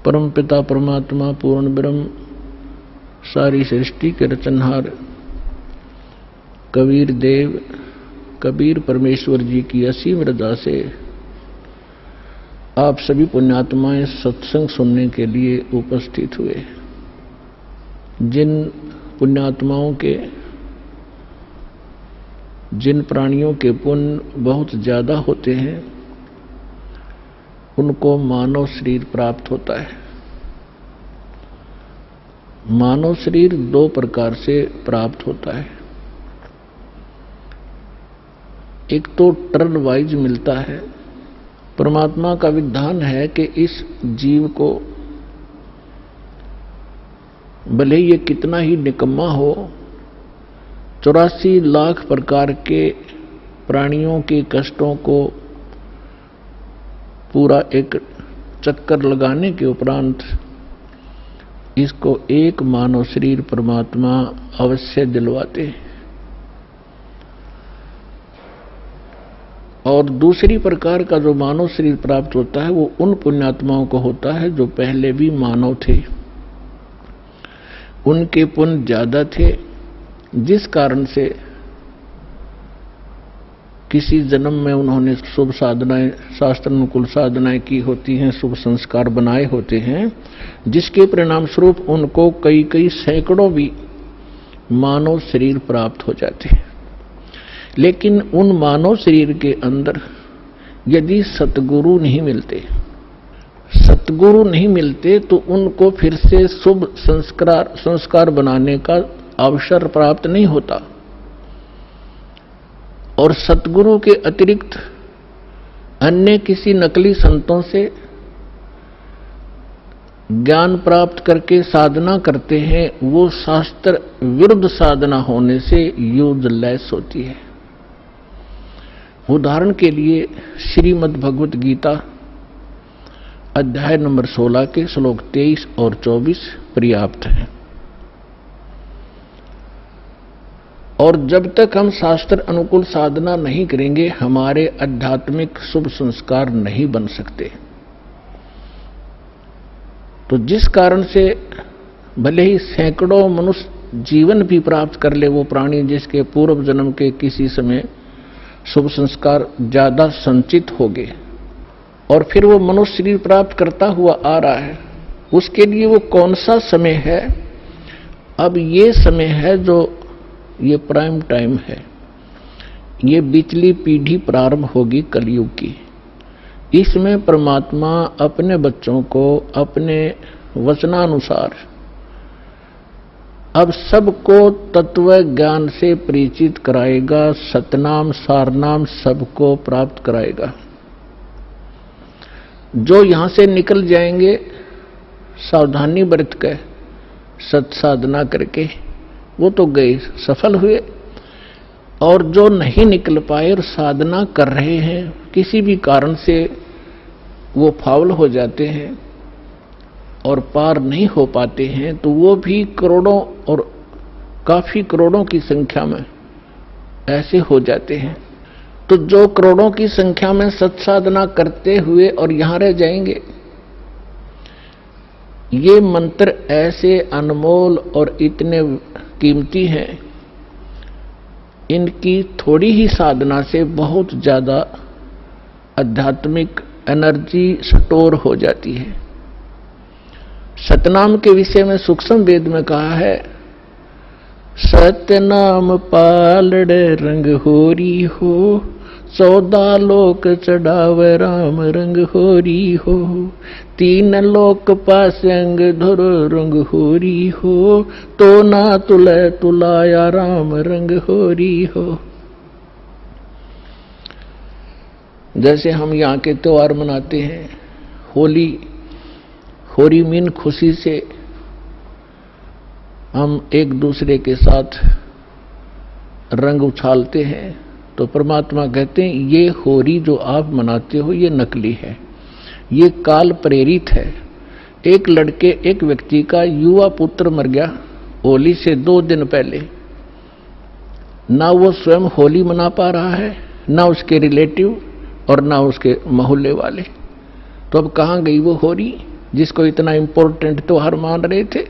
परम पिता परमात्मा पूर्ण ब्रह्म सारी सृष्टि के रचनहार कबीर देव कबीर परमेश्वर जी की असीम रजा से आप सभी पुण्यात्माएं सत्संग सुनने के लिए उपस्थित हुए। जिन पुण्यात्माओं के जिन प्राणियों के पुण्य बहुत ज्यादा होते हैं उनको मानव शरीर प्राप्त होता है। मानव शरीर दो प्रकार से प्राप्त होता है। एक तो टर्न वाइज मिलता है। परमात्मा का विधान है कि इस जीव को भले ये कितना ही निकम्मा हो, 84 लाख प्रकार के प्राणियों के कष्टों को पूरा एक चक्कर लगाने के उपरांत इसको एक मानव शरीर परमात्मा अवश्य दिलवाते हैं। और दूसरी प्रकार का जो मानव शरीर प्राप्त होता है वो उन पुण्यात्माओं को होता है जो पहले भी मानव थे, उनके पुण्य ज्यादा थे, जिस कारण से किसी जन्म में उन्होंने शुभ साधनाएं, शास्त्र अनुकूल साधनाएं की होती हैं, शुभ संस्कार बनाए होते हैं, जिसके परिणाम स्वरूप उनको कई कई सैकड़ों भी मानव शरीर प्राप्त हो जाते हैं। लेकिन उन मानव शरीर के अंदर यदि सतगुरु नहीं मिलते तो उनको फिर से शुभ संस्कार बनाने का अवसर प्राप्त नहीं होता। और सतगुरु के अतिरिक्त अन्य किसी नकली संतों से ज्ञान प्राप्त करके साधना करते हैं, वो शास्त्र विरुद्ध साधना होने से यूजलेस होती है। उदाहरण के लिए श्रीमद् भगवत गीता अध्याय नंबर 16 के श्लोक 23 और 24 पर्याप्त हैं। और जब तक हम शास्त्र अनुकूल साधना नहीं करेंगे हमारे आध्यात्मिक शुभ संस्कार नहीं बन सकते। तो जिस कारण से भले ही सैकड़ों मनुष्य जीवन भी प्राप्त कर ले वो प्राणी जिसके पूर्व जन्म के किसी समय शुभ संस्कार ज्यादा संचित हो गए और फिर वो मनुष्य शरीर प्राप्त करता हुआ आ रहा है, उसके लिए वो कौन सा समय है? अब ये समय है जो ये प्राइम टाइम है, ये बिचली पीढ़ी प्रारंभ होगी कलयुग की। इसमें परमात्मा अपने बच्चों को अपने वचनानुसार अब सबको तत्व ज्ञान से परिचित कराएगा, सतनाम सारनाम सबको प्राप्त कराएगा। जो यहां से निकल जाएंगे सावधानी बरत कर सत साधना करके वो तो गए, सफल हुए। और जो नहीं निकल पाए और साधना कर रहे हैं किसी भी कारण से वो फाउल हो जाते हैं और पार नहीं हो पाते हैं, तो वो भी करोड़ों और काफी करोड़ों की संख्या में ऐसे हो जाते हैं। तो जो करोड़ों की संख्या में सत्साधना करते हुए और यहां रह जाएंगे, ये मंत्र ऐसे अनमोल और इतने कीमती हैं, इनकी थोड़ी ही साधना से बहुत ज्यादा आध्यात्मिक एनर्जी स्टोर हो जाती है। सतनाम के विषय में सूक्ष्म वेद में कहा है, सतनाम पालड़े रंग होरी हो, 14 लोक चढ़ावे राम रंग होरी हो, 3 लोक पास अंग धुर रंग होरी हो, तो ना तुले तुलाया राम रंग होरी हो। जैसे हम यहाँ के त्योहार मनाते हैं, होली मीन खुशी से हम एक दूसरे के साथ रंग उछालते हैं, तो परमात्मा कहते हैं ये होली जो आप मनाते हो ये नकली है, ये काल प्रेरित है। एक व्यक्ति का युवा पुत्र मर गया होली से 2 दिन पहले, ना वो स्वयं होली मना पा रहा है, ना उसके रिलेटिव और ना उसके मोहल्ले वाले। तो अब कहाँ गई वो होली? जिसको इतना इंपॉर्टेंट त्योहार मान रहे थे।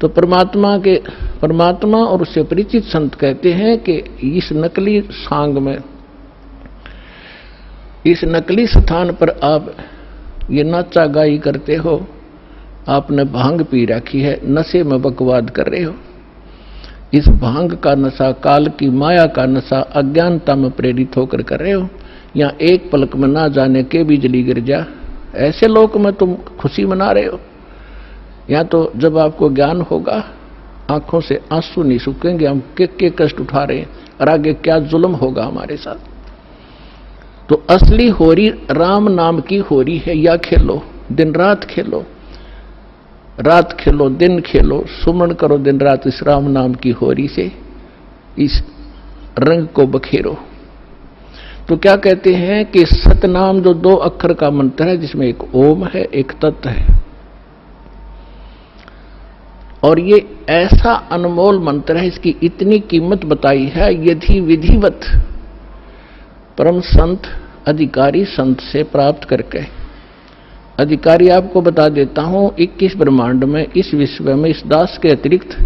तो परमात्मा और उससे परिचित संत कहते हैं कि इस नकली सांग में, इस नकली स्थान पर आप ये नाचा गाई करते हो, आपने भांग पी रखी है, नशे में बकवाद कर रहे हो। इस भांग का नशा, काल की माया का नशा अज्ञानता में प्रेरित होकर कर रहे हो। यहाँ एक पलक में ना जाने के बिजली गिर जा, ऐसे लोक में तुम खुशी मना रहे हो। या तो जब आपको ज्ञान होगा, आंखों से आंसू नहीं सूखेंगे, हम के कष्ट उठा रहे हैं और आगे क्या जुल्म होगा हमारे साथ। तो असली होरी राम नाम की होरी है। या खेलो, दिन रात खेलो, रात खेलो दिन खेलो, सुमन करो दिन रात इस राम नाम की होरी से, इस रंग को बखेरो। तो क्या कहते हैं कि सतनाम जो 2 अक्षर का मंत्र है, जिसमें एक ओम है, एक तत् है, और ये ऐसा अनमोल मंत्र है, इसकी इतनी कीमत बताई है। यदि विधिवत परम संत अधिकारी संत से प्राप्त करके, अधिकारी आपको बता देता हूं, 21 ब्रह्मांड में, इस विश्व में, इस दास के अतिरिक्त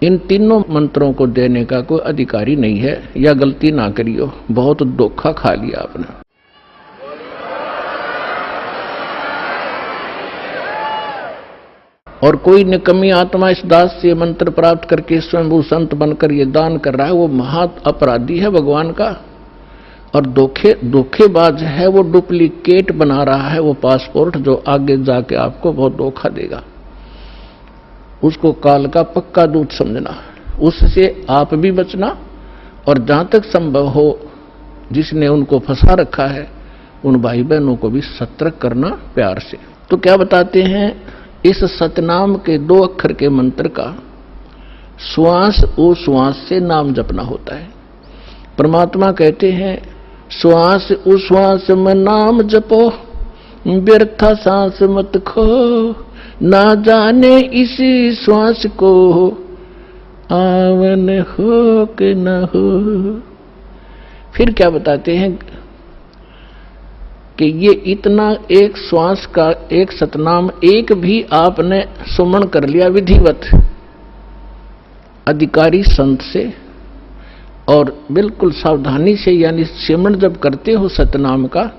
इन तीनों मंत्रों को देने का कोई अधिकारी नहीं है। या गलती ना करियो, बहुत धोखा खा लिया आपने। और कोई निकम्मी आत्मा इस दास से मंत्र प्राप्त करके स्वयं संत बनकर ये दान कर रहा है, वो महा अपराधी है भगवान का, और धोखेबाज है, वो डुप्लीकेट बना रहा है, वो पासपोर्ट जो आगे जाके आपको बहुत धोखा देगा। उसको काल का पक्का दूत समझना, उससे आप भी बचना, और जहां तक संभव हो जिसने उनको फंसा रखा है उन भाई बहनों को भी सतर्क करना प्यार से। तो क्या बताते हैं, इस सतनाम के 2 अक्षर के मंत्र का श्वास उश्वास से नाम जपना होता है। परमात्मा कहते हैं, श्वास उश्वास में नाम जपो, व्यर्था सांस मत खो, ना जाने इसी श्वास को आवन हो कि न हो। फिर क्या बताते हैं कि ये इतना एक श्वास का एक सतनाम एक भी आपने सुमन कर लिया विधिवत अधिकारी संत से, और बिल्कुल सावधानी से, यानी सिमरन जब करते हो सतनाम का,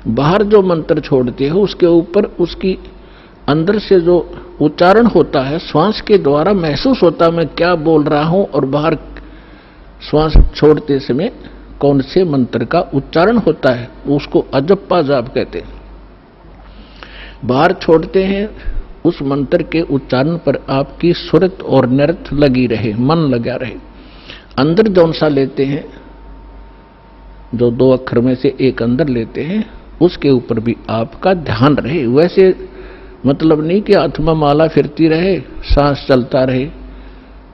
बाहर जो मंत्र छोड़ते हो उसके ऊपर उसकी अंदर से जो उच्चारण होता है, श्वास के द्वारा महसूस होता है मैं क्या बोल रहा हूं, और बाहर श्वास छोड़ते समय कौन से मंत्र का उच्चारण होता है, उसको अजप्पा जाप कहते हैं। बाहर छोड़ते हैं, उस मंत्र के उच्चारण पर आपकी सुरत और नृत लगी रहे, मन लगा रहे। अंदर जौन सा लेते हैं, जो 2 अक्षर में से एक अंदर लेते हैं, उसके ऊपर भी आपका ध्यान रहे। वैसे मतलब नहीं कि हाथ में माला फिरती रहे, सांस चलता रहे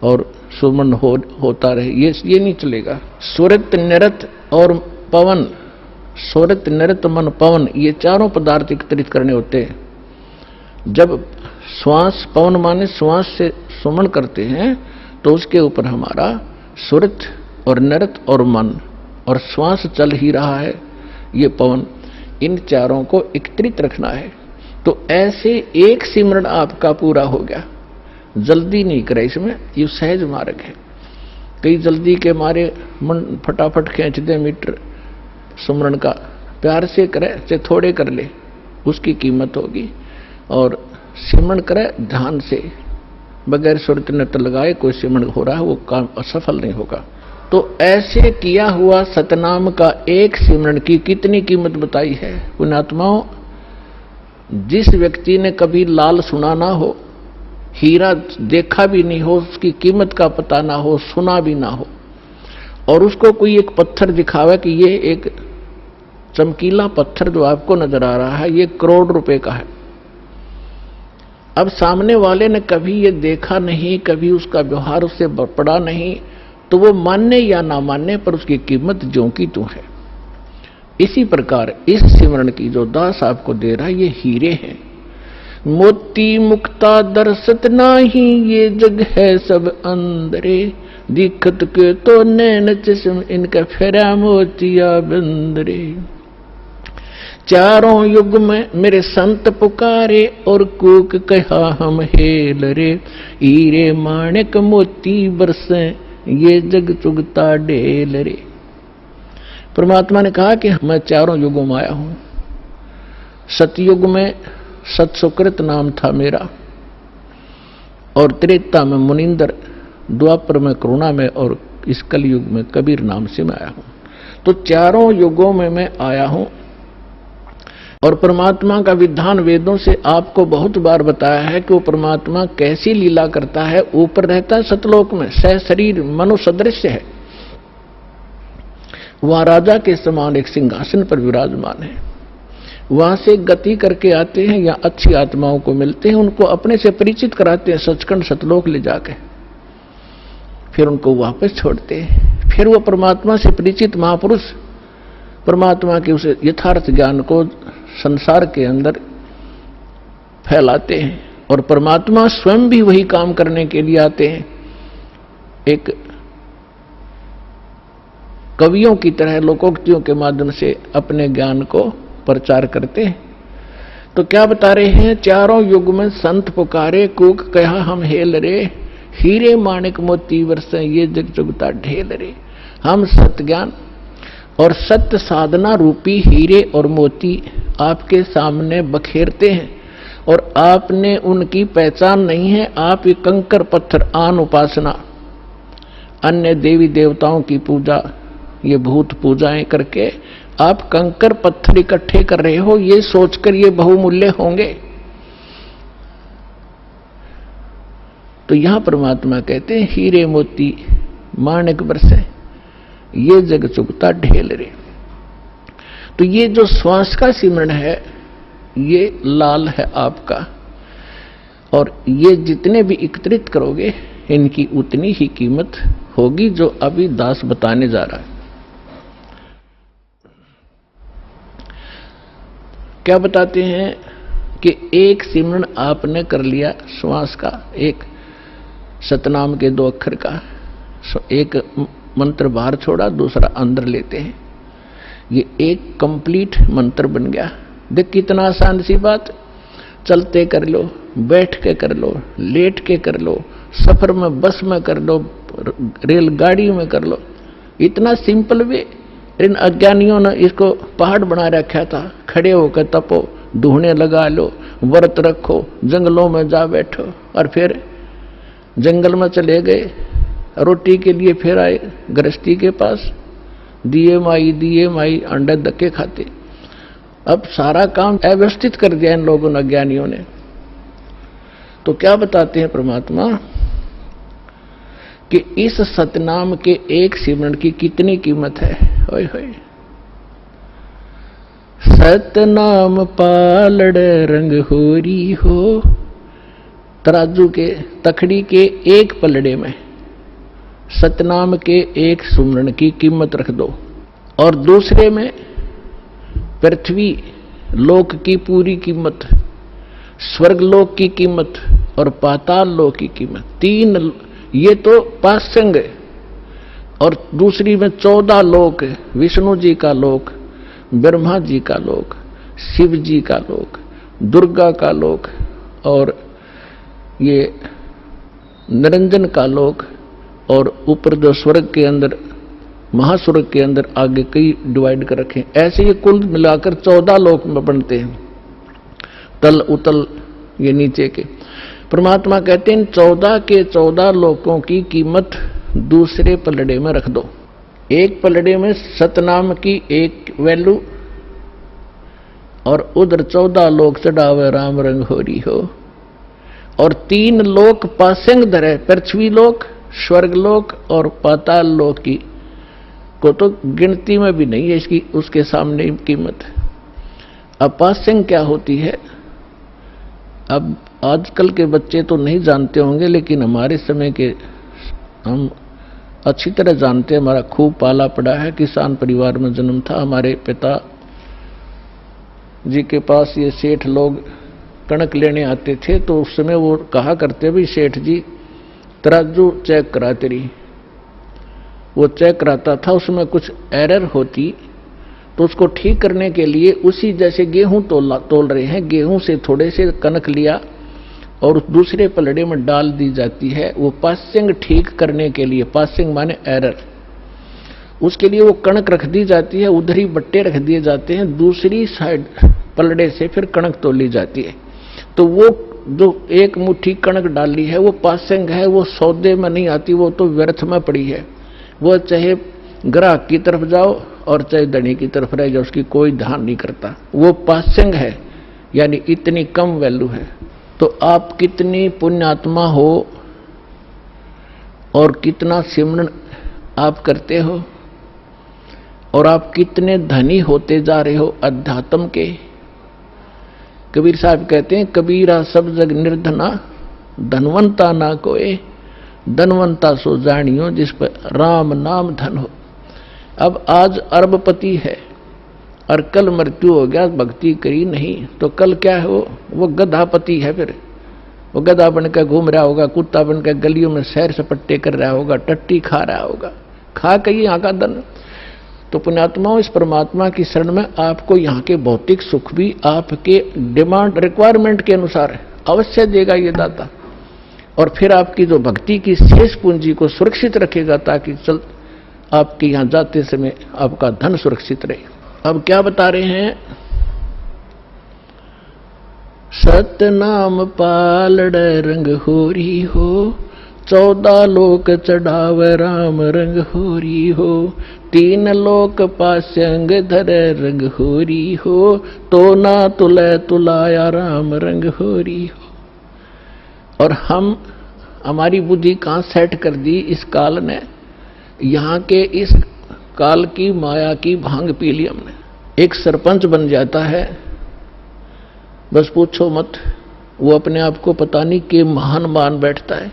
और सुमन होता रहे, ये नहीं चलेगा। सुरत नृत और पवन, सुरत नृत मन पवन, ये चारों पदार्थ एकत्रित करने होते हैं। जब श्वास, पवन माने श्वास से सुमन करते हैं, तो उसके ऊपर हमारा सुरत और नृत और मन और श्वास चल ही रहा है, ये पवन, इन चारों को एकत्रित रखना है। तो ऐसे एक सिमरन आपका पूरा हो गया। जल्दी नहीं करे इसमें, ये सहज मार्ग है। कई जल्दी के मारे मन फटाफट खींच दे मीटर सुमरन का, प्यार से करे चाहे थोड़े कर ले, उसकी कीमत होगी। और सिमरन करे ध्यान से, बगैर सुरत नृत लगाए कोई सिमरन हो रहा है, वो काम असफल नहीं होगा। तो ऐसे किया हुआ सतनाम का एक सिमरन की कितनी कीमत बताई है पुण्यात्माओं। जिस व्यक्ति ने कभी लाल सुना ना हो, हीरा देखा भी नहीं हो, उसकी कीमत का पता ना हो, सुना भी ना हो, और उसको कोई एक पत्थर दिखावे कि ये एक चमकीला पत्थर जो आपको नजर आ रहा है, ये करोड़ रुपए का है। अब सामने वाले ने कभी ये देखा नहीं, कभी उसका व्यवहार उससे पड़ा नहीं, तो वो मानने या ना मानने पर उसकी कीमत ज्यों की त्यों है। इसी प्रकार इस सिमरन की जो दास आपको दे रहा है, ये हीरे हैं। मोती मुक्ता दरसत नाही, ये जग है सब अंदरे, दिखत के तो नैन चश्म इनका फेरा मोतिया बंदरे। चारों युग में मेरे संत पुकारे और कूक कहा हम हेल रे, हीरे माणिक मोती बरसे ये जग चुगता ढेल रे। परमात्मा ने कहा कि मैं चारों युगों में आया हूं। सतयुग में सतसुकृत नाम था मेरा, और त्रेता में मुनिंदर, द्वापर में करुणा में, और इस कलयुग में कबीर नाम से मैं आया हूं। तो चारों युगों में मैं आया हूं। और परमात्मा का विधान वेदों से आपको बहुत बार बताया है कि वो परमात्मा कैसी लीला करता है। ऊपर रहता है सतलोक में, सह शरीर मनुष्य सदृश्य है, वहां राजा के समान एक सिंहासन पर विराजमान है। वहां से गति करके आते हैं या अच्छी आत्माओं को मिलते हैं, उनको अपने से परिचित कराते हैं सचखंड सतलोक ले जाके, फिर उनको वापस छोड़ते हैं। फिर वो परमात्मा से परिचित महापुरुष परमात्मा के उस यथार्थ ज्ञान को संसार के अंदर फैलाते हैं, और परमात्मा स्वयं भी वही काम करने के लिए आते हैं। एक कवियों की तरह लोकोक्तियों के माध्यम से अपने ज्ञान को प्रचार करते हैं। तो क्या बता रहे हैं? चारों युग में संत पुकारे कूक कहा हम हेल रे, हीरे माणिक मोती बरसे ये जग चुगता ढेल रे। हम सत्य ज्ञान और सत्य साधना रूपी हीरे और मोती आपके सामने बखेरते हैं, और आपने उनकी पहचान नहीं है। आप ये कंकर पत्थर आन उपासना, अन्य देवी देवताओं की पूजा, ये भूत पूजाएं करके आप कंकर पत्थर इकट्ठे कर रहे हो, ये सोचकर ये बहुमूल्य होंगे। तो यहां परमात्मा कहते हैं हीरे मोती माणिक बरसे ये जग चुगता ढेल रे। तो ये जो श्वास का सिमरण है ये लाल है आपका, और ये जितने भी एकत्रित करोगे इनकी उतनी ही कीमत होगी, जो अभी दास बताने जा रहा है। क्या बताते हैं कि एक सिमरण आपने कर लिया श्वास का, एक सतनाम के 2 अक्षर का, एक मंत्र बाहर छोड़ा दूसरा अंदर लेते हैं, ये एक कंप्लीट मंत्र बन गया। देख कितना आसान सी बात, चलते कर लो, बैठ के कर लो, लेट के कर लो, सफर में बस में कर लो, रेलगाड़ी में कर लो, इतना सिंपल वे। इन अज्ञानियों ने इसको पहाड़ बना रखा था। खड़े होकर तपो, धूने लगा लो, व्रत रखो, जंगलों में जा बैठो, और फिर जंगल में चले गए, रोटी के लिए फिर आए गृहस्थी के पास, दिए माई अंडे धक्के खाते। अब सारा काम अव्यवस्थित कर दिया इन लोगों ने, अज्ञानियों ने। तो क्या बताते हैं परमात्मा कि इस सतनाम के एक सिमरण की कितनी कीमत है। होय होय, सतनाम पालड़ रंग होरी हो। तराजू के तखड़ी के एक पलड़े में सतनाम के एक सुमरण की कीमत रख दो, और दूसरे में पृथ्वी लोक की पूरी कीमत, स्वर्ग लोक की कीमत और पाताल लोक की कीमत। 3 ये तो पासंग है, और दूसरी में 14 लोक, विष्णु जी का लोक, ब्रह्मा जी का लोक, शिव जी का लोक, दुर्गा का लोक, और ये निरंजन का लोक, और ऊपर जो स्वर्ग के अंदर महास्वर्ग के अंदर आगे कई डिवाइड कर रखे। ऐसे ये कुल मिलाकर 14 लोक में बनते हैं, तल उतल ये नीचे के। परमात्मा कहते हैं 14 के 14 लोकों की कीमत दूसरे पलड़े में रख दो। एक पलड़े में सतनाम की एक वैल्यू, और उधर 14 लोक चढ़ावे राम रंग होरी हो, और 3 लोक पासंग धरे, पृथ्वी लोक, स्वर्ग लोक और पाताल लोक की को तो गिनती में भी नहीं है इसकी, उसके सामने कीमत। अब पासंग क्या होती है? अब आजकल के बच्चे तो नहीं जानते होंगे, लेकिन हमारे समय के हम अच्छी तरह जानते हैं। हमारा खूब पाला पड़ा है, किसान परिवार में जन्म था। हमारे पिता जी के पास ये सेठ लोग कणक लेने आते थे, तो उस समय वो कहा करते भी सेठ जी तराजू चेक करा तेरी। वो चेक कराता था, उसमें कुछ एरर होती तो उसको ठीक करने के लिए उसी जैसे गेहूं तोल रहे हैं, गेहूं से थोड़े से कनक लिया और उस दूसरे पलड़े में डाल दी जाती है। वो पासिंग ठीक करने के लिए, पासिंग माने एरर, उसके लिए वो कणक रख दी जाती है, उधर ही बट्टे रख दिए जाते हैं, दूसरी साइड पलड़े से फिर कणक तोली जाती है। तो वो जो एक मुट्ठी कणक डाली है वो पासिंग है, वो सौदे में नहीं आती, वो तो व्यर्थ में पड़ी है। वो चाहे ग्राहक की तरफ जाओ और चाहे धनी की तरफ रह जाओ, उसकी कोई ध्यान नहीं करता, वो पासिंग है, यानी इतनी कम वैल्यू है। तो आप कितनी पुण्यात्मा हो और कितना सिमरन आप करते हो और आप कितने धनी होते जा रहे हो अध्यात्म के। कबीर साहब कहते हैं, कबीरा सब जग निर्धना, धनवंता ना कोई, धनवंता सो जानियो जिस पर राम नाम धन हो। अब आज अरबपति है और कल मृत्यु हो गया, भक्ति करी नहीं, तो कल क्या है, वो गधापति है। फिर वो गधा बनकर घूम रहा होगा, कुत्ता बनकर गलियों में सैर सपट्टे कर रहा होगा, टट्टी खा रहा होगा, खा के यहाँ का धन। तो पुण्यात्माओं, इस परमात्मा की शरण में आपको यहाँ के भौतिक सुख भी आपके डिमांड रिक्वायरमेंट के अनुसार अवश्य देगा ये दाता, और फिर आपकी जो भक्ति की शेष पूंजी को सुरक्षित रखेगा, ताकि चल आपके यहाँ जाते समय आपका धन सुरक्षित रहे। अब क्या बता रहे हैं, सतनाम पालड़ रंग होरी हो, 14 लोक चढ़ाव राम रंग होरी हो, 3 लोक पास्यंग धर रंग होरी हो, तो ना तुले तुलाया राम रंग होरी हो। और हमारी बुद्धि कहाँ सेट कर दी इस काल ने, यहाँ के इस काल की माया की भांग पी ली हमने। एक सरपंच बन जाता है, बस पूछो मत, वो अपने आप को पता नहीं कि महान मान बैठता है।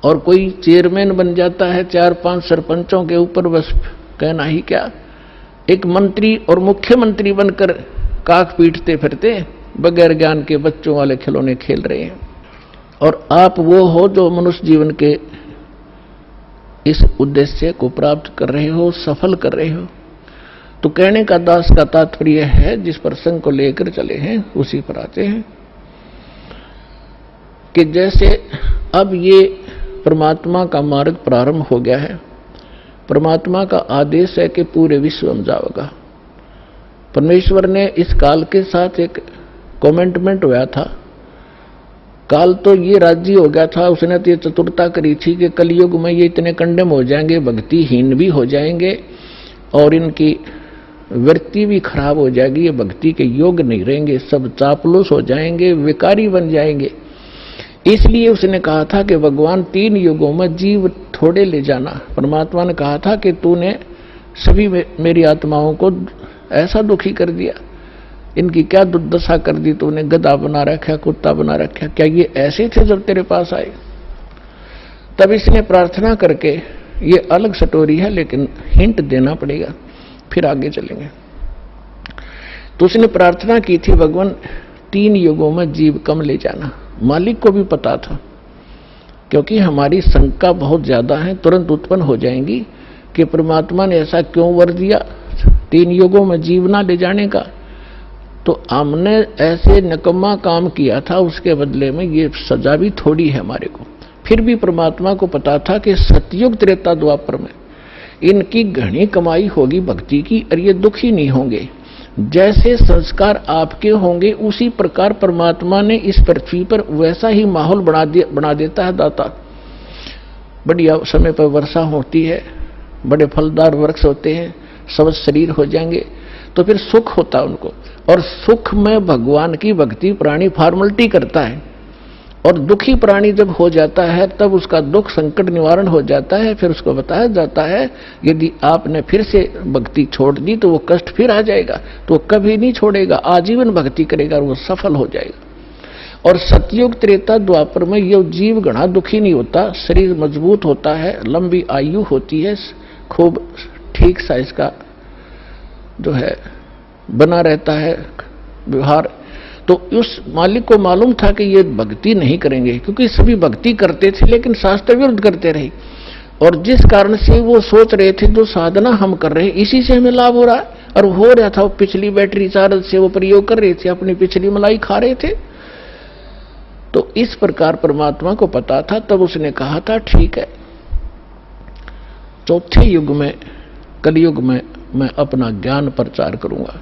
और कोई चेयरमैन बन जाता है 4-5 सरपंचों के ऊपर, बस कहना ही क्या। एक मंत्री और मुख्यमंत्री बनकर काक पीटते फिरते, बगैर ज्ञान के बच्चों वाले खिलौने खेल रहे हैं। और आप वो हो जो मनुष्य जीवन के इस उद्देश्य को प्राप्त कर रहे हो, सफल कर रहे हो। तो कहने का दास का तात्पर्य है, जिस प्रसंग को लेकर चले हैं उसी पर आते हैं कि जैसे अब ये परमात्मा का मार्ग प्रारंभ हो गया है, परमात्मा का आदेश है कि पूरे विश्व में जाओगा। परमेश्वर ने इस काल के साथ एक कमेंटमेंट हुआ था। काल तो ये राजी हो गया था, उसने तो ये चतुरता करी थी कि कलयुग में ये इतने कंडम हो जाएंगे, भक्तिहीन भी हो जाएंगे और इनकी वृत्ति भी खराब हो जाएगी, ये भक्ति के योग्य नहीं रहेंगे, सब चापलूस हो जाएंगे, विकारी बन जाएंगे। इसलिए उसने कहा था कि भगवान 3 युगों में जीव थोड़े ले जाना। परमात्मा ने कहा था कि तूने सभी मेरी आत्माओं को ऐसा दुखी कर दिया, इनकी क्या दुर्दशा कर दी तूने, गधा बना रखा, कुत्ता बना रखा, क्या ये ऐसे थे जब तेरे पास आए? तब इसने प्रार्थना करके, ये अलग स्टोरी है लेकिन हिंट देना पड़ेगा, फिर आगे चलेंगे। तो उसने प्रार्थना की थी, भगवान 3 युगों में जीव कम ले जाना। मालिक को भी पता था, क्योंकि हमारी शंका बहुत ज्यादा है, तुरंत उत्पन्न हो जाएंगी कि परमात्मा ने ऐसा क्यों वर दिया 3 युगों में जीव ना ले जाने का। तो हमने ऐसे निकम्मा काम किया था, उसके बदले में ये सजा भी थोड़ी है हमारे को। फिर भी परमात्मा को पता था कि सतयुग त्रेता द्वापर में इनकी घनी कमाई होगी भक्ति की, और ये दुखी नहीं होंगे। जैसे संस्कार आपके होंगे उसी प्रकार परमात्मा ने इस पृथ्वी पर वैसा ही माहौल बना देता है दाता। बढ़िया समय पर वर्षा होती है, बड़े फलदार वृक्ष होते हैं, सब शरीर हो जाएंगे, तो फिर सुख होता है उनको। और सुख में भगवान की भक्ति प्राणी फॉर्मेलिटी करता है, और दुखी प्राणी जब हो जाता है तब उसका दुख संकट निवारण हो जाता है। फिर उसको बताया जाता है यदि आपने फिर से भक्ति छोड़ दी तो वो कष्ट फिर आ जाएगा, तो कभी नहीं छोड़ेगा, आजीवन भक्ति करेगा और वो सफल हो जाएगा। और सतयुग त्रेता द्वापर में ये जीव घना दुखी नहीं होता, शरीर मजबूत होता है, लंबी आयु होती है, खूब ठीक सा इसका जो है बना रहता है व्यवहार। तो उस मालिक को मालूम था कि ये भक्ति नहीं करेंगे, क्योंकि सभी भक्ति करते थे लेकिन शास्त्र विरुद्ध करते रहे। और जिस कारण से वो सोच रहे थे जो साधना हम कर रहे हैं इसी से हमें लाभ हो रहा है, और हो रहा था, वो पिछली बैटरी चार्ज से वो प्रयोग कर रहे थे, अपनी पिछली मलाई खा रहे थे। तो इस प्रकार परमात्मा को पता था, तब उसने कहा था ठीक है, चौथे युग में, कलयुग में मैं अपना ज्ञान प्रचार करूंगा।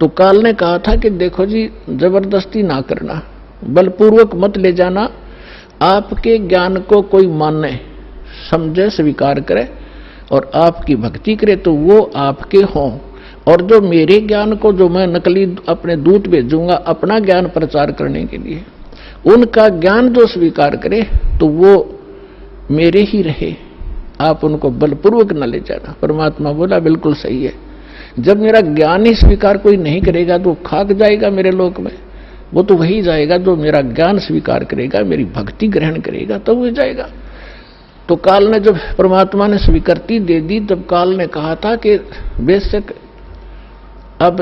तो काल ने कहा था कि देखो जी, जबरदस्ती ना करना, बलपूर्वक मत ले जाना, आपके ज्ञान को कोई माने, समझे, स्वीकार करे और आपकी भक्ति करे तो वो आपके हों, और जो मेरे ज्ञान को, जो मैं नकली अपने दूत भेजूंगा अपना ज्ञान प्रचार करने के लिए, उनका ज्ञान जो स्वीकार करे तो वो मेरे ही रहे, आप उनको बलपूर्वक न ले जाना। परमात्मा बोला बिल्कुल सही है, जब मेरा ज्ञान ही स्वीकार कोई नहीं करेगा तो खाक जाएगा मेरे लोक में, वो तो वही जाएगा जो मेरा ज्ञान स्वीकार करेगा, मेरी भक्ति ग्रहण करेगा, तो वो जाएगा। तो काल ने, जब परमात्मा ने स्वीकृति दे दी, तब काल ने कहा था कि बेशक, अब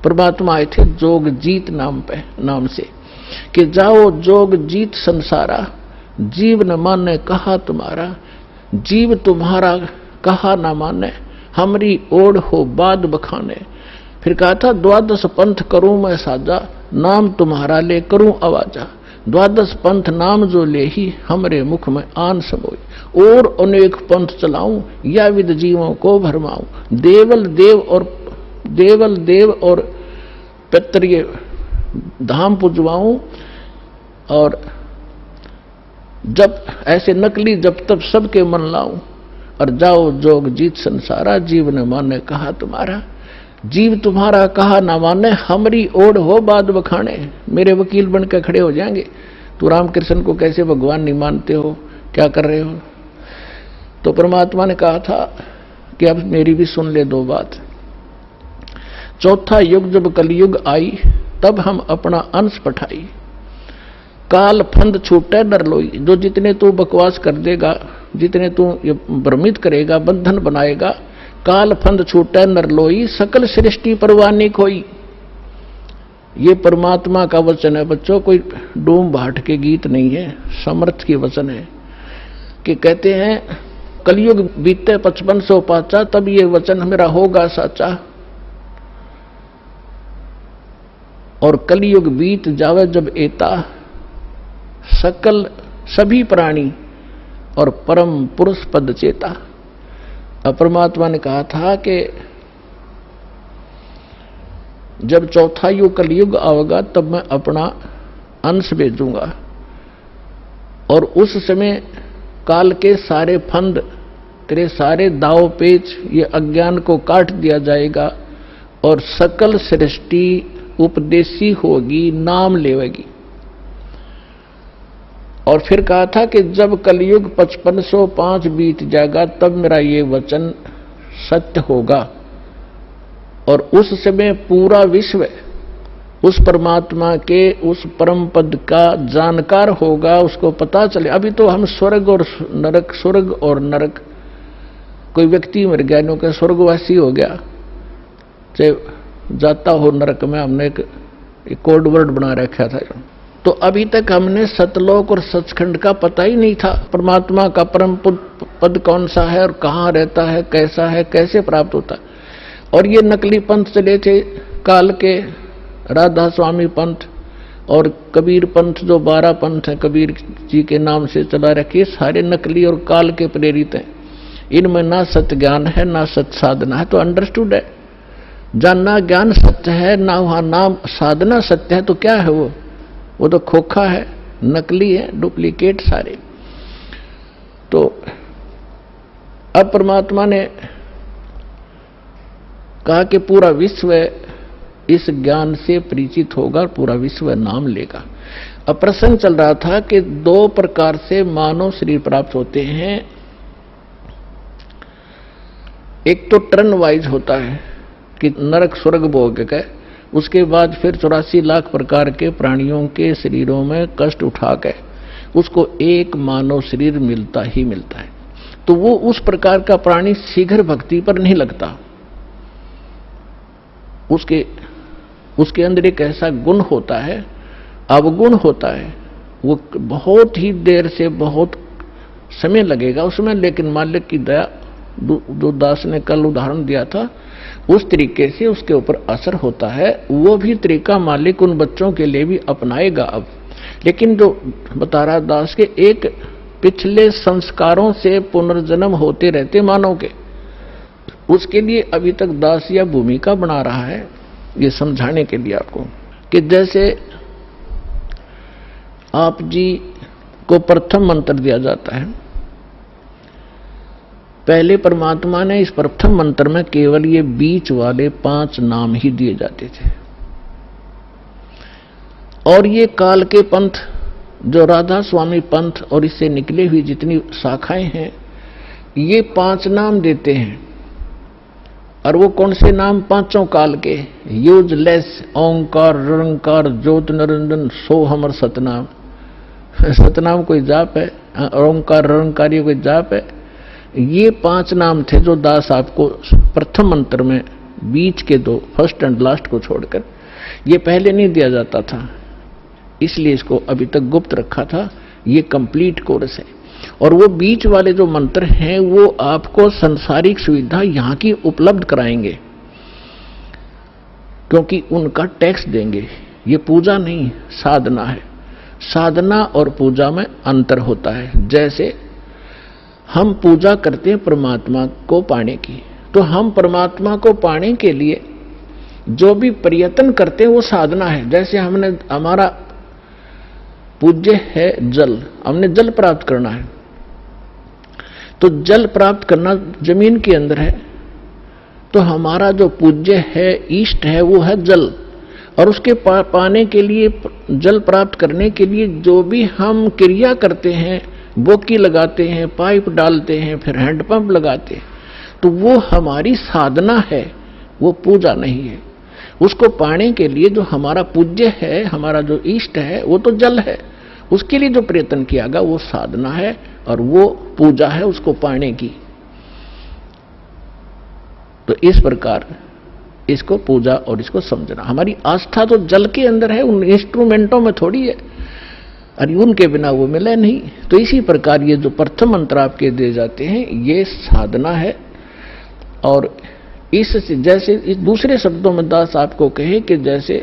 परमात्मा आए थे जोग जीत नाम से, कि जाओ जोग जीत संसारा, जीव न माने कहा तुम्हारा, जीव तुम्हारा कहा न माने, हमरी ओढ़ हो बाद बखाने। फिर कहा था द्वादश पंथ करूं मैं साजा, नाम तुम्हारा ले करूं आवाजा, द्वादश पंथ नाम जो ले ही हमरे मुख में आन समोई, और अनेक पंथ चलाऊं या विद जीवों को भरमाऊं, देवल देव और पितृ धाम पुजवाऊं, और जब ऐसे नकली जब तब सबके मन लाऊं, और जाओ जोग जीत संसारा, जीव न माने कहा तुम्हारा, जीव तुम्हारा कहा ना माने, हमरी ओढ़ हो बाद बखाने। मेरे वकील बन के खड़े हो जाएंगे, तू रामकृष्ण को कैसे भगवान नहीं मानते हो, क्या कर रहे हो। तो परमात्मा ने कहा था कि अब मेरी भी सुन ले दो बात। चौथा युग जब कलयुग आई, तब हम अपना अंश पठाई, काल फंद छूटे डर लोई। जो जितने तू बकवास कर देगा, जितने तू भ्रमित करेगा, बंधन बनाएगा, काल फंद छूटे नर लोई, सकल सृष्टि परवानी खोई। ये परमात्मा का वचन है बच्चों, कोई डूम भाट के गीत नहीं है, समर्थ के वचन है। कि कहते हैं कलयुग बीते 5500 पाचा, तब ये वचन मेरा होगा साचा, और कलयुग बीत जावे जब एता, सकल सभी प्राणी और परम पुरुष पद चेता। परमात्मा ने कहा था कि जब चौथा युग कलयुग आएगा तब मैं अपना अंश भेजूंगा, और उस समय काल के सारे फंद, तेरे सारे दाव पेच, ये अज्ञान को काट दिया जाएगा, और सकल सृष्टि उपदेशी होगी, नाम लेवेगी। और फिर कहा था कि जब कलयुग 5505 बीत जाएगा तब मेरा ये वचन सत्य होगा, और उस समय पूरा विश्व उस परमात्मा के उस परम पद का जानकार होगा, उसको पता चले। अभी तो हम स्वर्ग और नरक, स्वर्ग और नरक, कोई व्यक्ति मर गया, नो के स्वर्गवासी हो गया, चाहे जाता हो नरक में, हमने एक कोड वर्ड बना रखा था। तो अभी तक हमने सतलोक और सचखंड का पता ही नहीं था, परमात्मा का परम पद कौन सा है और कहाँ रहता है, कैसा है, कैसे प्राप्त होता है। और ये नकली पंथ चले थे काल के, राधा स्वामी पंथ और कबीर पंथ, जो 12 पंथ हैं कबीर जी के नाम से चला रखे, सारे नकली और काल के प्रेरित हैं। इनमें ना सत्य ज्ञान है, ना सत्य साधना है। तो अंडरस्टूड है, जानना ज्ञान सत्य है, ना वहां नाम साधना सत्य है, तो क्या है वो तो खोखा है, नकली है, डुप्लीकेट सारे। तो अब परमात्मा ने कहा कि पूरा विश्व इस ज्ञान से परिचित होगा, पूरा विश्व नाम लेगा। अब प्रसंग चल रहा था कि 2 प्रकार से मानव शरीर प्राप्त होते हैं। एक तो टर्न वाइज होता है कि नरक स्वर्ग भोग के, उसके बाद फिर 84 लाख प्रकार के प्राणियों के शरीरों में कष्ट उठा के उसको एक मानव शरीर मिलता ही मिलता है। तो वो उस प्रकार का प्राणी शीघ्र भक्ति पर नहीं लगता। उसके अंदर एक ऐसा गुण होता है, अवगुण होता है, वो बहुत ही देर से, बहुत समय लगेगा उसमें, लेकिन मालिक की दया, जो दास ने कल उदाहरण दिया था उस तरीके से उसके ऊपर असर होता है। वो भी तरीका मालिक उन बच्चों के लिए भी अपनाएगा अब। लेकिन जो बता रहा दास के एक पिछले संस्कारों से पुनर्जन्म होते रहते मानव के, उसके लिए अभी तक दास या भूमिका बना रहा है, ये समझाने के लिए आपको कि जैसे आप जी को प्रथम मंत्र दिया जाता है। पहले परमात्मा ने इस प्रथम मंत्र में केवल ये बीच वाले 5 नाम ही दिए जाते थे, और ये काल के पंथ जो राधा स्वामी पंथ और इससे निकले हुई जितनी शाखाएं हैं, ये 5 नाम देते हैं। और वो कौन से नाम? पांचों काल के, यूजलेस, ओंकार, निरंकार, ज्योत निरंजन, सो हमर सतनाम। सतनाम कोई जाप है? ओंकार निरंकार ये कोई जाप है? ये 5 नाम थे जो दास आपको प्रथम मंत्र में बीच के 2 फर्स्ट एंड लास्ट को छोड़कर, ये पहले नहीं दिया जाता था, इसलिए इसको अभी तक गुप्त रखा था। ये कंप्लीट कोर्स है। और वो बीच वाले जो मंत्र हैं वो आपको संसारिक सुविधा यहां की उपलब्ध कराएंगे, क्योंकि उनका टैक्स देंगे। ये पूजा नहीं, साधना है। साधना और पूजा में अंतर होता है। जैसे हम पूजा करते हैं परमात्मा को पाने की, तो हम परमात्मा को पाने के लिए जो भी प्रयत्न करते हैं वो साधना है। जैसे हमने, हमारा पूज्य है जल, हमने जल प्राप्त करना है, तो जल प्राप्त करना जमीन के अंदर है, तो हमारा जो पूज्य है, इष्ट है, वो है जल। और उसके पाने के लिए, जल प्राप्त करने के लिए जो भी हम क्रिया करते हैं, बोकी लगाते हैं, पाइप डालते हैं, फिर हैंडपंप लगाते हैं, तो वो हमारी साधना है, वो पूजा नहीं है। उसको पाने के लिए जो हमारा पूज्य है, हमारा जो इष्ट है, वो तो जल है, उसके लिए जो प्रयत्न किया गया वो साधना है और वो पूजा है उसको पाने की। तो इस प्रकार इसको पूजा और इसको समझना। हमारी आस्था तो जल के अंदर है, उन इंस्ट्रूमेंटों में थोड़ी है, और उनके बिना वो मिले नहीं। तो इसी प्रकार ये जो प्रथम मंत्र आपके दिए जाते हैं ये साधना है। और इस जैसे इस दूसरे शब्दों में दास आपको कहे कि जैसे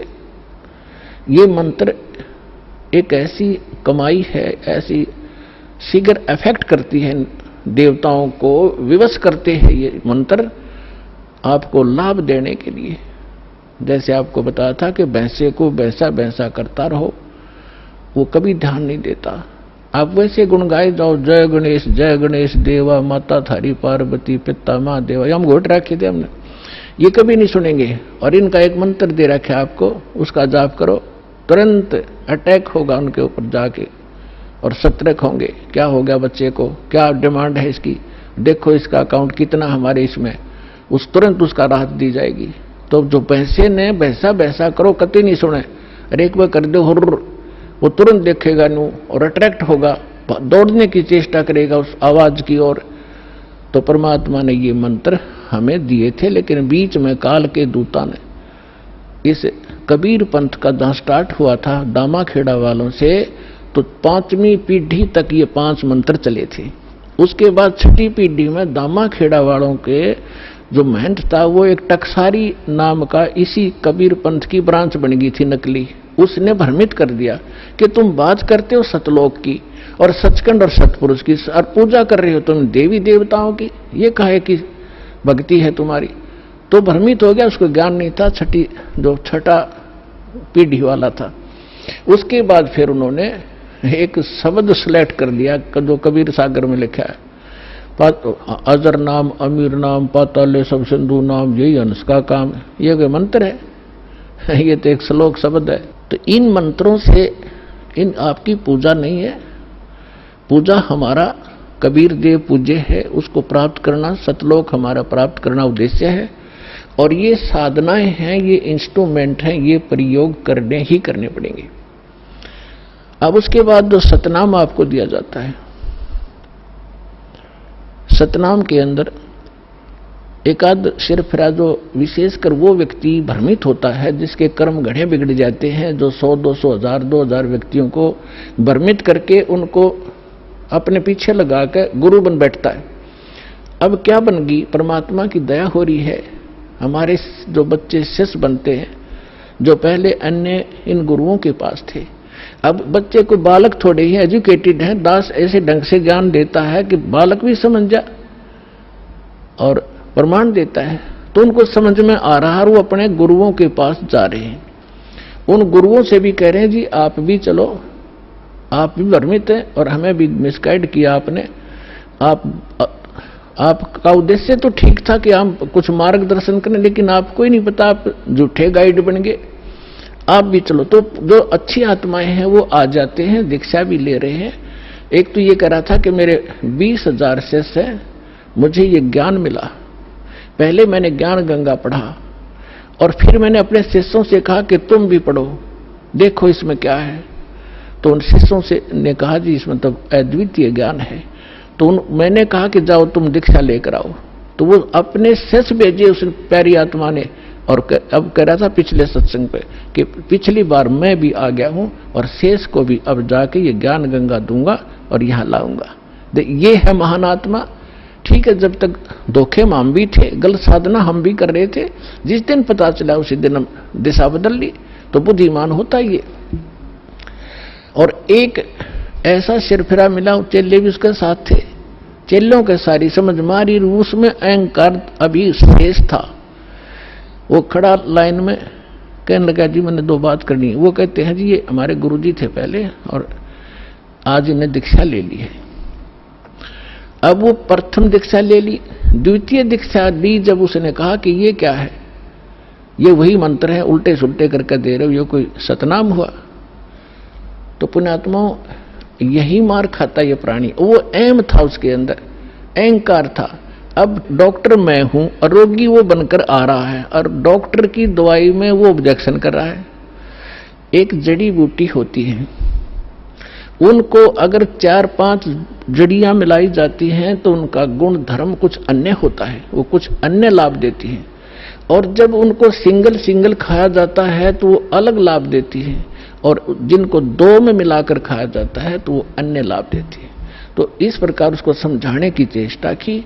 ये मंत्र एक ऐसी कमाई है, ऐसी शीघ्र अफेक्ट करती है, देवताओं को विवश करते हैं ये मंत्र आपको लाभ देने के लिए। जैसे आपको बताया था कि भैंसे को भैंसा भैंसा करता रहो, वो कभी ध्यान नहीं देता। आप वैसे गुण गाए जाओ, जय गणेश देवा, माता थारी पार्वती, पिता माँ देवा, ये हम घोट रखे थे हमने, ये कभी नहीं सुनेंगे। और इनका एक मंत्र दे रखा है आपको, उसका जाप करो, तुरंत अटैक होगा उनके ऊपर जाके और सतर्क होंगे। क्या हो गया बच्चे को, क्या डिमांड है इसकी, देखो इसका अकाउंट कितना हमारे इसमें, उस तुरंत उसका राहत दी जाएगी। तो जो पैसे ने भैंसा भैंसा करो कति नहीं सुने, अरे एक बार कर दो हुर्र, वो तुरंत देखेगा नू और अट्रैक्ट होगा, दौड़ने की चेष्टा करेगा उस आवाज की ओर। तो परमात्मा ने ये मंत्र हमें दिए थे, लेकिन बीच में काल के दूता ने इस कबीर पंथ का जहां स्टार्ट हुआ था दामाखेड़ा वालों से, तो 5वीं पीढ़ी तक ये 5 मंत्र चले थे। उसके बाद 6ठी पीढ़ी में दामाखेड़ा वालों के जो महंत था वो एक टकसारी नाम का इसी कबीर पंथ की ब्रांच बन गई थी नकली। उसने भ्रमित कर दिया कि तुम बात करते हो सतलोक की और सचखंड और सतपुरुष की, और पूजा कर रहे हो तुम देवी देवताओं की, ये कहे कि भक्ति है तुम्हारी। तो भ्रमित हो गया, उसको ज्ञान नहीं था, छठा पीढ़ी वाला था। उसके बाद फिर उन्होंने एक शब्द सिलेक्ट कर दिया जो कबीर सागर में लिखा है, अजर नाम, अमीर नाम, पाताले सब सिंधु नाम, यही हंस का काम। ये कोई मंत्र है? ये तो एक श्लोक शब्द है। तो इन मंत्रों से इन आपकी पूजा नहीं है। पूजा हमारा कबीर देव पूज्य है, उसको प्राप्त करना, सतलोक हमारा प्राप्त करना उद्देश्य है। और ये साधनाएं हैं, ये इंस्ट्रूमेंट हैं, ये प्रयोग करने ही करने पड़ेंगे। अब उसके बाद जो सतनाम आपको दिया जाता है, सतनाम के अंदर एकाध सिरफिरा जो विशेषकर वो व्यक्ति भ्रमित होता है जिसके कर्म घड़े बिगड़ जाते हैं, जो 100, 200, 1000, 2000 व्यक्तियों को भ्रमित करके उनको अपने पीछे लगा कर गुरु बन बैठता है। अब क्या बन गई, परमात्मा की दया हो रही है, हमारे जो बच्चे शिष्य बनते हैं, जो पहले अन्य इन गुरुओं के पास थे, अब बच्चे को बालक थोड़े ही एजुकेटेड है, दास ऐसे ढंग से ज्ञान देता है कि बालक भी समझ जा और प्रमाण देता है, तो उनको समझ में आ रहा है, वो अपने गुरुओं के पास जा रहे हैं। उन गुरुओं से भी कह रहे हैं जी आप भी चलो, आप भी भ्रमित हैं और हमें भी मिसगाइड किया आपने। आपका उद्देश्य तो ठीक था कि हम कुछ मार्गदर्शन करें, लेकिन आपको ही नहीं पता, आप झूठे गाइड बन गए, आप भी चलो। तो जो अच्छी आत्माएं हैं वो आ जाते हैं, दीक्षा भी ले रहे हैं। एक तो ये कह रहा था कि मेरे 20,000 शिष्य हैं, मुझे ये ज्ञान मिला, पहले मैंने ज्ञान गंगा पढ़ा और फिर मैंने अपने शिष्यों से कहा कि तुम भी पढ़ो, देखो इसमें क्या है। तो उन शिष्यों से ने कहा जी इसमें तो अद्वितीय ज्ञान है। तो मैंने कहा कि जाओ तुम दीक्षा लेकर आओ। तो वो अपने शिष्य भेजे उस प्यारी आत्मा ने, और अब कह रहा था पिछले सत्संग पे कि पिछली बार मैं भी आ गया हूं और शेष को भी अब जाके ये ज्ञान गंगा दूंगा और यहां लाऊंगा। ये है महान आत्मा। ठीक है, जब तक धोखे में हम भी थे, गलत साधना हम भी कर रहे थे, जिस दिन पता चला उसी दिन हम दिशा बदल ली। तो बुद्धिमान होता ही है। और एक ऐसा सिरफिरा मिला, चेले भी उसके साथ थे, चेलों के सारी समझ मारी, रूस में अहंकार अभी शेष था। वो खड़ा लाइन में कहने लगा जी मैंने 2 बात करनी है। वो कहते हैं जी ये हमारे गुरुजी थे पहले और आज इन्हें दीक्षा ले ली है। अब वो प्रथम दीक्षा ले ली, द्वितीय दीक्षा ली जब उसने कहा कि ये क्या है, ये वही मंत्र है, उल्टे सुल्टे करके दे रहे हो, ये कोई सतनाम हुआ। तो पुण्यात्माओं यही मार खाता ये प्राणी। वो एम था उसके अंदर, अहंकार था। अब डॉक्टर मैं हूं और रोगी वो बनकर आ रहा है और डॉक्टर की दवाई में वो ऑब्जेक्शन कर रहा है। एक जड़ी बूटी होती है, उनको अगर 4-5 जड़ियां मिलाई जाती हैं तो उनका गुण धर्म कुछ अन्य होता है, वो कुछ अन्य लाभ देती है। और जब उनको सिंगल खाया जाता है तो वो अलग लाभ देती है, और जिनको 2 में मिलाकर खाया जाता है तो वो अन्य लाभ देती है। तो इस प्रकार उसको समझाने की चेष्टा की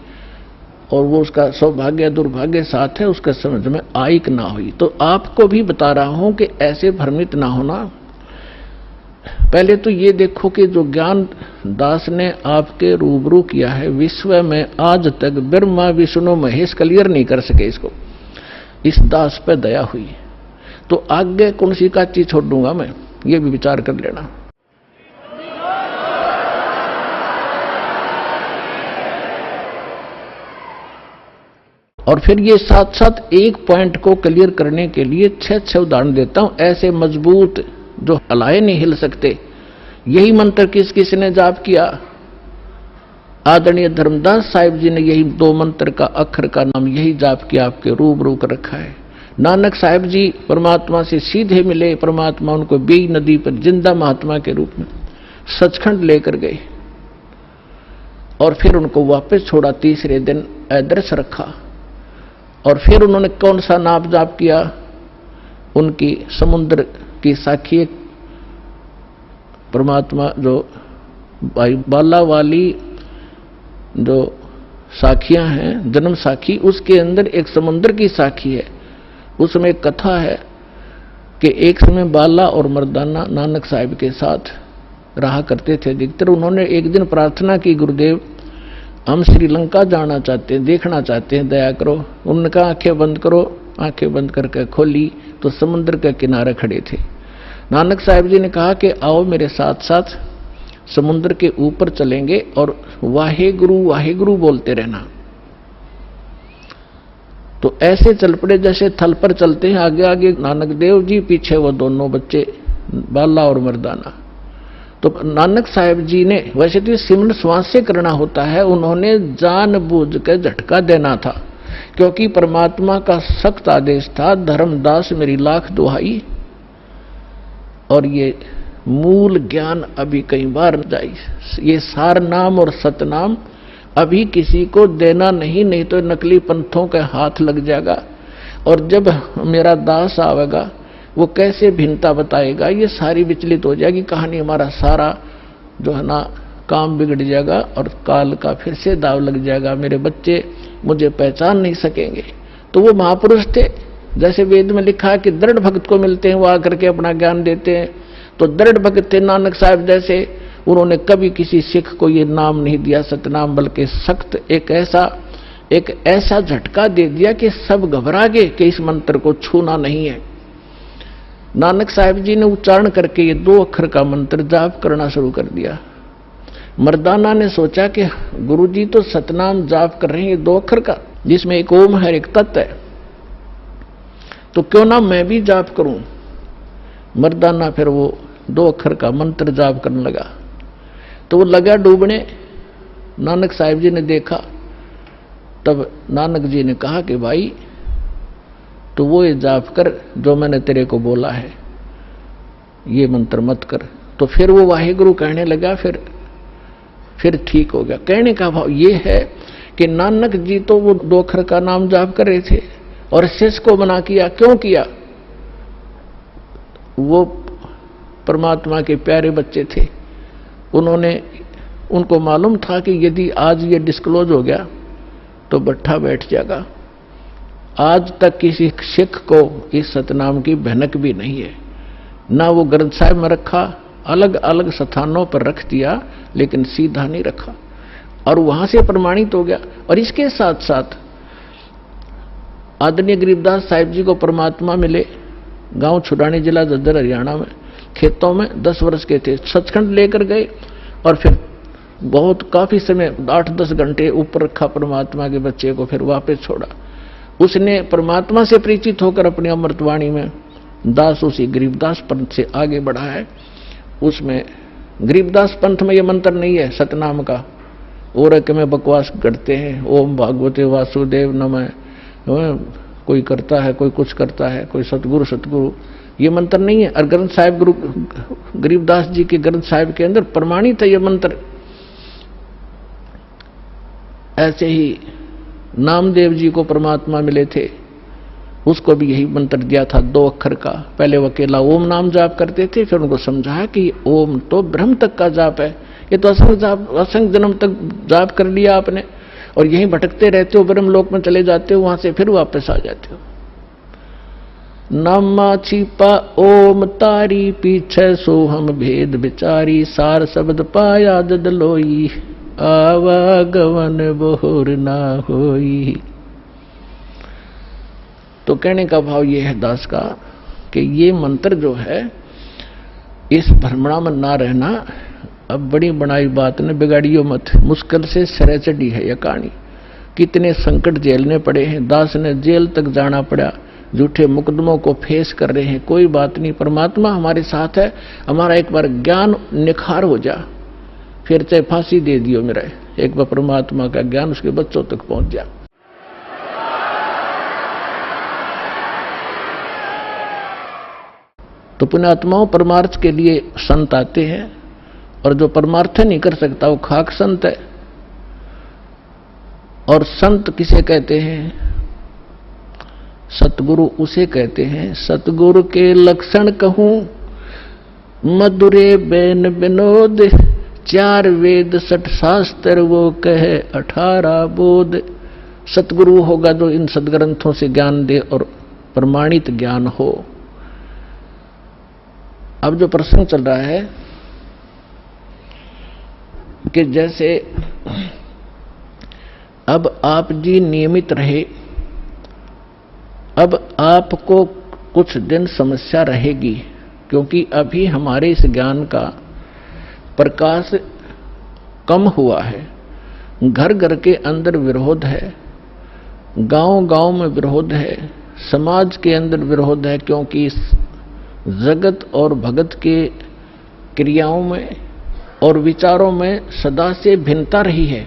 और वो उसका सौभाग्य दुर्भाग्य साथ है, उसका समझ में आई कि ना हुई। तो आपको भी बता रहा हूं कि ऐसे भ्रमित ना होना। पहले तो ये देखो कि जो ज्ञान दास ने आपके रूबरू किया है, विश्व में आज तक ब्रह्मा विष्णु महेश क्लियर नहीं कर सके इसको, इस दास पे दया हुई। तो आगे कौन सी का चीज छोड़ दूंगा मैं, ये भी विचार कर लेना। और फिर ये साथ साथ एक पॉइंट को क्लियर करने के लिए 6 उदाहरण देता हूं, ऐसे मजबूत जो हलाए नहीं हिल सकते। यही मंत्र किस किस ने जाप किया? आदरणीय धर्मदास साहिब जी ने यही 2 मंत्र का अक्षर का नाम यही जाप किया, आपके रूबरू कर रखा है। नानक साहिब जी परमात्मा से सीधे मिले, परमात्मा उनको बेई नदी पर जिंदा महात्मा के रूप में सचखंड लेकर गए और फिर उनको वापस छोड़ा। तीसरे दिन अदृश्य रखा और फिर उन्होंने कौन सा नाप जाप किया? उनकी समुद्र की साखी परमात्मा जो बाला वाली जो साखियां हैं, जन्म साखी, उसके अंदर एक समुद्र की साखी है। उसमें एक कथा है कि एक समय बाला और मर्दाना नानक साहिब के साथ रहा करते थे अधिकतर। उन्होंने एक दिन प्रार्थना की, गुरुदेव हम श्रीलंका जाना चाहते हैं, देखना चाहते हैं, दया करो। उन्होंने कहा आंखें बंद करो। आंखें बंद करके खोली तो समुद्र के किनारे खड़े थे। नानक साहिब जी ने कहा कि आओ मेरे साथ साथ समुद्र के ऊपर चलेंगे और वाहेगुरु बोलते रहना। तो ऐसे चल पड़े जैसे थल पर चलते हैं, आगे आगे नानक देव जी, पीछे वो दोनों बच्चे बाला और मर्दाना। तो नानक साहिब जी ने, वैसे तो सिमरन श्वास से करना होता है, उन्होंने जानबूझ के झटका देना था क्योंकि परमात्मा का सख्त आदेश था, धर्मदास मेरी लाख दुहाई। और ये मूल ज्ञान अभी कई बार जाई, ये सार नाम और सतनाम अभी किसी को देना नहीं तो नकली पंथों के हाथ लग जाएगा। और जब मेरा दास आवेगा वो कैसे भिन्नता बताएगा, ये सारी विचलित हो जाएगी कहानी। हमारा सारा जो है ना काम बिगड़ जाएगा और काल का फिर से दाव लग जाएगा। मेरे बच्चे मुझे पहचान नहीं सकेंगे। तो वो महापुरुष थे, जैसे वेद में लिखा है कि दृढ़ भक्त को मिलते हैं, वो आकर के अपना ज्ञान देते हैं। तो दृढ़ भक्त थे नानक साहब जैसे, उन्होंने कभी किसी सिख को ये नाम नहीं दिया सतनाम, बल्कि सख्त एक ऐसा झटका दे दिया कि सब घबरा गए कि इस मंत्र को छूना नहीं है। नानक साहब जी ने उच्चारण करके ये 2 अक्षर का मंत्र जाप करना शुरू कर दिया। मर्दाना ने सोचा कि गुरुजी तो सतनाम जाप कर रहे हैं 2 अक्षर का, जिसमें एक ओम है, एक तत् है, तो क्यों ना मैं भी जाप करूं। मर्दाना फिर वो 2 अक्षर का मंत्र जाप करने लगा, तो वो लगा डूबने। नानक साहब जी ने देखा, तब नानक जी ने कहा कि भाई तो वो ये जाप कर जो मैंने तेरे को बोला है, ये मंत्र मत कर। तो फिर वो वाहिगुरु कहने लगा, फिर ठीक हो गया। कहने का भाव ये है कि नानक जी तो वो 2 अक्षर का नाम जाप कर रहे थे और शिष्य को मना किया। क्यों किया? वो परमात्मा के प्यारे बच्चे थे, उनको मालूम था कि यदि आज ये डिस्क्लोज हो गया तो बट्ठा बैठ जाएगा। आज तक किसी सिख को इस सतनाम की भनक भी नहीं है, ना वो ग्रंथ साहिब में रखा, अलग अलग स्थानों पर रख दिया, लेकिन सीधा नहीं रखा, और वहां से प्रमाणित हो गया। और इसके साथ साथ आदरणीय गरीबदास साहिब जी को परमात्मा मिले, गांव छुड़ानी, जिला जज्जर, हरियाणा में, खेतों में 10 वर्ष के थे। सचखंड लेकर गए और फिर बहुत काफी समय 8-10 घंटे ऊपर रखा परमात्मा के बच्चे को, फिर वापस छोड़ा। उसने परमात्मा से परिचित होकर अपनी अमृतवाणी में दास उसी गरीबदास पंथ से आगे बढ़ा है। उसमें गरीबदास पंथ में यह मंत्र नहीं है सतनाम का, और के में बकवास करते हैं, ओम भागवते वासुदेव नमः, कोई करता है, कोई कुछ करता है, कोई सतगुरु, ये मंत्र नहीं है। और ग्रंथ साहिब गुरु गरीबदास जी के ग्रंथ साहिब के अंदर प्रमाणित है ये मंत्र। ऐसे ही नामदेव जी को परमात्मा मिले थे, उसको भी यही मंत्र दिया था 2 अक्षर का। पहले वो अकेला ओम नाम जाप करते थे, फिर उनको समझाया कि ओम तो ब्रह्म तक का जाप है, ये तो असंख्य जन्म तक जाप कर लिया आपने, और यहीं भटकते रहते हो, ब्रह्म लोक में चले जाते हो, वहां से फिर वापस आ जाते हो। नामा छिपा ओम तारी, पीछे सो हम भेद विचारी, सार शब्द पाया जद लोई, आवागमन बोर ना होई। तो कहने का भाव ये है दास का कि ये मंत्र जो है, इस भ्रमणा में ना रहना, अब बड़ी बनाई बात ने बिगाड़ियो मत, मुश्किल से सिरे चढ़ी है यह कहानी। कितने संकट झेलने पड़े हैं, दास ने जेल तक जाना पड़ा, झूठे मुकदमों को फेस कर रहे हैं। कोई बात नहीं, परमात्मा हमारे साथ है। हमारा एक बार ज्ञान निखार हो जा, फिर चाहे फांसी दे दियो मेरा, एक बार परमात्मा का ज्ञान उसके बच्चों तक पहुंच जा। तो पुण्यात्माओं, परमार्थ के लिए संत आते हैं, और जो परमार्थ नहीं कर सकता वो खाक संत है। और संत किसे कहते हैं? सतगुरु उसे कहते हैं। सतगुरु के लक्षण कहूं, मधुरे बैन विनोद, 4 वेद 60 शास्त्र वो कहे 18 बोध। सतगुरु होगा जो इन सदग्रंथों से ज्ञान दे और प्रमाणित ज्ञान हो। अब जो प्रसंग चल रहा है कि जैसे अब आप जी नियमित रहे, अब आपको कुछ दिन समस्या रहेगी, क्योंकि अभी हमारे इस ज्ञान का प्रकाश कम हुआ है। घर घर के अंदर विरोध है, गांव गांव में विरोध है, समाज के अंदर विरोध है, क्योंकि इस जगत और भगत के क्रियाओं में और विचारों में सदा से भिन्नता रही है।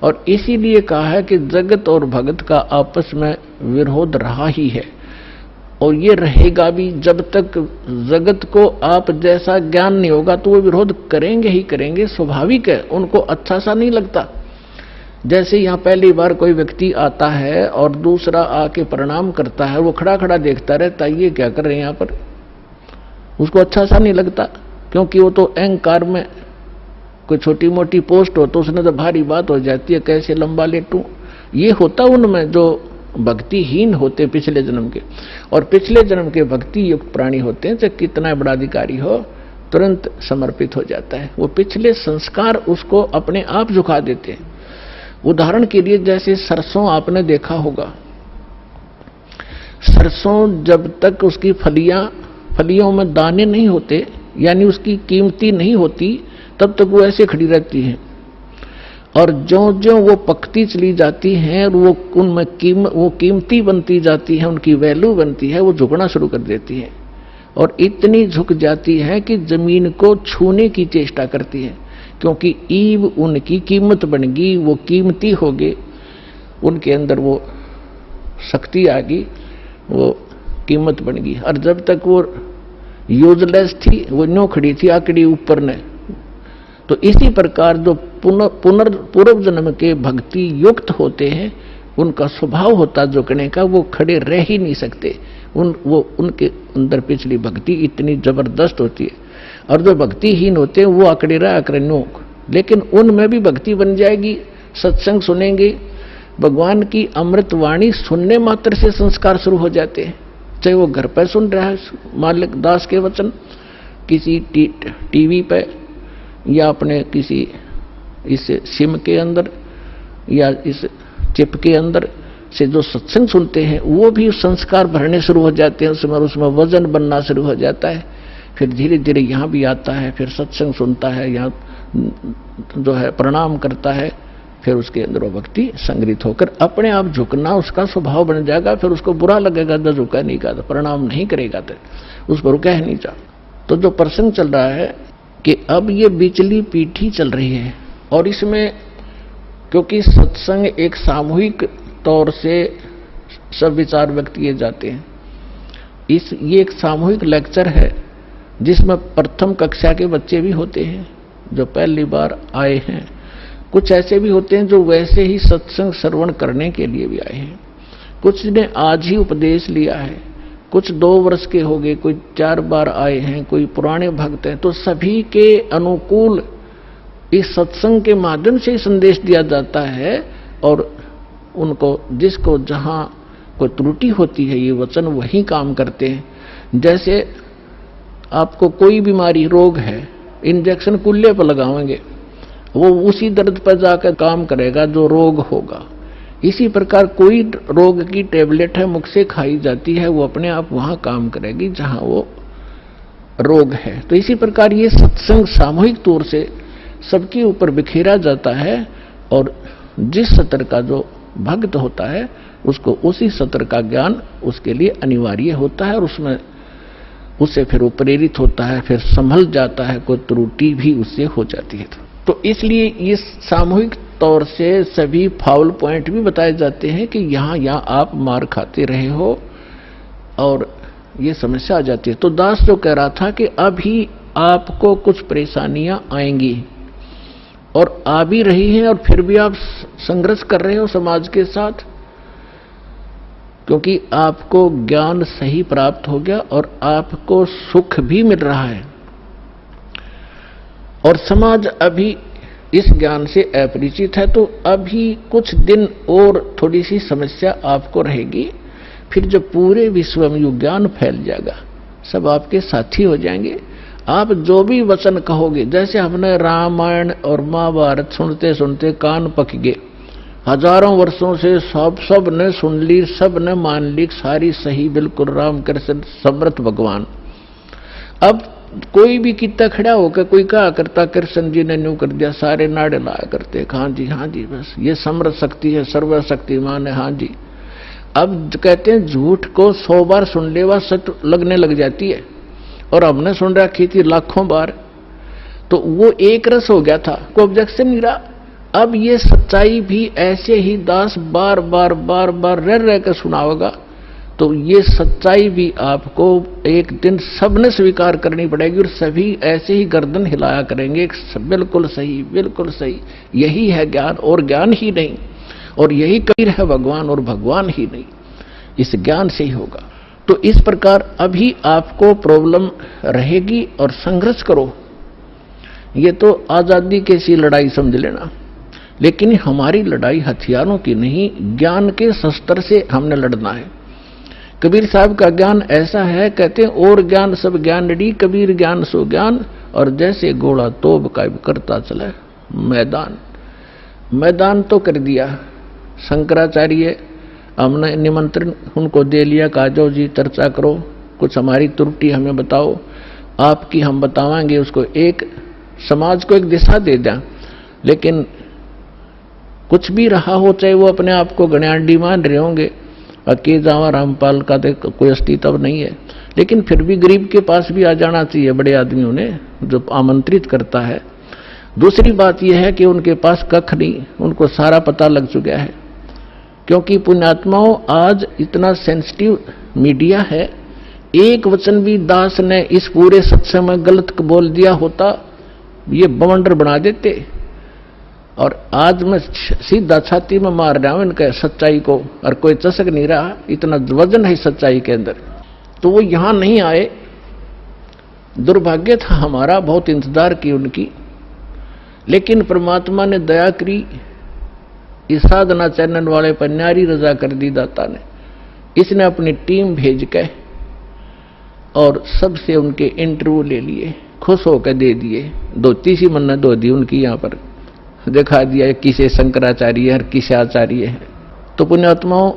और इसीलिए कहा है कि जगत और भगत का आपस में विरोध रहा ही है, और ये रहेगा भी। जब तक जगत को आप जैसा ज्ञान नहीं होगा तो वो विरोध करेंगे ही करेंगे, स्वाभाविक है, उनको अच्छा सा नहीं लगता। जैसे यहाँ पहली बार कोई व्यक्ति आता है और दूसरा आके प्रणाम करता है, वो खड़ा खड़ा देखता रहता है, ये क्या कर रहे हैं यहाँ पर, उसको अच्छा सा नहीं लगता, क्योंकि वो तो अहंकार में कोई छोटी मोटी पोस्ट हो तो उसने तो भारी बात हो जाती है, कैसे लंबा लेटूं। ये होता उनमें जो भक्तिहीन होते पिछले जन्म के, और पिछले जन्म के भक्ति युक्त प्राणी होते हैं, चाहे कितना बड़ा अधिकारी हो तुरंत समर्पित हो जाता है। वो पिछले संस्कार उसको अपने आप झुका देते हैं। उदाहरण के लिए जैसे सरसों आपने देखा होगा, सरसों जब तक उसकी फलियों में दाने नहीं होते, यानी उसकी कीमती नहीं होती, तब तक वो ऐसे खड़ी रहती है। और जो जो वो पकती चली जाती हैं और वो उनमें वो कीमती बनती जाती है, उनकी वैल्यू बनती है, वो झुकना शुरू कर देती है और इतनी झुक जाती है कि जमीन को छूने की चेष्टा करती है, क्योंकि ईव उनकी कीमत बन गई, वो कीमती हो गए, उनके अंदर वो शक्ति आ गई, वो कीमत बन गई। और जब तक वो यूजलेस थी, वो न्यों खड़ी थी आकड़ी ऊपर ने। तो इसी प्रकार जो पूर्व जन्म के भक्ति युक्त होते हैं, उनका स्वभाव होता झुकने का, वो खड़े रह ही नहीं सकते। उनके अंदर पिछली भक्ति इतनी जबरदस्त होती है। और जो भक्तिहीन होते हैं वो आकड़े रहा आकड़नोक, लेकिन उनमें भी भक्ति बन जाएगी। सत्संग सुनेंगे, भगवान की अमृत वाणी सुनने मात्र से संस्कार शुरू हो जाते हैं। चाहे वो घर पर सुन रहा है मालिक दास के वचन, किसी टीवी पे, या अपने किसी इस सिम के अंदर, या इस चिप के अंदर से जो सत्संग सुनते हैं, वो भी संस्कार भरने शुरू हो जाते हैं, उसमें वजन बनना शुरू हो जाता है। फिर धीरे धीरे यहाँ भी आता है, फिर सत्संग सुनता है, यहाँ जो है प्रणाम करता है, फिर उसके अंदर वो भक्ति संग्रहित होकर अपने आप झुकना उसका स्वभाव बन जाएगा। फिर उसको बुरा लगेगा तो झुका नहीं का, प्रणाम नहीं करेगा तो उस पर कह नहीं जा। तो जो प्रसंग चल रहा है कि अब ये बिचली पीठी चल रही है, और इसमें क्योंकि सत्संग एक सामूहिक तौर से सब विचार व्यक्त किए जाते हैं, ये एक सामूहिक लेक्चर है जिसमें प्रथम कक्षा के बच्चे भी होते हैं जो पहली बार आए हैं, कुछ ऐसे भी होते हैं जो वैसे ही सत्संग श्रवण करने के लिए भी आए हैं, कुछ ने आज ही उपदेश लिया है, कुछ 2 वर्ष के हो गए, कोई 4 बार आए हैं, कोई पुराने भक्त हैं। तो सभी के अनुकूल इस सत्संग के माध्यम से संदेश दिया जाता है, और उनको जिसको जहां कोई त्रुटि होती है ये वचन वही काम करते हैं। जैसे आपको कोई बीमारी रोग है, इंजेक्शन कुल्ले पर लगाएंगे, वो उसी दर्द पर जाकर काम करेगा जो रोग होगा। इसी प्रकार कोई रोग की टेबलेट है मुख से खाई जाती है, वो अपने आप वहां काम करेगी जहां वो रोग है। तो इसी प्रकार ये सत्संग सामूहिक तौर से सबके ऊपर बिखेरा जाता है, और जिस सत्र का जो भक्त होता है उसको उसी सत्र का ज्ञान उसके लिए अनिवार्य होता है, और उसमें उससे फिर वो प्रेरित होता है, फिर संभल जाता है, कोई त्रुटि भी उससे हो जाती है। तो इसलिए इस सामूहिक तौर से सभी फाउल पॉइंट भी बताए जाते हैं कि यहाँ आप मार खाते रहे हो और ये समस्या आ जाती है। तो दास जो कह रहा था कि अभी आपको कुछ परेशानियां आएंगी, और आ भी रही हैं, और फिर भी आप संघर्ष कर रहे हो समाज के साथ, क्योंकि आपको ज्ञान सही प्राप्त हो गया और आपको सुख भी मिल रहा है, और समाज अभी इस ज्ञान से अपरिचित है। तो अभी कुछ दिन और थोड़ी सी समस्या आपको रहेगी, फिर जब पूरे विश्व में ये ज्ञान फैल जाएगा, सब आपके साथी हो जाएंगे। आप जो भी वचन कहोगे, जैसे हमने रामायण और महाभारत सुनते सुनते कान पक गए, हजारों वर्षों से सब ने सुन ली, सब ने मान ली, सारी सही बिल्कुल राम कृष्ण समर्थ भगवान। अब कोई भी कितना खड़ा होकर कोई कहा करता कृष्ण जी ने न्यू कर दिया, सारे नाड़े लाया करते, हाँ जी बस ये समर्थ शक्ति है, सर्वशक्तिमान है, हाँ जी। अब कहते हैं झूठ को 100 बार सुन ले वह सत्य लगने लग जाती है, और हमने सुन रखी थी लाखों बार, तो वो एक रस हो गया था, कोई ऑब्जेक्शन नहीं रहा। अब ये सच्चाई भी ऐसे ही दास बार बार रह कर सुनाओगा, तो ये सच्चाई भी आपको एक दिन सबने स्वीकार करनी पड़ेगी, और सभी ऐसे ही गर्दन हिलाया करेंगे, बिल्कुल सही, यही है ज्ञान और ज्ञान ही नहीं, और यही कबीर है भगवान और भगवान ही नहीं, इस ज्ञान से ही होगा। तो इस प्रकार अभी आपको प्रॉब्लम रहेगी और संघर्ष करो। ये तो आजादी की सी लड़ाई समझ लेना, लेकिन हमारी लड़ाई हथियारों की नहीं, ज्ञान के शस्त्र से हमने लड़ना है। कबीर साहब का ज्ञान ऐसा है, कहते हैं और ज्ञान सब ज्ञानड़ी, कबीर ज्ञान सो ज्ञान, और जैसे घोड़ा तोब का करता चला मैदान तो कर दिया। शंकराचार्य हमने निमंत्रण उनको दे लिया, कहा जाओ जी चर्चा करो, कुछ हमारी त्रुटि हमें बताओ, आपकी हम बतावांगे, उसको एक समाज को एक दिशा दे दें। लेकिन कुछ भी रहा हो, चाहे वो अपने आप को गण्याडी मान रहे होंगे, अके जावा रामपाल का तो कोई अस्तित्व नहीं है, लेकिन फिर भी गरीब के पास भी आ जाना चाहिए बड़े आदमियों ने, जो आमंत्रित करता है। दूसरी बात यह है कि उनके पास कख नहीं, उनको सारा पता लग चुका है। क्योंकि पुण्यात्माओं, आज इतना सेंसिटिव मीडिया है, एक वचन भी दास ने इस पूरे सत्संग में गलत बोल दिया होता, ये बवंडर बना देते। और आज मैं सीधा छाती में मार रहा हूं इनके सच्चाई को, और कोई चसक नहीं रहा, इतना वजन है सच्चाई के अंदर। तो वो यहां नहीं आए, दुर्भाग्य था हमारा, बहुत इंतजार की उनकी, लेकिन परमात्मा ने दया करी, इस साधना चैनल वाले पर न्यारी रजा कर दी दाता ने। इसने अपनी टीम भेज के और सबसे उनके इंटरव्यू ले लिए, खुश होकर दे दिए। धोती सी मन्नत धो दी उनकी, यहां पर दिखा दिया किसे शंकराचार्य है और किसे आचार्य है। तो पुण्यात्माओं,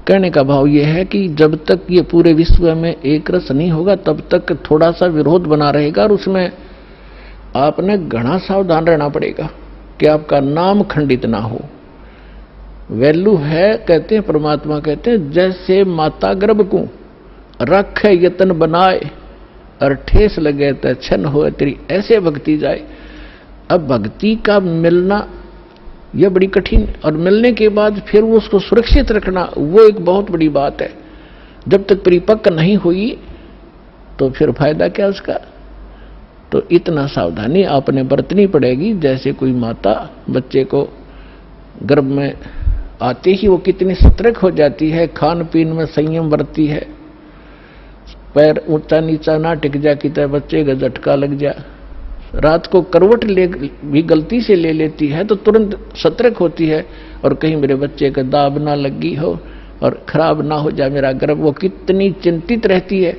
कहने का भाव यह है कि जब तक ये पूरे विश्व में एक रस नहीं होगा, तब तक थोड़ा सा विरोध बना रहेगा, और उसमें आपने घना सावधान रहना पड़ेगा कि आपका नाम खंडित ना हो। वैल्यू है, कहते हैं परमात्मा कहते हैं, जैसे माता गर्भ को रखे यतन बनाए, और ठेस लगे तो छन हो तेरी, ऐसे भक्ति जाए। अब भक्ति का मिलना यह बड़ी कठिन, और मिलने के बाद फिर वो उसको सुरक्षित रखना, वो एक बहुत बड़ी बात है। जब तक परिपक्व नहीं हुई तो फिर फायदा क्या उसका। तो इतना सावधानी आपने बरतनी पड़ेगी। जैसे कोई माता बच्चे को गर्भ में आते ही वो कितनी सतर्क हो जाती है, खान पीन में संयम बरतती है, पैर ऊंचा नीचा ना टिक जा कि बच्चे का झटका लग जा, रात को करवट ले भी गलती से ले लेती है तो तुरंत सतर्क होती है, और कहीं मेरे बच्चे का दाब ना लगी हो और खराब ना हो जाए मेरा गर्भ, वो कितनी चिंतित रहती है।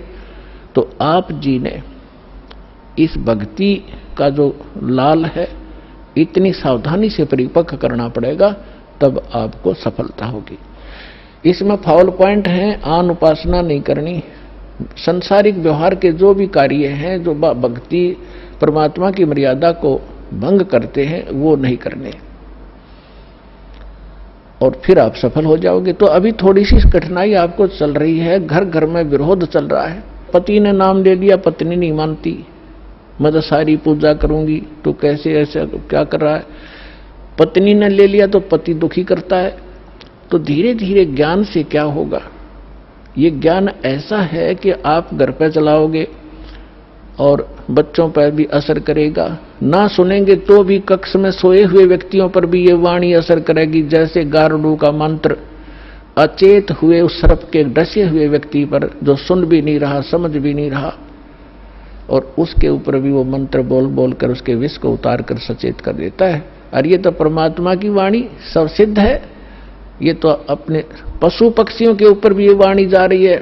तो आप जी ने इस भक्ति का जो लाल है, इतनी सावधानी से परिपक्व करना पड़ेगा, तब आपको सफलता होगी। इसमें फाउल पॉइंट है, आन उपासना नहीं करनी, संसारिक व्यवहार के जो भी कार्य हैं, जो भक्ति परमात्मा की मर्यादा को भंग करते हैं, वो नहीं करने, और फिर आप सफल हो जाओगे। तो अभी थोड़ी सी कठिनाई आपको चल रही है, घर घर में विरोध चल रहा है। पति ने नाम ले लिया, पत्नी नहीं मानती, मैं तो सारी पूजा करूंगी, तो कैसे ऐसा क्या कर रहा है। पत्नी ने ले लिया तो पति दुखी करता है। तो धीरे धीरे ज्ञान से क्या होगा, ये ज्ञान ऐसा है कि आप घर पर चलाओगे और बच्चों पर भी असर करेगा। ना सुनेंगे तो भी कक्ष में सोए हुए व्यक्तियों पर भी ये वाणी असर करेगी, जैसे गारुड़ का मंत्र अचेत हुए उस सर्प के डसे हुए व्यक्ति पर, जो सुन भी नहीं रहा, समझ भी नहीं रहा, और उसके ऊपर भी वो मंत्र बोल बोल कर उसके विष को उतार कर सचेत कर देता है। और ये तो परमात्मा की वाणी सब सिद्ध है। ये तो अपने पशु पक्षियों के ऊपर भी ये वाणी जा रही है,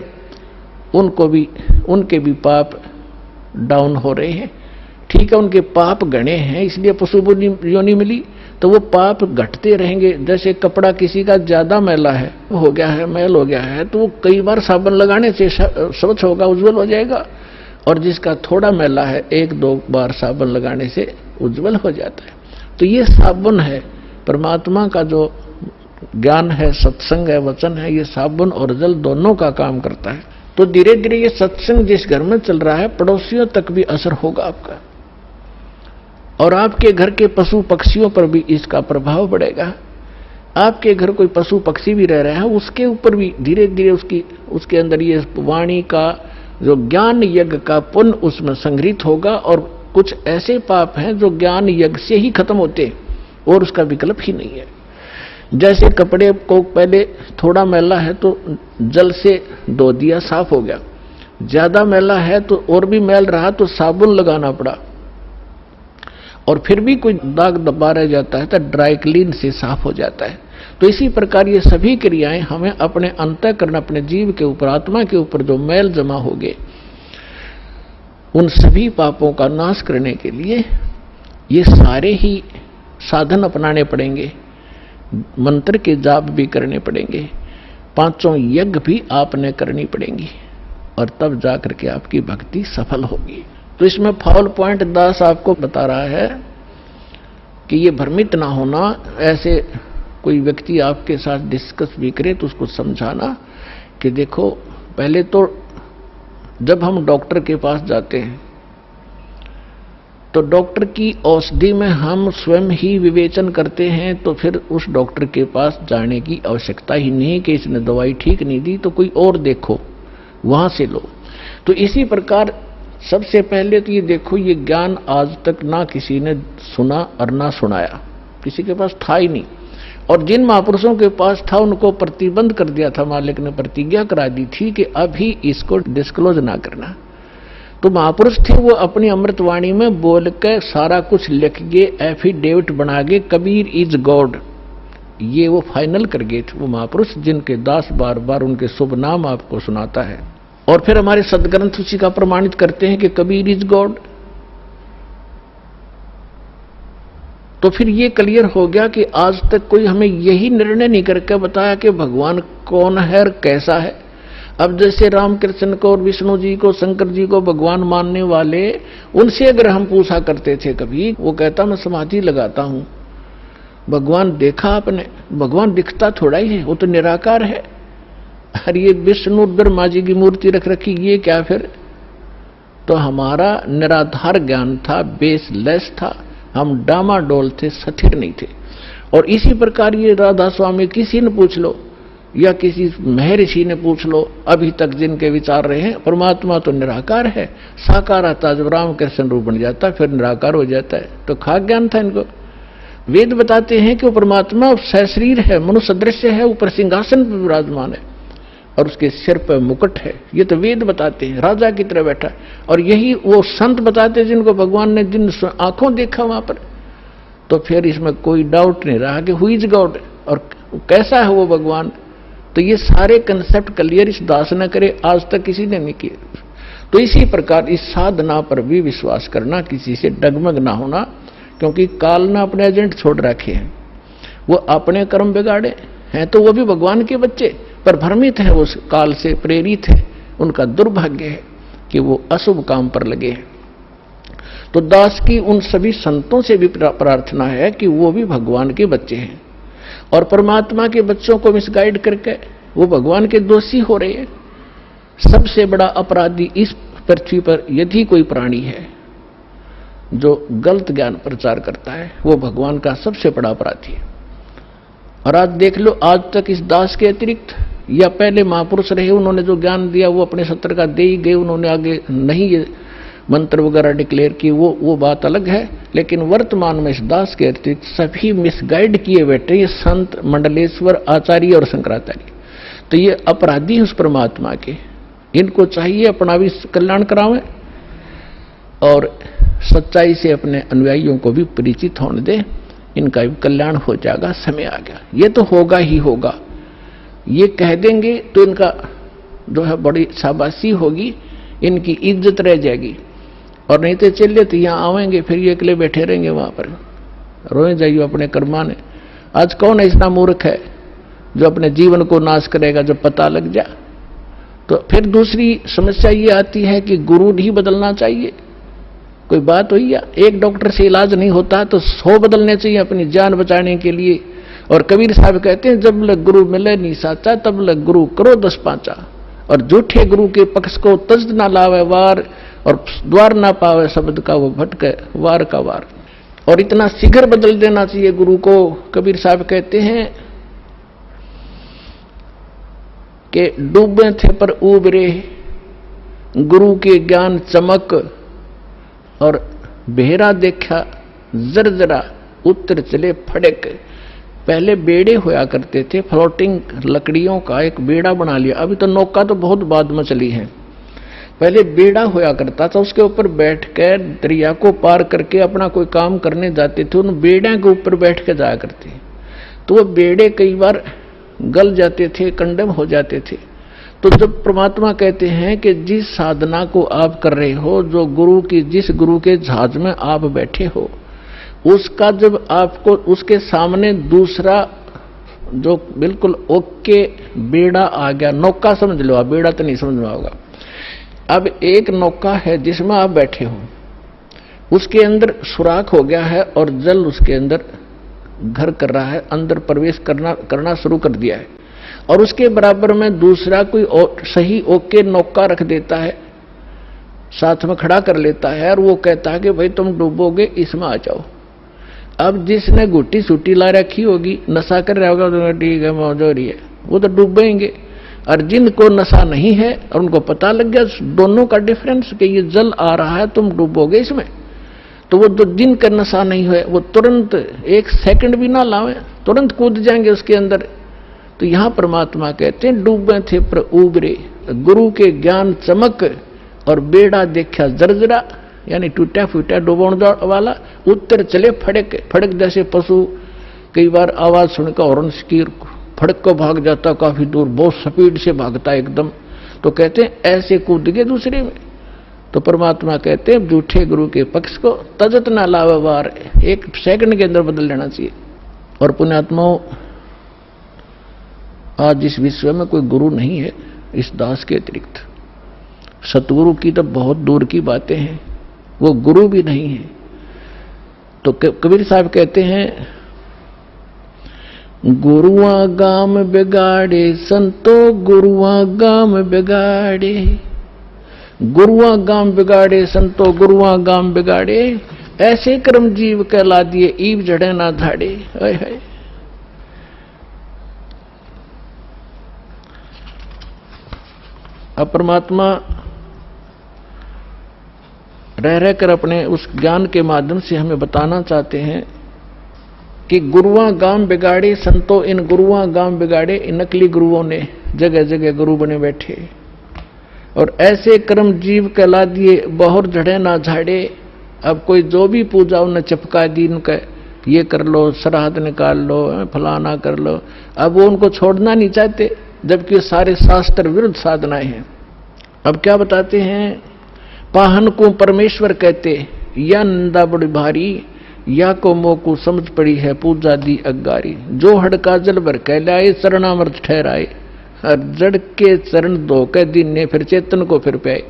उनको भी, उनके भी पाप डाउन हो रहे हैं। ठीक है, उनके पाप गणे हैं, इसलिए पशु योनि मिली, तो वो पाप घटते रहेंगे। जैसे कपड़ा किसी का ज्यादा मैला है, हो गया है, मैल हो गया है, तो वो कई बार साबुन लगाने से स्वच्छ होगा, उज्जवल हो जाएगा। और जिसका थोड़ा मैला है, एक दो बार साबुन लगाने से उज्जवल हो जाता है। तो ये साबुन है, परमात्मा का जो ज्ञान है, सत्संग है, वचन है, ये साबुन और जल दोनों का काम करता है। तो धीरे धीरे ये सत्संग जिस घर में चल रहा है, पड़ोसियों तक भी असर होगा आपका, और आपके घर के पशु पक्षियों पर भी इसका प्रभाव पड़ेगा। आपके घर कोई पशु पक्षी भी रह रहा है, उसके ऊपर भी धीरे धीरे उसके अंदर ये वाणी का जो ज्ञान यज्ञ का पुण्य उसमें संग्रहित होगा। और कुछ ऐसे पाप हैं जो ज्ञान यज्ञ से ही खत्म होते, और उसका विकल्प ही नहीं है। जैसे कपड़े को पहले थोड़ा मैला है तो जल से धो दिया, साफ हो गया, ज्यादा मैला है तो और भी मैल रहा तो साबुन लगाना पड़ा, और फिर भी कोई दाग दबा रह जाता है तो ड्राई क्लीन से साफ हो जाता है। तो इसी प्रकार ये सभी क्रियाएं हमें अपने अंतःकरण, अपने जीव के ऊपर, आत्मा के ऊपर जो मैल जमा हो गए, उन सभी पापों का नाश करने के लिए ये सारे ही साधन अपनाने पड़ेंगे, मंत्र के जाप भी करने पड़ेंगे, पांचों यज्ञ भी आपने करनी पड़ेंगी, और तब जाकर के आपकी भक्ति सफल होगी। तो इसमें फाउल पॉइंट दास आपको बता रहा है कि ये भ्रमित ना होना। ऐसे कोई व्यक्ति आपके साथ डिस्कस भी करे तो उसको समझाना कि देखो, पहले तो जब हम डॉक्टर के पास जाते हैं तो डॉक्टर की औषधि में हम स्वयं ही विवेचन करते हैं, तो फिर उस डॉक्टर के पास जाने की आवश्यकता ही नहीं कि इसने दवाई ठीक नहीं दी तो कोई और देखो, वहां से लो। तो इसी प्रकार सबसे पहले तो ये देखो, ये ज्ञान आज तक ना किसी ने सुना और ना सुनाया, किसी के पास था ही नहीं। और जिन महापुरुषों के पास था उनको प्रतिबंध कर दिया था, मालिक ने प्रतिज्ञा करा दी थी कि अभी इसको डिस्क्लोज ना करना। तो महापुरुष थे, वो अपनी अमृतवाणी में बोल के सारा कुछ लिख के एफिडेविट बना के कबीर इज गॉड, ये वो फाइनल कर गए थे वो महापुरुष, जिनके दास बार बार उनके शुभ नाम आपको सुनाता है। और फिर हमारे सदग्रंथ उसी का प्रमाणित करते हैं कि कबीर इज गॉड। तो फिर ये क्लियर हो गया कि आज तक कोई हमें यही निर्णय नहीं करके बताया कि भगवान कौन है और कैसा है। अब जैसे रामकृष्ण को और विष्णु जी को, शंकर जी को भगवान मानने वाले, उनसे अगर हम पूछा करते थे कभी, वो कहता मैं समाधि लगाता हूं, भगवान देखा आपने? भगवान दिखता थोड़ा ही है, वो तो निराकार है। अरे ये विष्णु ब्रह्मा जी की मूर्ति रख रखी, ये क्या फिर? तो हमारा निराधार ज्ञान था, बेसलेस था, हम डामाडोल थे, स्थिर नहीं थे। और इसी प्रकार ये राधा स्वामी किसी ने पूछ लो या किसी महर्षि ने पूछ लो, अभी तक जिनके विचार रहे हैं, परमात्मा तो निराकार है, साकार आता जब रामकृष्ण रूप बन जाता फिर निराकार हो जाता है। तो खाक ज्ञान था इनको। वेद बताते हैं कि वो परमात्मा सशरीर है, मनुष्य दृश्य है, ऊपर सिंहासन पर विराजमान है और उसके सिर पर मुकुट है। ये तो वेद बताते हैं, राजा की तरह बैठा। और यही वो संत बताते हैं जिनको भगवान ने जिन आंखों देखा वहां पर। तो फिर इसमें कोई डाउट नहीं रहा कि हु इज गॉड और कैसा है वो भगवान। तो ये सारे कंसेप्ट क्लियर इस दास ने करे, आज तक किसी ने नहीं किए। तो इसी प्रकार इस साधना पर भी विश्वास करना, किसी से डगमग ना होना, क्योंकि काल ने अपने एजेंट छोड़ रखे हैं, वो अपने कर्म बिगाड़े हैं। तो वो भी भगवान के बच्चे पर भ्रमित है, उस काल से प्रेरित है। उनका दुर्भाग्य है कि वो अशुभ काम पर लगे हैं। तो दास की उन सभी संतों से भी प्रार्थना है कि वो भी भगवान के बच्चे हैं और परमात्मा के बच्चों को मिसगाइड करके वो भगवान के दोषी हो रहे हैं। सबसे बड़ा अपराधी इस पृथ्वी पर यदि कोई प्राणी है जो गलत ज्ञान प्रचार करता है, वो भगवान का सबसे बड़ा अपराधी है। और आज देख लो, आज तक इस दास के अतिरिक्त या पहले महापुरुष रहे, उन्होंने जो ज्ञान दिया वो अपने सत्र का दे ही गए, उन्होंने आगे नहीं ये मंत्र वगैरह डिक्लेयर किए, वो बात अलग है। लेकिन वर्तमान में इस दास के अतिरिक्त सभी मिसगाइड किए बैठे ये संत, मंडलेश्वर, आचार्य और शंकराचार्य। तो ये अपराधी हैं उस परमात्मा के। इनको चाहिए अपना भी कल्याण करावें और सच्चाई से अपने अनुयायियों को भी परिचित होने दें, इनका भी कल्याण हो जाएगा। समय आ गया, ये तो होगा ही होगा। ये कह देंगे तो इनका जो है बड़ी शाबाशी होगी, इनकी इज्जत रह जाएगी। और नहीं तो चलिए तो यहाँ आवेंगे, फिर ये अकेले बैठे रहेंगे वहां पर, रोए जाइए अपने कर्माने। आज कौन ऐसा मूर्ख है जो अपने जीवन को नाश करेगा जब पता लग जाए? तो फिर दूसरी समस्या ये आती है कि गुरु नहीं बदलना चाहिए। कोई बात हुई या एक डॉक्टर से इलाज नहीं होता तो 100 बदलने चाहिए अपनी जान बचाने के लिए। और कबीर साहब कहते हैं, जब लग गुरु मिले नहीं साचा, तब लग गुरु करो 10 पांचा। और झूठे गुरु के पक्ष को तज ना लावे वार, और द्वार ना पावे शब्द का वो भटके वार का वार। और इतना शीघ्र बदल देना चाहिए गुरु को। कबीर साहब कहते हैं कि डूबे थे पर उबरे, गुरु के ज्ञान चमक, और बेहरा देखा जरजरा, उत्तर चले फड़क। पहले बेड़े होया करते थे, फ्लोटिंग लकड़ियों का एक बेड़ा बना लिया। अभी तो नौका तो बहुत बाद में चली है। पहले बेड़ा होया करता था, उसके ऊपर बैठकर दरिया को पार करके अपना कोई काम करने जाते थे, उन बेड़े के ऊपर बैठ के जाया करते। तो वो बेड़े कई बार गल जाते थे, कंडम हो जाते थे। तो जब परमात्मा कहते हैं कि जिस साधना को आप कर रहे हो, जो गुरु की, जिस गुरु के जहाज में आप बैठे हो, उसका जब आपको उसके सामने दूसरा जो बिल्कुल ओके बेड़ा आ गया, नौका समझ लो आप, बेड़ा तो नहीं समझ में होगा। अब एक नौका है जिसमें आप बैठे हो, उसके अंदर सुराख हो गया है और जल उसके अंदर घर कर रहा है, अंदर प्रवेश करना शुरू कर दिया है, और उसके बराबर में दूसरा कोई सही ओके नौका रख देता है, साथ में खड़ा कर लेता है, और वो कहता है कि भाई तुम डूबोगे, इसमें आ जाओ। अब जिसने गुट्टी सूटी ला रखी होगी, नशा कर रहा होगा, तो ठीक है मौज हो रही है, वो तो डूबेंगे। और जिनको नशा नहीं है और उनको पता लग गया दोनों का डिफरेंस कि ये जल आ रहा है, तुम डूबोगे इसमें, तो वो जो जिनका नशा नहीं हुआ वो तुरंत एक सेकंड भी ना लावे, तुरंत कूद जाएंगे उसके अंदर। तो यहां परमात्मा कहते हैं डूबे थे पर उबरे, गुरु के ज्ञान चमक और बेड़ा देखा जर्जरा, यानी टूटा फूटा डूबोण वाला, उत्तर चले फड़क फड़क, जैसे पशु कई बार आवाज सुनकर हॉर्न की फड़क को भाग जाता काफी दूर, बहुत स्पीड से भागता एकदम, तो कहते हैं ऐसे कूद गए दूसरे में। तो परमात्मा कहते हैं झूठे गुरु के पक्ष को तजत ना लावे वार, एक सेकंड के अंदर बदल लेना चाहिए। और पुण्यात्माओं, आज इस विश्व में कोई गुरु नहीं है इस दास के अतिरिक्त। सतगुरु की तो बहुत दूर की बातें हैं, वो गुरु भी नहीं है। तो कबीर साहब कहते हैं, गुरुआ गाम बिगाड़े संतो, गुरुआ गाम बिगाड़े, गुरुआ गाम बिगाड़े संतो, गुरुआ गाम बिगाड़े, ऐसे कर्म जीव कहला दिए, ईव जड़े ना धाड़े। हाय हाय। अब परमात्मा रह रहकर अपने उस ज्ञान के माध्यम से हमें बताना चाहते हैं कि गुरुआ गाम बिगाड़े संतो, इन गुरुआ गाम बिगाड़े, इन नकली गुरुओं ने जगह जगह गुरु बने बैठे, और ऐसे कर्म जीव कहला दिए, बहुत झड़े ना झाड़े। अब कोई जो भी पूजा उन्हें चपका दी, उनका ये कर लो, श्राद्ध निकाल लो, फलाना कर लो, अब वो उनको छोड़ना नहीं चाहते, जबकि सारे शास्त्र विरुद्ध साधनाएं हैं। अब क्या बताते हैं, पाहन को परमेश्वर कहते, या निंदा बड़ी भारी, या को मोह को समझ पड़ी है पूजा दी अगारी, जो हड़का जल भर कहलाए, चरणामृत ठहराए, हर जड़ के चरण धो के दीने, फिर चेतन को फिर पाए।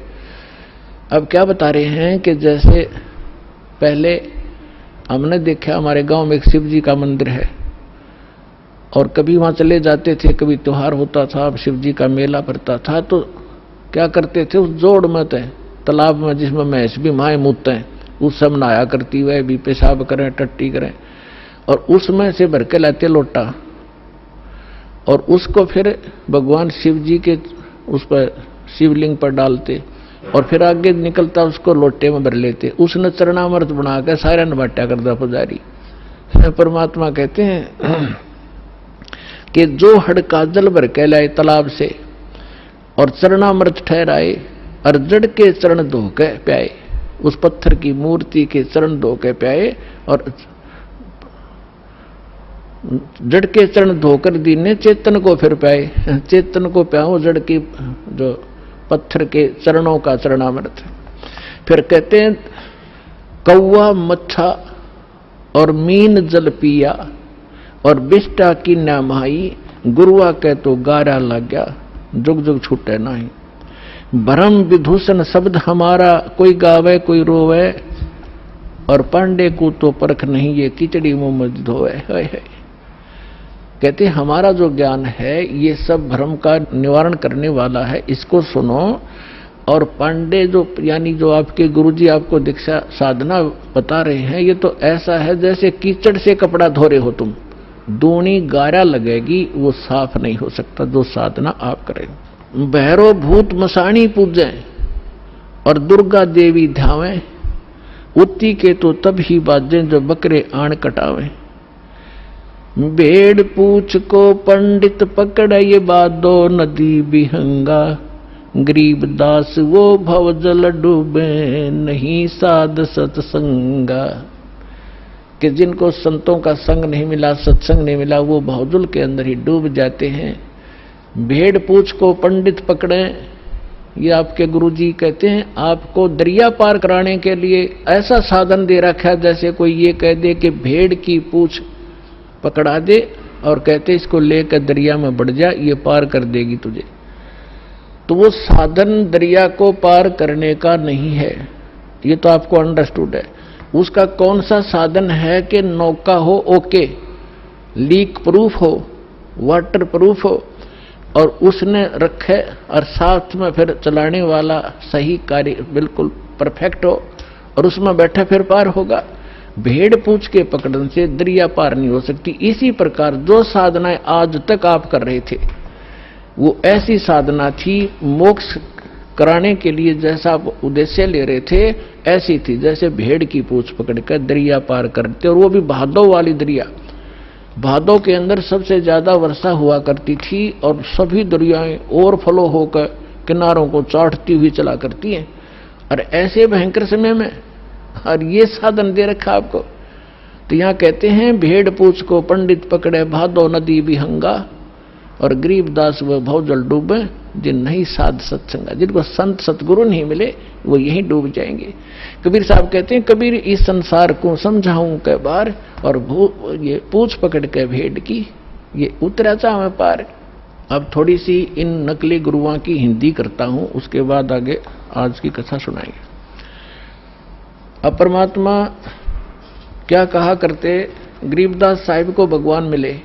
अब क्या बता रहे हैं कि जैसे पहले हमने देखा, हमारे गांव में एक शिव जी का मंदिर है, और कभी वहां चले जाते थे, कभी त्योहार होता था, शिव जी का मेला पड़ता था, तो क्या करते थे, उस जोड़ में तालाब में जिसमें भैंस भी माए मूते हैं, उस सब नहाया करती, वह भी पेशाब करें, टट्टी करें, और उसमें से भर के लाते लोटा, और उसको फिर भगवान शिव जी के उस पर शिवलिंग पर डालते, और फिर आगे निकलता उसको लोटे में भर लेते। उसने चरणामृत बनाकर सारा नबाटा करता पुजारी। परमात्मा कहते हैं कि जो हड़का जल भर के लाए तालाब से, और चरणामृत ठहराए, और जड़ के चरण धो के प्याए, उस पत्थर की मूर्ति के चरण धो के प्याए, और जड़ के चरण धोकर दीने, चेतन को फिर प्याए, चेतन को प्याओ जड़ की जो पत्थर के चरणों का चरणामृत। फिर कहते हैं, कौवा मच्छा और मीन जल पिया, और बिष्टा की नामाई, गुरुआ कह तो गारा लग गया, जुग जुग छूटे नहीं। भरम विभूषण शब्द हमारा, कोई गावे कोई रोवे, और पांडे को तो परख नहीं, ये किचड़ी मुंह में धोवे। कहते हमारा जो ज्ञान है ये सब भ्रम का निवारण करने वाला है, इसको सुनो। और पांडे जो यानी जो आपके गुरुजी आपको दीक्षा साधना बता रहे हैं, ये तो ऐसा है जैसे कीचड़ से कपड़ा धो रहे हो तुम, दूनी गारा लगेगी, वो साफ नहीं हो सकता जो साधना आप करें। भैरो भूत मसाणी पूजें और दुर्गा देवी ध्यावें, उत्ती के तो तब ही बाजें जो बकरे आण कटावें। भेड़ पूछ को पंडित पकड़, ये बादो नदी बिहंगा, गरीबदास वो भवजल डूबे नहीं साध सत्संगा, कि जिनको संतों का संग नहीं मिला, सत्संग नहीं मिला, वो भवजल के अंदर ही डूब जाते हैं। भेड़ पूछ को पंडित पकड़े, ये आपके गुरुजी कहते हैं आपको दरिया पार कराने के लिए ऐसा साधन दे रखा है जैसे कोई ये कह दे कि भेड़ की पूछ पकड़ा दे और कहते इसको लेकर दरिया में बढ़ जा, ये पार कर देगी तुझे। तो वो साधन दरिया को पार करने का नहीं है, ये तो आपको अंडरस्टूड है। उसका कौन सा साधन है कि नौका हो ओके, लीक प्रूफ हो, वाटर प्रूफ हो, और उसने रखे और साथ में फिर चलाने वाला सही कार्य बिल्कुल परफेक्ट हो और उसमें बैठे फिर पार होगा। भेड़ पूछ के पकड़ने से दरिया पार नहीं हो सकती। इसी प्रकार जो साधनाएं आज तक आप कर रहे थे वो ऐसी साधना थी, मोक्ष कराने के लिए जैसा आप उद्देश्य ले रहे थे ऐसी थी जैसे भेड़ की पूछ पकड़कर दरिया पार करते, और वो भी भादों वाली दरिया। भादों के अंदर सबसे ज्यादा वर्षा हुआ करती थी और सभी दरियाएं ओवरफ्लो होकर किनारों को चाटती हुई चला करती हैं, और ऐसे भयंकर समय में और ये साधन दे रखा आपको। तो यहां कहते हैं भेड़ पूछ को पंडित पकड़े भादो नदी विहंगा, और गरीबदास व भवजल डूबे जिन नहीं साध सत्संगा। जिनको संत सतगुरु नहीं मिले वो यहीं डूब जाएंगे। कबीर साहब कहते हैं कबीर इस संसार को समझाऊं के बार, और ये पूछ पकड़ के भेड़ की ये उतरा चाहे पार। अब थोड़ी सी इन नकली गुरुओं की हिंदी करता हूं, उसके बाद आगे आज की कथा सुनाएंगे। अब परमात्मा क्या कहा करते, गरीबदास साहिब को भगवान मिले,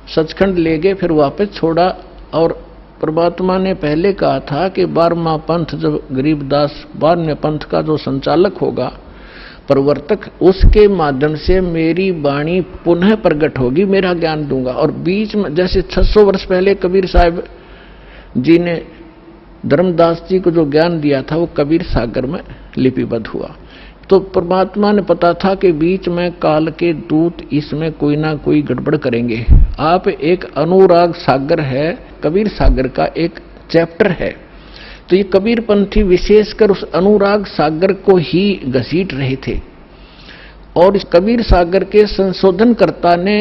सचखंड ले गए, फिर वापस छोड़ा। और परमात्मा ने पहले कहा था कि 12वां पंथ जब गरीबदास 12वें पंथ का जो संचालक होगा, प्रवर्तक, उसके माध्यम से मेरी वाणी पुनः प्रकट होगी, मेरा ज्ञान दूंगा। और बीच में जैसे 600 वर्ष पहले कबीर साहब जी ने धर्मदास जी को जो ज्ञान दिया था वो कबीर सागर में लिपिबद्ध हुआ। तो परमात्मा ने पता था कि बीच में काल के दूत इसमें कोई ना कोई गड़बड़ करेंगे। आप एक अनुराग सागर है, कबीर सागर का एक चैप्टर है, तो ये कबीर पंथी विशेषकर उस अनुराग सागर को ही घसीट रहे थे। और इस कबीर सागर के संशोधनकर्ता ने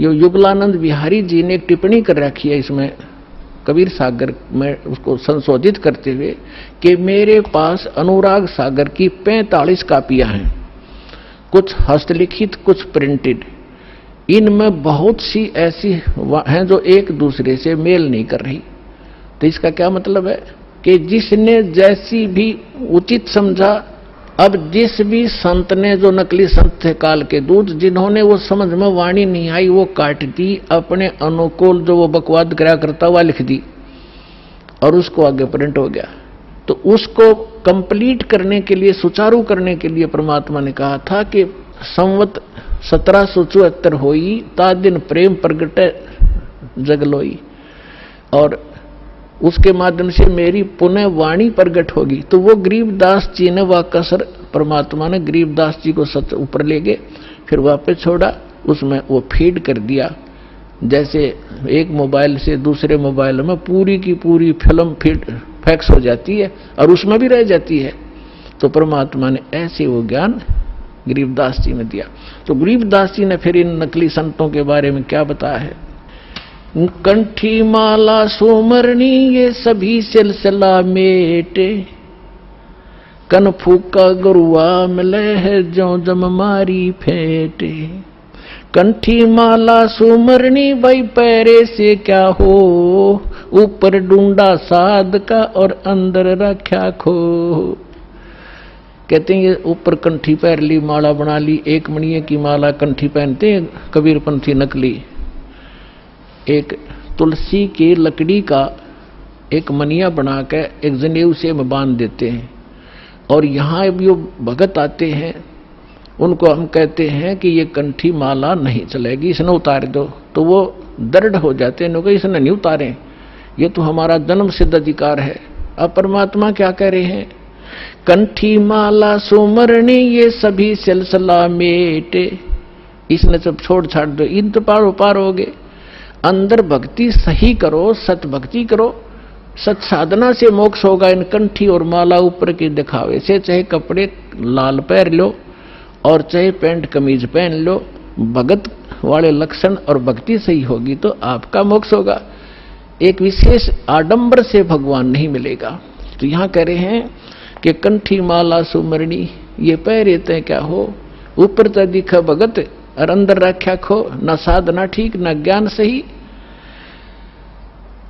यो युगलानंद बिहारी जी ने एक टिप्पणी कर रखी है इसमें कबीर सागर में, उसको संशोधित करते हुए कि मेरे पास अनुराग सागर की 45 कापियां हैं, कुछ हस्तलिखित कुछ प्रिंटेड। इनमें बहुत सी ऐसी हैं जो एक दूसरे से मेल नहीं कर रही। तो इसका क्या मतलब है कि जिसने जैसी भी उचित समझा, अब जिस भी संत ने, जो नकली संत थे काल के दूत, जिन्होंने वो समझ में वाणी नहीं आई वो काट दी, अपने अनुकूल जो वो बकवाद करा करता हुआ लिख दी और उसको आगे प्रिंट हो गया। तो उसको कंप्लीट करने के लिए, सुचारू करने के लिए परमात्मा ने कहा था कि संवत 1774 होई ता दिन प्रेम प्रगटे जगलोई, और उसके माध्यम से मेरी पुनः वाणी प्रगट होगी। तो वो गरीबदास जी ने वह कसर, परमात्मा ने गरीबदास जी को सच ऊपर ले गए, फिर वापस छोड़ा, उसमें वो फीड कर दिया। जैसे एक मोबाइल से दूसरे मोबाइल में पूरी की पूरी फिल्म फीड फैक्स हो जाती है और उसमें भी रह जाती है, तो परमात्मा ने ऐसे वो ज्ञान गरीबदास जी ने दिया। तो गरीबदास जी ने फिर इन नकली संतों के बारे में क्या बताया है, कंठी माला सुमरनी ये सभी सिलसिला मेटे, कन फूका गुरुआ मिले है जो जम मारी फेटे। कंठी माला सुमरनी भाई पैरे से क्या हो, ऊपर डूंडा साध का और अंदर रख्या खो। कहते हैं ये ऊपर कंठी पैर ली, माला बना ली, एक मणिये की माला कंठी पहनते हैं कबीरपंथी नकली। एक तुलसी की लकड़ी का एक मनिया बनाकर एक जनेऊ से में बांध देते हैं, और यहाँ जो भगत आते हैं उनको हम कहते हैं कि ये कंठी माला नहीं चलेगी, इसने उतार दो। तो वो दृढ़ हो जाते हैं, कि इसने नहीं उतारें, ये तो हमारा जन्म सिद्ध अधिकार है। अब परमात्मा क्या कह रहे हैं, कंठी माला सुमरणी ये सभी सिलसिला मेटे, इसने सब छोड़ छाड़ दो, इन तो पार हो गए। अंदर भक्ति सही करो, सत भक्ति करो, सत साधना से मोक्ष होगा इन कंठी और माला ऊपर के दिखावे से, चाहे कपड़े लाल पहन लो और चाहे पैंट कमीज पहन लो, भगत वाले लक्षण और भक्ति सही होगी तो आपका मोक्ष होगा। एक विशेष आडंबर से भगवान नहीं मिलेगा। तो यहां कह रहे हैं कि कंठी माला सुमरणी ये पहरे ते क्या हो, ऊपर तो दिखा भगत और अंदर रख्या खो, न साधना ठीक न ज्ञान सही।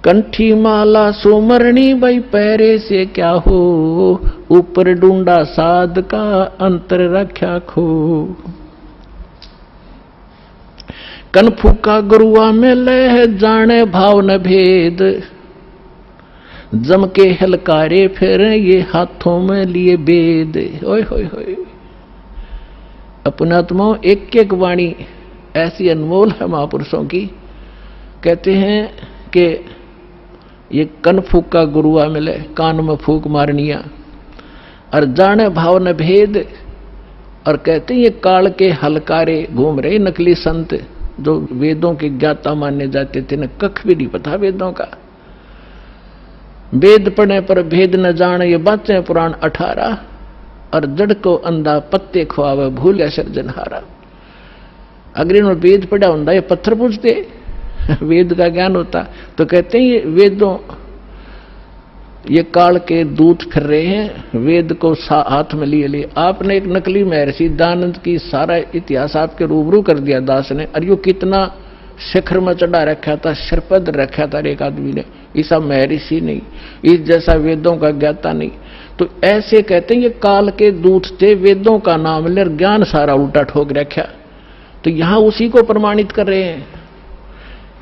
कंठी माला सुमरणी भाई पहरे से क्या हो, ऊपर ढूंढा साध का अंतर रख्या खो। कन फूका गुरुआ में लह जाने भाव न भेद, जम के हलकारे फिर ये हाथों में लिए बेद। ओए होए होए, अपनात्माओं एक एक वाणी ऐसी अनमोल है महापुरुषों की। कहते हैं कि ये कन फूका गुरुआ मिले, कान में फूक मारनिया और जाने भाव न भेद। और कहते हैं ये काल के हलकारे घूम रहे नकली संत जो वेदों के ज्ञाता माने जाते थे, न कख भी नहीं पता वेदों का। वेद पढ़ने पर भेद न जाने ये बातें पुराण 18, और जड़ को अंधा पत्ते खुआवे भूल सर्जनहारा। अगर इन्होंने वेद पढ़ा होता ये पत्थर पूछते, वेद का ज्ञान होता। तो कहते हैं ये वेदों, ये काल के दूत फिर रहे हैं, वेद को हाथ में लिए लिए। आपने एक नकली महर्षि दयानंद की सारा इतिहास आपके रूबरू कर दिया दास ने, और यो कितना शिखर में चढ़ा रखा था, सिरपद रखा था एक आदमी ने। ऐसा महर्षि नहीं, इस जैसा वेदों का ज्ञाता नहीं। तो ऐसे कहते हैं ये काल के दूत थे, वेदों का नाम ले ज्ञान सारा उल्टा ठोक रखा। तो यहां उसी को प्रमाणित कर रहे हैं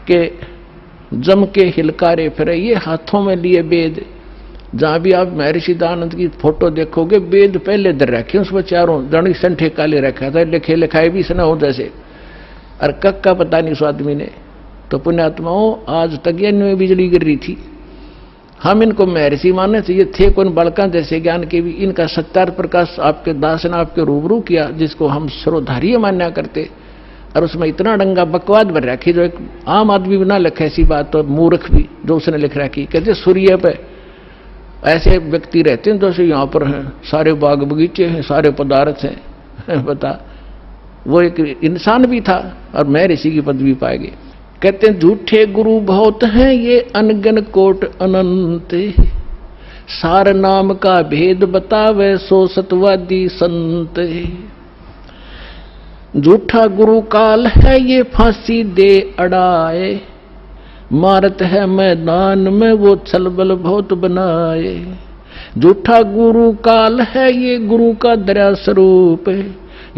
कि जम के हिलकारे फिरे ये हाथों में लिए वेद। जहां भी आप महर्षि दयानंद की फोटो देखोगे वेद पहले दर रखे, उसमें चारों दणी संठे काले रखा था, लिखे लिखाए भी सना हो जैसे, और कक का पता नहीं उस आदमी ने। तो पुण्यात्माओं आज तक ये में बिजली गिर रही थी। हम इनको महर्षि मानने से, ये थे कौन बालका जैसे ज्ञान के भी। इनका सत्यार प्रकाश आपके दास ने आपके रूबरू किया, जिसको हम सर्वधारीय मान्या करते, और उसमें इतना डंगा बकवाद भर रखी जो एक आम आदमी भी ना लिखे ऐसी बात, तो मूर्ख भी जो उसने लिख रखी। कहते सूर्य पे ऐसे व्यक्ति रहते हैं जैसे यहाँ पर हैं, सारे बाग बगीचे हैं, सारे पदार्थ हैं। बता, वो एक इंसान भी था और मैं ऋषि की पदवी पाएगी। कहते हैं झूठे गुरु बहुत हैं ये अनगन कोट अनंत, सार नाम का भेद बतावे सो सतवादी संत। झूठा गुरु काल है ये फांसी दे अड़ाए, मारत है मैदान में वो छलबल बहुत बनाए। झूठा गुरु काल है ये गुरु का दया स्वरूप,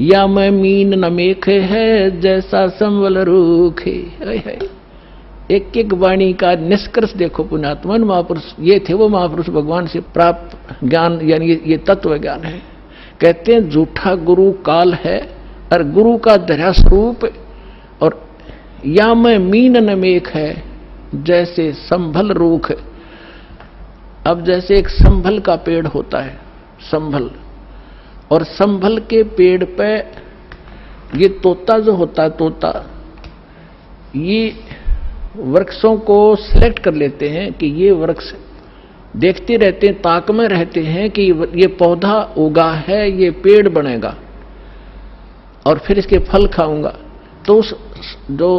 या मैं मीन न मेख है जैसा संवल रूख है। एक एक वाणी का निष्कर्ष देखो पुण्यात्मन। महापुरुष ये थे, वो महापुरुष भगवान से प्राप्त ज्ञान, यानी ये तत्व ज्ञान है। कहते हैं झूठा गुरु काल है और गुरु का दया स्वरूप, और या मैं मीन न मेख है जैसे संभल रूख। अब जैसे एक संभल का पेड़ होता है, संभल, और संभल के पेड़ पे ये तोता जो होता है, तोता ये वृक्षों को सिलेक्ट कर लेते हैं कि ये वृक्ष, देखते रहते हैं, ताक में रहते हैं कि ये पौधा उगा है, ये पेड़ बनेगा और फिर इसके फल खाऊंगा। तो उस जो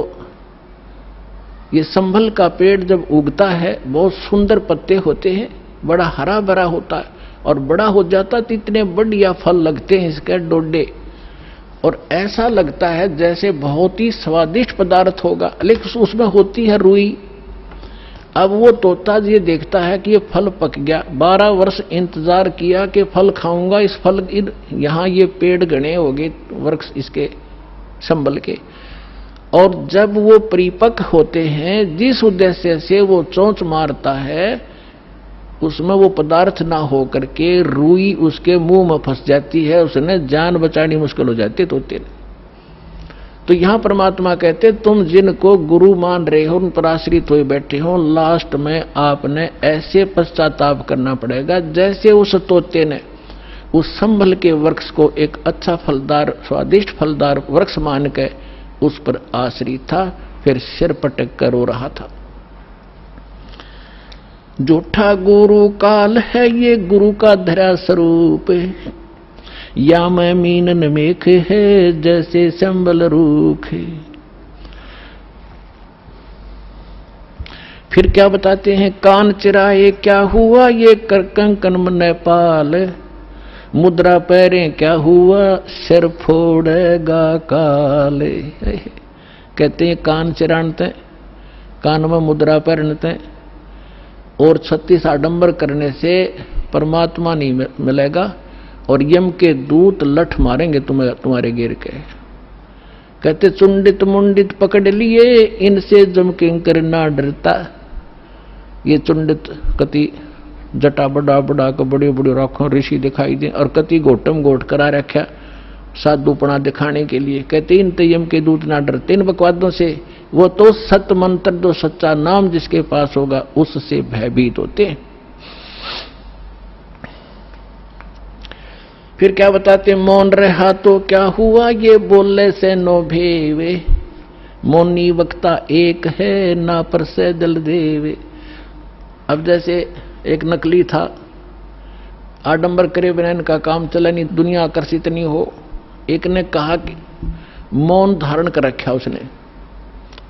ये संभल का पेड़ जब उगता है, बहुत सुंदर पत्ते होते हैं, बड़ा हरा भरा होता है, और बड़ा हो जाता तो इतने बढ़िया फल लगते हैं इसके डोडे, और ऐसा लगता है जैसे बहुत ही स्वादिष्ट पदार्थ होगा, लेकिन उसमें होती है रुई। अब वो तोता ये देखता है कि ये फल पक गया, 12 वर्ष इंतजार किया कि फल खाऊंगा, इस फल यहाँ ये पेड़ गणे हो गए वृक्ष इसके संभल के, और जब वो परिपक्व होते हैं, जिस उद्देश्य से वो चोंच मारता है, उसमें वो पदार्थ ना हो करके रुई उसके मुंह में फंस जाती है, उसने जान बचानी मुश्किल हो जाती है तोते ने। तो यहां परमात्मा कहते तुम जिनको गुरु मान रहे हो, उन पर आश्रित हुए बैठे हो, लास्ट में आपने ऐसे पश्चाताप करना पड़ेगा जैसे उस तोते ने उस संभल के वृक्ष को एक अच्छा फलदार, स्वादिष्ट फलदार वृक्ष मान के उस पर आश्रित था, फिर सिर पटक कर रो रहा था। झूठा गुरु काल है ये गुरु का धरा स्वरूप, या मैं मीनन मेख है जैसे संबल रूख है। फिर क्या बताते हैं, कान चिराए क्या हुआ ये कर कंकन मन पाल, मुद्रा पैरें क्या हुआ सिर फोड़ेगा काले। कहते हैं कान चिरानते, कान में मुद्रा पहनते और 36 आडंबर करने से परमात्मा नहीं मिलेगा, और यम के दूत लठ मारेंगे तुम्हें तुम्हारे गिर के। कहते चुंडित मुंडित पकड़ लिए इनसे जम किंकर ना डरता। ये चुंडित कति जटा बड़ा बड़ा को बड़ी बड़ी राखों ऋषि दिखाई दे, और कति घोटम घोट करा रखा साधुपना दिखाने के लिए। कहते इन यम के दूत ना डरते इन बकवादों से, वो तो सत मंत्र जो सच्चा नाम जिसके पास होगा उससे भयभीत होते हैं। फिर क्या बताते, मौन रहा तो क्या हुआ ये बोले से नो भेवे, मौनी वक्ता एक है ना पर से दल देवे। अब जैसे एक नकली था, आडंबर करे बिना इनका काम चला नहीं, दुनिया आकर्षित नहीं हो। एक ने कहा कि मौन धारण कर रखा उसने।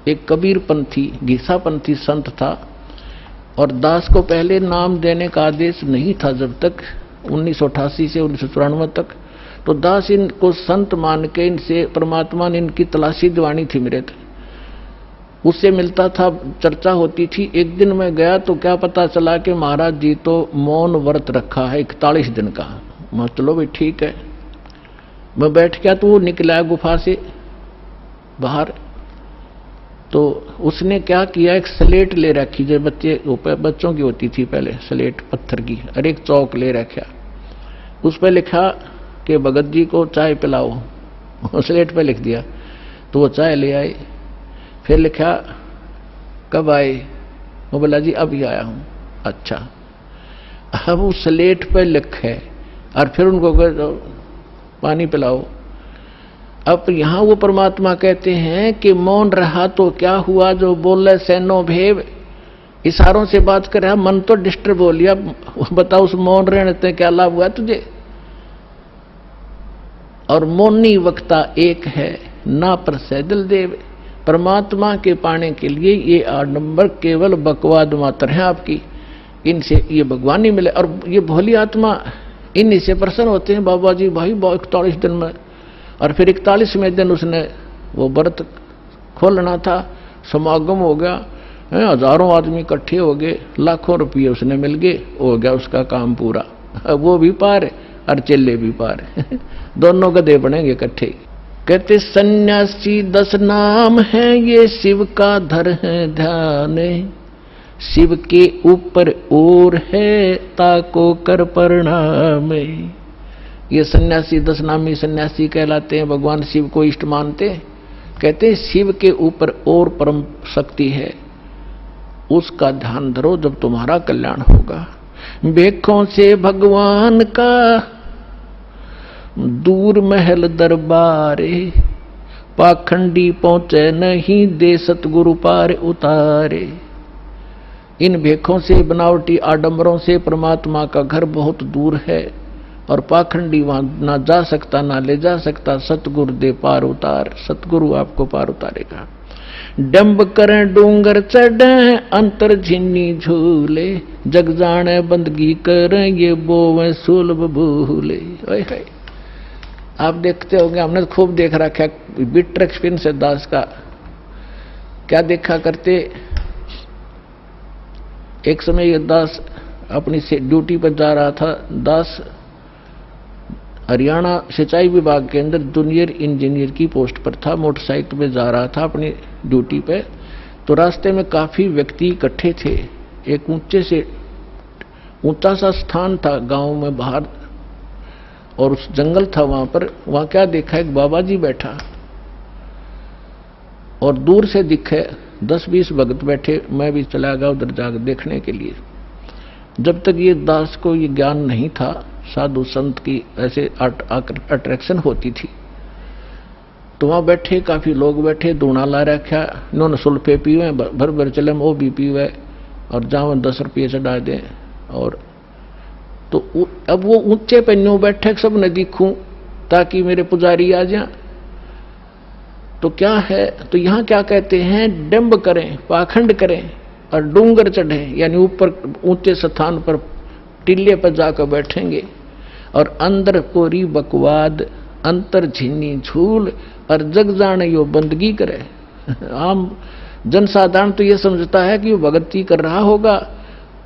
एक कबीरपंथी घीसापंथी संत था, और दास को पहले नाम देने का आदेश नहीं था जब तक 1988 से 1994 तक। तो दास इनको संत मान के इनसे परमात्मा ने इनकी तलाशी दिवानी थी मेरे थे, उससे मिलता था, चर्चा होती थी। एक दिन मैं गया तो क्या पता चला कि महाराज जी तो मौन व्रत रखा है 41 दिन का। मैं चलो भाई ठीक है, मैं बैठ गया तो वो निकला गुफा से बाहर। तो उसने क्या किया, एक स्लेट ले रखी जो बच्चों की होती थी पहले, स्लेट पत्थर की, और एक चौक ले रखा, उस पर लिखा कि भगत जी को चाय पिलाओ। स्लेट पे लिख दिया, तो वो चाय ले आए। फिर लिखा कब आए, वो बोला जी अभी आया हूं। अच्छा, अब उस स्लेट पे लिखे और फिर उनको पानी पिलाओ। अब यहाँ वो परमात्मा कहते हैं कि मौन रहा तो क्या हुआ जो बोले सैनो भेव, इशारों से बात कर रहा, मन तो डिस्टर्ब हो लिया। बताओ उस मौन रहने से क्या लाभ हुआ तुझे। और मौनी वक्ता एक है ना पर सैदल देव, परमात्मा के पाने के लिए ये आडंबर केवल बकवाद मात्र है आपकी, इनसे ये भगवान नहीं मिले। और ये भोली आत्मा इन्हीं से प्रसन्न होते हैं, बाबा जी भाई 41 दिन में। और फिर 41वें दिन उसने वो व्रत खोलना था, समागम हो गया, हजारों आदमी इकट्ठे हो गए, लाखों रुपये उसने मिल गए, हो गया उसका काम पूरा। अब वो भी पार और चेले भी पार दोनों गधे बनेंगे इकट्ठे। कहते सन्यासी 10 नाम है ये शिव का धर है ध्यान, शिव के ऊपर और है ताको कर प्रणाम। ये सन्यासी 10 नामी सन्यासी कहलाते हैं, भगवान शिव को इष्ट मानते। कहते हैं शिव के ऊपर और परम शक्ति है, उसका ध्यान धरो जब तुम्हारा कल्याण होगा। भेखों से भगवान का दूर महल दरबारे, पाखंडी पहुंचे नहीं दे सतगुरु पार उतारे। इन भेखों से बनावटी आडंबरों से परमात्मा का घर बहुत दूर है, और पाखंडी वहां ना जा सकता ना ले जा सकता। सतगुरु दे पार उतार, सतगुरु आपको पार उतारेगा। डंब करें डूंगर चढ़े अंतर झिन्नी झूले, जग जाने बंदगी करें ये बोवे सुलभ भूले। आप देखते होंगे, हमने खूब देख रखा बिटर एक्सपीरियंस है दास का। क्या देखा करते, एक समय ये दास अपनी ड्यूटी पर जा रहा था। दास हरियाणा सिंचाई विभाग के अंदर जूनियर इंजीनियर की पोस्ट पर था, मोटरसाइकिल पे जा रहा था अपनी ड्यूटी पे। तो रास्ते में काफी व्यक्ति इकट्ठे थे। एक ऊंचा सा स्थान था गांव में बाहर, और उस जंगल था वहां पर। वहां क्या देखा, एक बाबा जी बैठा, और दूर से दिखे 10-20 भगत बैठे। मैं भी चला गया उधर जाकर देखने के लिए। जब तक ये दास को ये ज्ञान नहीं था, साधु संत की ऐसे अट्रैक्शन होती थी, तो वहां बैठे काफी लोग बैठे, दूना ला रखा, इन्होंने सुल्फे पीवे, भर भर चलम वो भी पीवे, और जहां 10 रुपये चढ़ा दें। और तो अब वो ऊंचे पे न्यू बैठे सब न दिखूं ताकि मेरे पुजारी आ जाए। तो क्या है, तो यहां क्या कहते हैं, डंब करें, पाखंड करें और डूंगर चढ़े, यानी ऊपर ऊंचे स्थान पर टिल्ले पर जाकर बैठेंगे और अंदर कोरी बकवाद अंतर झिन्नी झूल और जग जाने यो बंदगी करे। आम जनसाधारण तो ये समझता है कि वो भगती कर रहा होगा,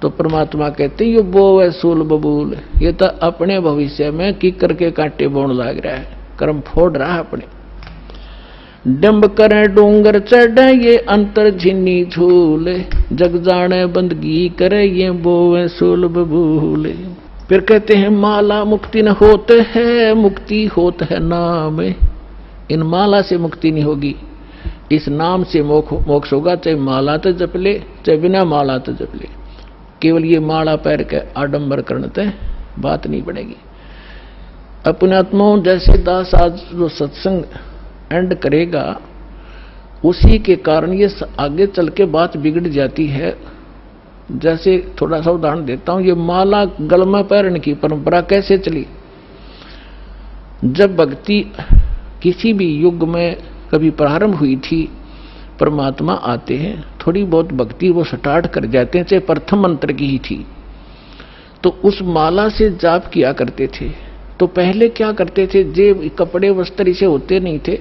तो परमात्मा कहते ये बो है सूल बबूल, ये तो अपने भविष्य में की करके कांटे बोन लाग रहा है, कर्म फोड़ रहा है अपने। डंब करे डूंगर चढ़े ये अंतर झिन्नी झूल, जग जाने बंदगी करे ये बोवे सूल बबूल। फिर कहते हैं माला मुक्ति न होते है, मुक्ति होत है नाम। इन माला से मुक्ति नहीं होगी, इस नाम से मोक्ष होगा। चाहे माला तो जप ले, चाहे बिना माला तो जप ले, केवल ये माला पैर के आडंबर करने ते बात नहीं बनेगी। अपने आत्माओं जैसे दास आज जो सत्संग एंड करेगा, उसी के कारण ये आगे चल के बात बिगड़ जाती है। जैसे थोड़ा सा उदाहरण देता हूं, ये माला गल में पहनने की परंपरा कैसे चली। जब भक्ति किसी भी युग में कभी प्रारंभ हुई थी, परमात्मा आते हैं, थोड़ी बहुत भक्ति वो स्टार्ट कर जाते हैं, चाहे प्रथम मंत्र की ही थी, तो उस माला से जाप किया करते थे। तो पहले क्या करते थे, जेब कपड़े वस्त्र इसे होते नहीं थे,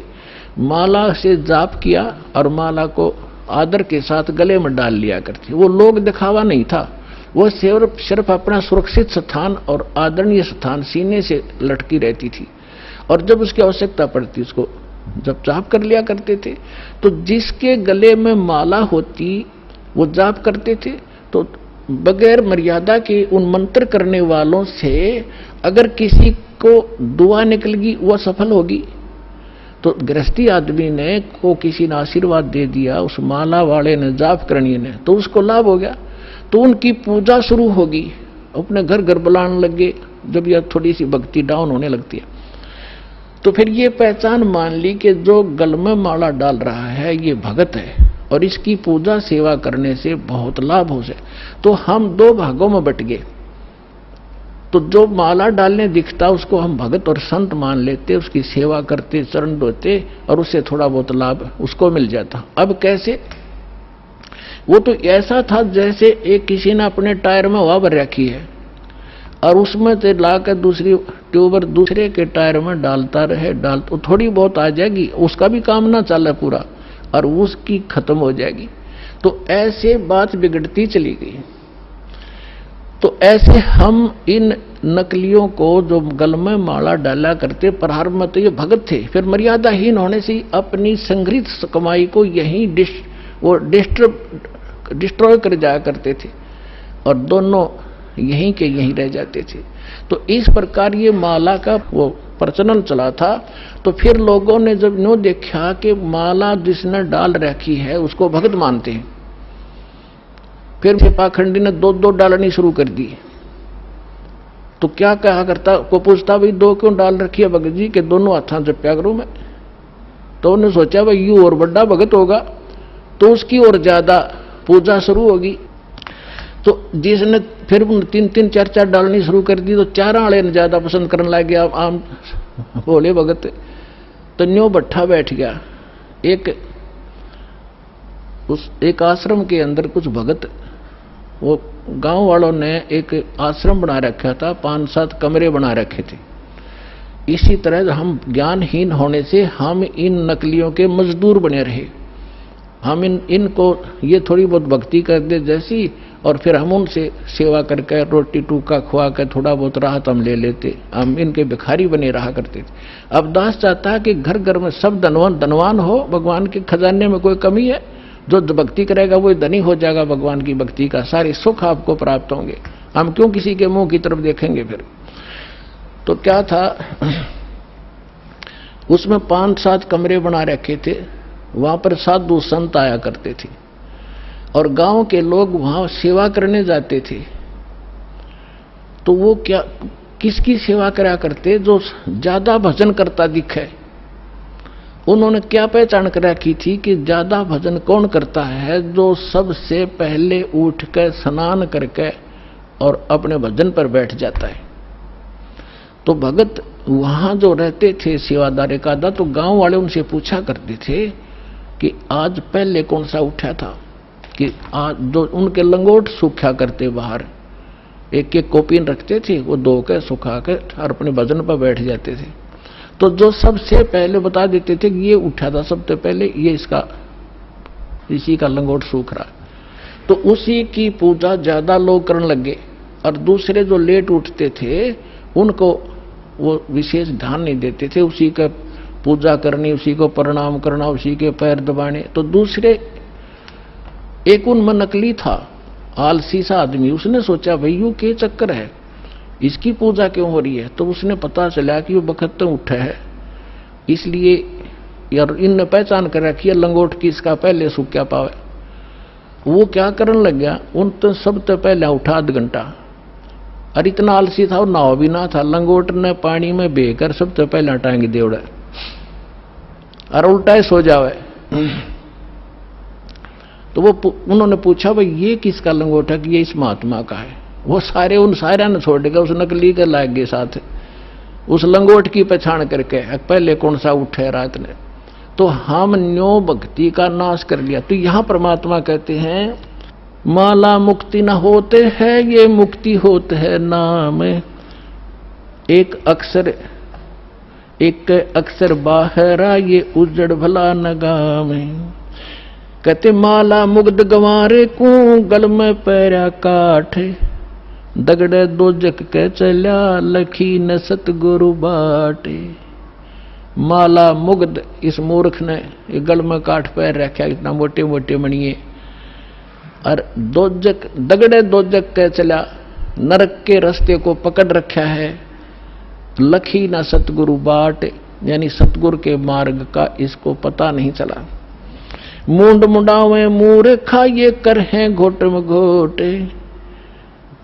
माला से जाप किया और माला को आदर के साथ गले में डाल लिया करते। वो लोग दिखावा नहीं था, वो सिर्फ अपना सुरक्षित स्थान और आदरणीय स्थान सीने से लटकी रहती थी, और जब उसकी आवश्यकता पड़ती उसको जब जाप कर लिया करते थे। तो जिसके गले में माला होती वो जाप करते थे। तो बगैर मर्यादा के उन मंत्र करने वालों से अगर किसी को दुआ निकल गई वो सफल होगी। तो गृहस्थी आदमी ने को किसी ने आशीर्वाद दे दिया, उस माला वाले ने, जाप करनी ने, तो उसको लाभ हो गया। तो उनकी पूजा शुरू होगी, अपने घर घर बुलाने लगे जब यह थोड़ी सी भक्ति डाउन होने लगती है। तो फिर ये पहचान मान ली कि जो गल में माला डाल रहा है ये भगत है और इसकी पूजा सेवा करने से बहुत लाभ हो जाए। तो हम दो भागों में बट गए। तो जो माला डालने दिखता उसको हम भगत और संत मान लेते, उसकी सेवा करते, चरण धोते और उससे थोड़ा बहुत लाभ उसको मिल जाता। अब कैसे, वो तो ऐसा था जैसे एक किसी ने अपने टायर में हवा भर रखी है और उसमें से लाकर दूसरी ट्यूबर दूसरे के टायर में डालता रहे, तो थोड़ी बहुत आ जाएगी, उसका भी काम ना चले पूरा और उसकी खत्म हो जाएगी। तो ऐसे बात बिगड़ती चली गई। तो ऐसे हम इन नकलियों को जो गल में माला डाला करते, प्रारंभ में तो ये भगत थे, फिर मर्यादाहीन होने से अपनी संग्रहित कमाई को यहीं डिस्ट्रॉय कर जाया करते थे और दोनों यहीं के यहीं रह जाते थे। तो इस प्रकार ये माला का वो प्रचलन चला था। तो फिर लोगों ने जब नो देखा कि माला जिसने डाल रखी है उसको भगत मानते हैं, फिर पाखंडी ने दो दो डालनी शुरू कर दी। तो क्या कहा करता, को पूछता भाई दो क्यों डाल रखी है भगत जी के, दोनों हाथों जप्या करूं मैं। तो उन्होंने सोचा भाई यू और बड़ा भगत होगा तो उसकी और ज्यादा पूजा शुरू होगी। तो जिसने फिर 3-3 4-4 डालनी शुरू कर दी तो चार आले ने ज्यादा पसंद करने लग गया आम भोले भगत। तो न्यो भट्ठा बैठ गया। एक आश्रम के अंदर कुछ भगत, वो गांव वालों ने एक आश्रम बना रखा था, 5-7 कमरे बना रखे थे। इसी तरह हम ज्ञानहीन होने से हम इन नकलियों के मजदूर बने रहे। हम इनको ये थोड़ी बहुत भक्ति कर दे जैसी, और फिर हम उनसे सेवा करके रोटी टूका खुआ कर थोड़ा बहुत राहत हम ले लेते, हम इनके भिखारी बने रहा करते थे। अब दास चाहता है कि घर घर में सब धनवान हो, भगवान के खजाने में कोई कमी है, जो भक्ति करेगा वो धनी हो जाएगा, भगवान की भक्ति का सारे सुख आपको प्राप्त होंगे, हम क्यों किसी के मुंह की तरफ देखेंगे। फिर तो क्या था, उसमें 5-7 कमरे बना रखे थे, वहां पर साधु संत आया करते थे और गांव के लोग वहां सेवा करने जाते थे। तो वो क्या किसकी सेवा करा करते, जो ज्यादा भजन करता दिखे उन्होंने क्या पहचान कर रखी थी कि ज्यादा भजन कौन करता है? जो सबसे पहले उठ कर स्नान करके और अपने भजन पर बैठ जाता है। तो भगत वहां जो रहते थे सेवादार एकादा, तो गांव वाले उनसे पूछा करते थे कि आज पहले कौन सा उठा था, कि आज जो उनके लंगोट सूखा करते बाहर, एक एक कॉपीन रखते थे, वो धो के सुखा के और अपने भजन पर बैठ जाते थे। तो जो सबसे पहले बता देते थे कि ये उठा था सबसे पहले, ये इसी का लंगोट सूख रहा, तो उसी की पूजा ज्यादा लोग करने लगे। और दूसरे जो लेट उठते थे उनको वो विशेष ध्यान नहीं देते थे, उसी का पूजा करनी, उसी को प्रणाम करना, उसी के पैर दबाने। तो दूसरे एक उनमें नकली था, आलसी सा आदमी, उसने सोचा भाई यू के चक्कर है, इसकी पूजा क्यों हो रही है? तो उसने पता चला कि वो बखत उठा है, इसलिए यार इनने पहचान कर रखी है लंगोट की, इसका पहले सूख्या पावे। वो क्या करने लग गया, उन तो सबसे पहले उठा आध घंटा, और इतना आलसी था और नाव भी ना था, लंगोट ने पानी में बेकर सबसे पहले टांग देवड़ा और उल्टा ही सो जावे। तो वो उन्होंने पूछा भाई ये किसका लंगोट है? कि ये इस महात्मा का है। वो सारे उन सारे ने छोड़ देगा, उस नकली के लाग गए साथ, उस लंगोट की पहचान करके पहले कौन सा उठे रात ने। तो हम न्यो भक्ति का नाश कर लिया। तो यहां परमात्मा कहते हैं माला मुक्ति न होते है, ये मुक्ति होते है नाम। एक अक्षर बाहरा, ये उजड़ भला नगाम। कहते माला मुग्ध गंवारे को, गल में पैरा काठ। दगड़े दोजक के चल्या, लखी न सतगुरु बाटे। माला मुग्ध, इस मूर्ख ने गल में काठ पैर रखा, इतना मोटे मोटे मणिये। और दोजक, दगड़े दोजक के चला, नरक के रास्ते को पकड़ रखा है। लखी ना सतगुरु बाट, यानी सतगुरु के मार्ग का इसको पता नहीं चला। मूंड मुंडावे मूर्खा, ये कर हैं घोट में घोटे।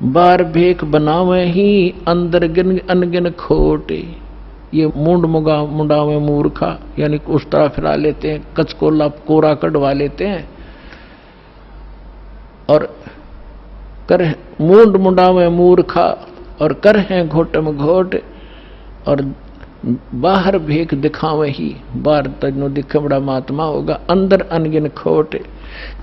बार भेख बनावे ही, अंदर गिन अनगिन खोटे। ये मूंड मुंडावे मूर्खा, यानी उस तरह फिरा लेते हैं, कचकोला कोरा कटवा लेते हैं। और कर मूंड मुंडावे मूर्खा, और कर हैं घोट में घोट। और बाहर भेख दिखावे ही, बाहर तजनो दिखे बड़ा महात्मा होगा, अंदर अनगिन खोट।